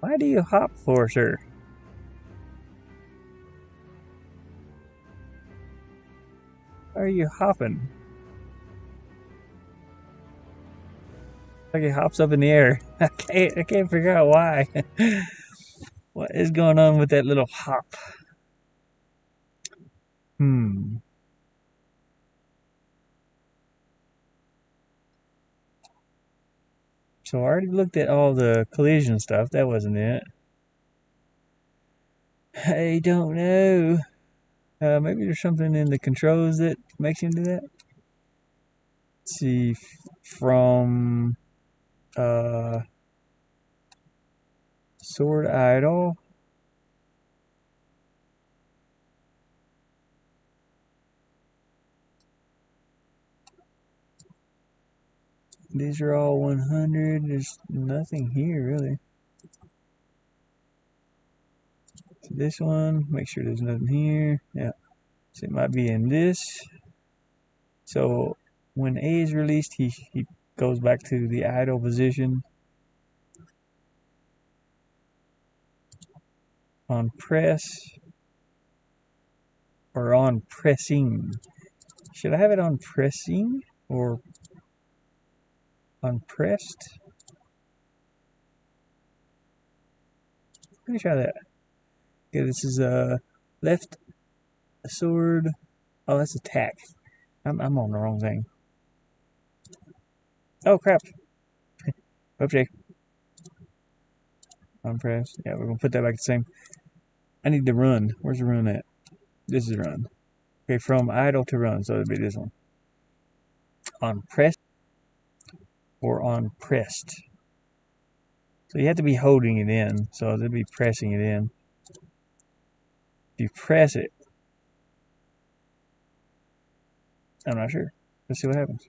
Why do you hop for, sir? Why are you hopping? Like he hops up in the air. I can't figure out why. What is going on with that little hop? So I already looked at all the collision stuff. That wasn't it. I don't know. Maybe there's something in the controls that makes him do that. Let's see, from sword idle. These are all 100. There's nothing here really. So this one, make sure there's nothing here. Yeah, so it might be in this. So when A is released, he goes back to the idle position. On press or on pressing. Should I have it on pressing or on pressed? Let me try that. Okay, this is left sword. Oh, that's attack. I'm on the wrong thing. Oh crap. Okay. On press. Yeah, we're gonna put that back the same. I need to run. Where's the run at? This is run. Okay, from idle to run, so it'll be this one. On press or on pressed. So you have to be holding it in, so it'll be pressing it in. If you press it, I'm not sure. Let's see what happens.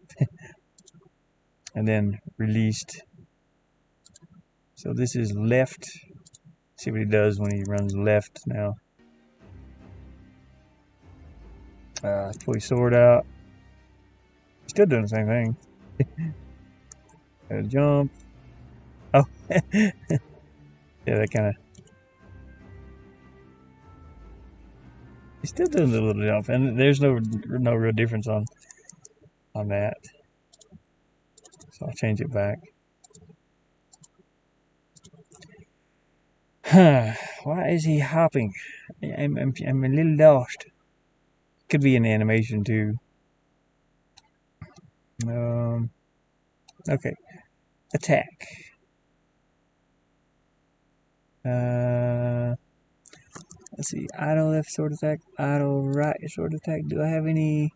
And then released. So this is left. See what he does when he runs left now. Pull his sword out. Still doing the same thing. Gotta jump. Oh. Yeah, that kind of. He's still doing the little jump, and there's no real difference on that. So I'll change it back. Why is he hopping? I'm a little lost. Could be an animation too. Okay. Attack. Let's see. Idle left sword attack. Idle right sword attack. Do I have any?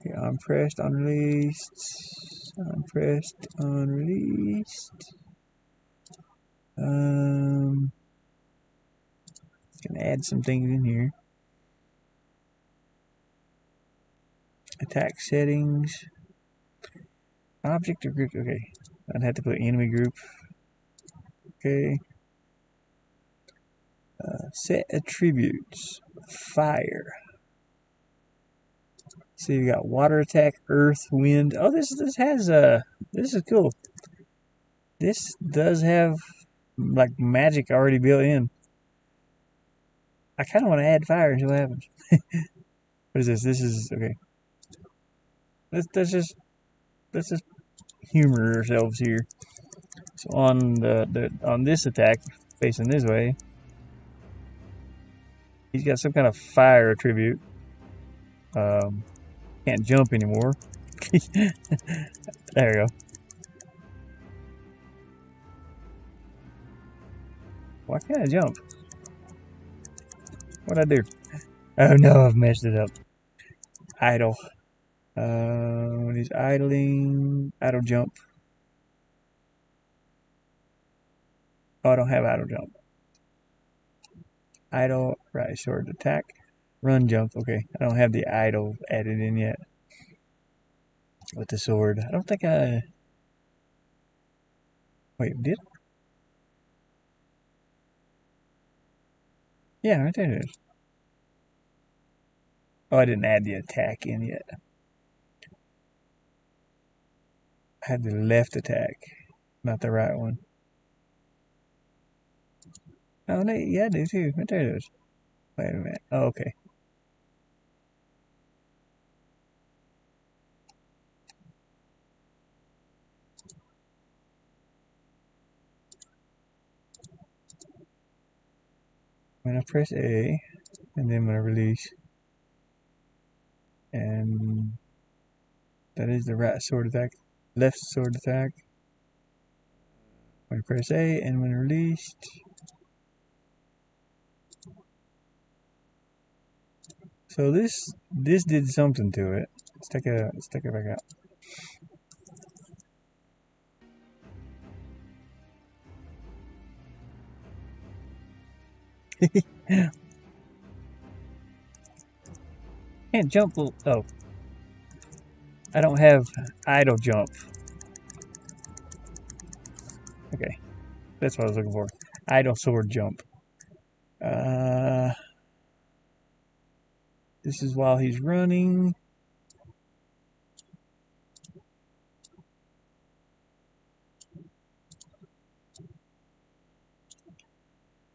Okay, unpressed, unreleased. Unpressed, unreleased. Gonna add some things in here. Attack settings. Object or group. Okay. I'd have to put enemy group. Okay. Set attributes. Fire. So you got water attack, earth, wind. Oh, this has this is cool. This does have like magic already built in. I kind of want to add fire and see what happens. What is this? This is okay. Let's just humor ourselves here. So on on this attack, facing this way, he's got some kind of fire attribute. Um, can't jump anymore. There we go. Why can't I jump? What'd I do? Oh no, I've messed it up. Idle. When he's idling, idle jump. Oh, I don't have idle jump. Idle, right sword attack, run jump. Okay, I don't have the idle added in yet with the sword. I don't think I. Wait, did? Yeah, right there it is. Oh, I didn't add the attack in yet. I had the left attack, not the right one. Oh, no, yeah, I do too. Right there it is. Wait a minute. Oh, okay. When I press A, and then when I release, and that is the right sword attack, left sword attack. When I press A, and when released. So this did something to it. Let's take it back out. Can't jump. Oh, I don't have idle jump. Okay, that's what I was looking for. Idle sword jump. This is while he's running.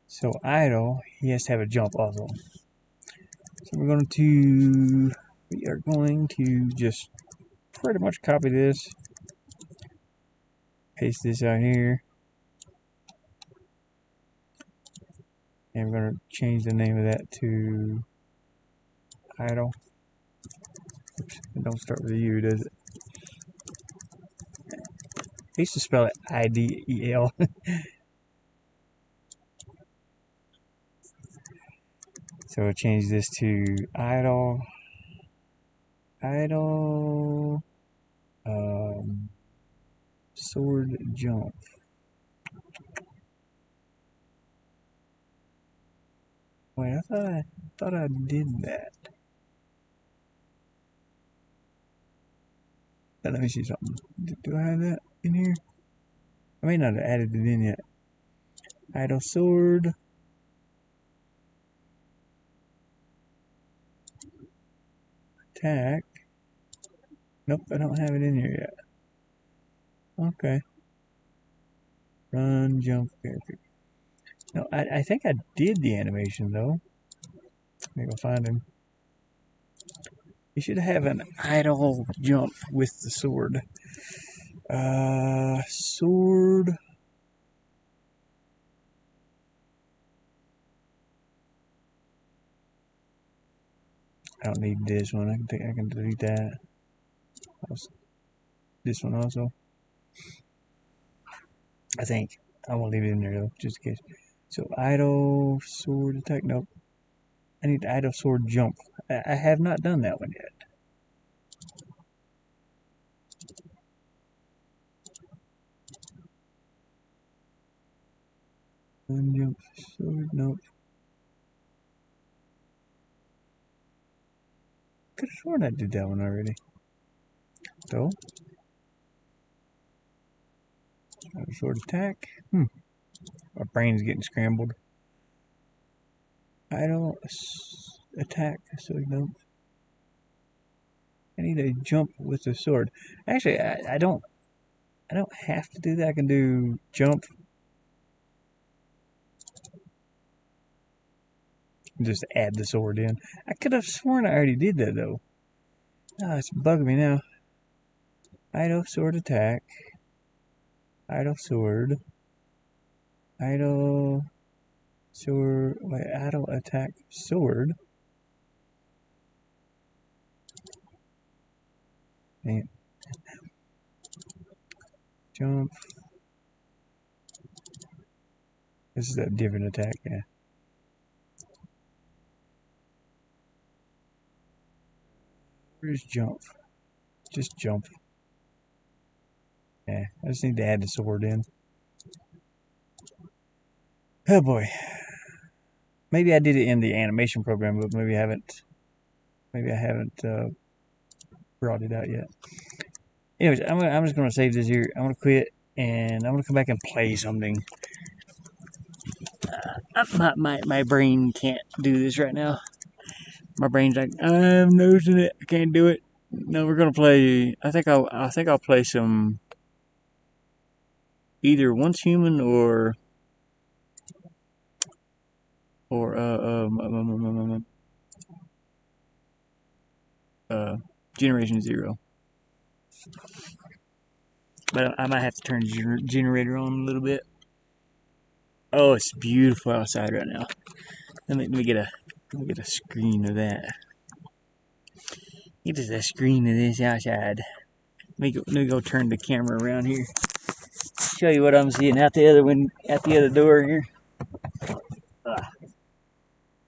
So idle, he has to have a jump also. So we are going to just pretty much copy this, paste this out here, and we're going to change the name of that to idle. Oops, it don't start with a U, does it? I used to spell it I-D-E-L. So we'll change this to idle, sword jump. Wait, I thought I did that. Let me see something. Do I have that in here? I may not have added it in yet. Idle sword. Attack. Nope, I don't have it in here yet. Okay. Run, jump, character. No, I think I did the animation though. Let me go find him. You should have an idle jump with the sword. Sword. I don't need this one. I can delete that. This one also. I think I won't leave it in there though, just in case. So idle sword attack. Nope. I need idle sword jump. I have not done that one yet. Run, jump, sword. Nope. Could have sworn I did that one already. So sword attack. My brain's getting scrambled. Idle attack. So nope. I need a jump with the sword. Actually, I don't have to do that. I can do jump Just add the sword in. I could have sworn I already did that though. Oh, it's bugging me now. Idle sword attack. Idle sword. Idle sword. Wait, idle attack sword. And jump. This is a different attack, yeah. Where's jump? Just jump. Yeah, I just need to add the sword in. Oh boy. Maybe I did it in the animation program, but maybe I haven't. Maybe I haven't brought it out yet. Anyways, I'm just gonna save this here. I'm gonna quit, and I'm gonna come back and play something. My brain can't do this right now. My brain's like, I'm losing it. I can't do it. No, we're gonna play. I think I'll play some either Once Human or Generation Zero. But I might have to turn the generator on a little bit. Oh, it's beautiful outside right now. Let me get a screen of that. Get us a screen of this outside. Let me go turn the camera around here. Show you what I'm seeing out the other door here.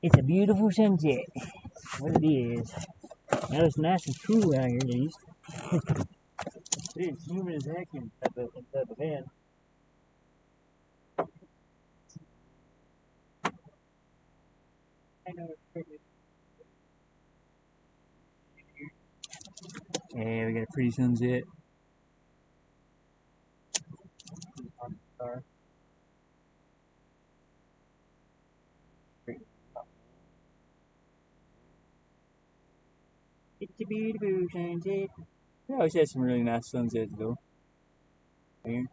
It's a beautiful sunset. What it is. Now it's nice and cool out here at least. It's humid as heck inside the van. Yeah, we got a pretty sunset. It's a beautiful sunset. We always had some really nice sunsets though. Here.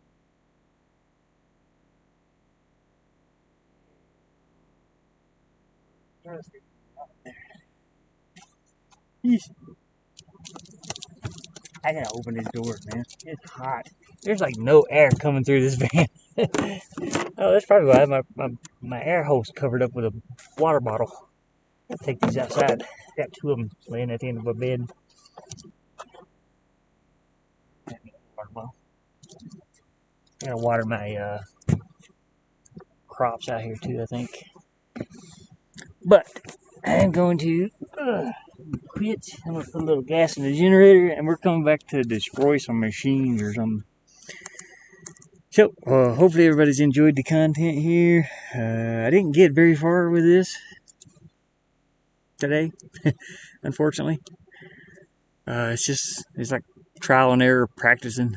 I gotta open this door, man. It's hot. There's like no air coming through this van. Oh, that's probably why my air hose covered up with a water bottle. I'll take these outside. Got two of them laying at the end of a bed. Water bottle. I gotta water my crops out here too, I think. But I'm going to quit. I'm gonna put a little gas in the generator, and we're coming back to destroy some machines or something. So, hopefully everybody's enjoyed the content here. I didn't get very far with this today, unfortunately. It's like trial and error practicing.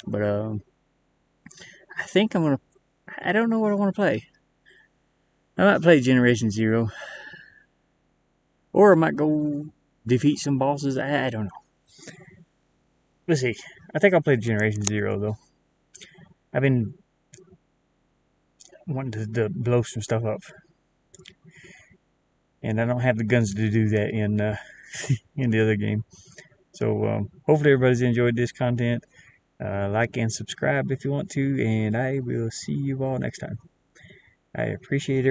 But I think I don't know what I want to play. I might play Generation Zero. Or I might go defeat some bosses. I don't know. Let's see. I think I'll play Generation Zero, though. I've been wanting to blow some stuff up. And I don't have the guns to do that in in the other game. So hopefully everybody's enjoyed this content. Like and subscribe if you want to. And I will see you all next time. I appreciate it.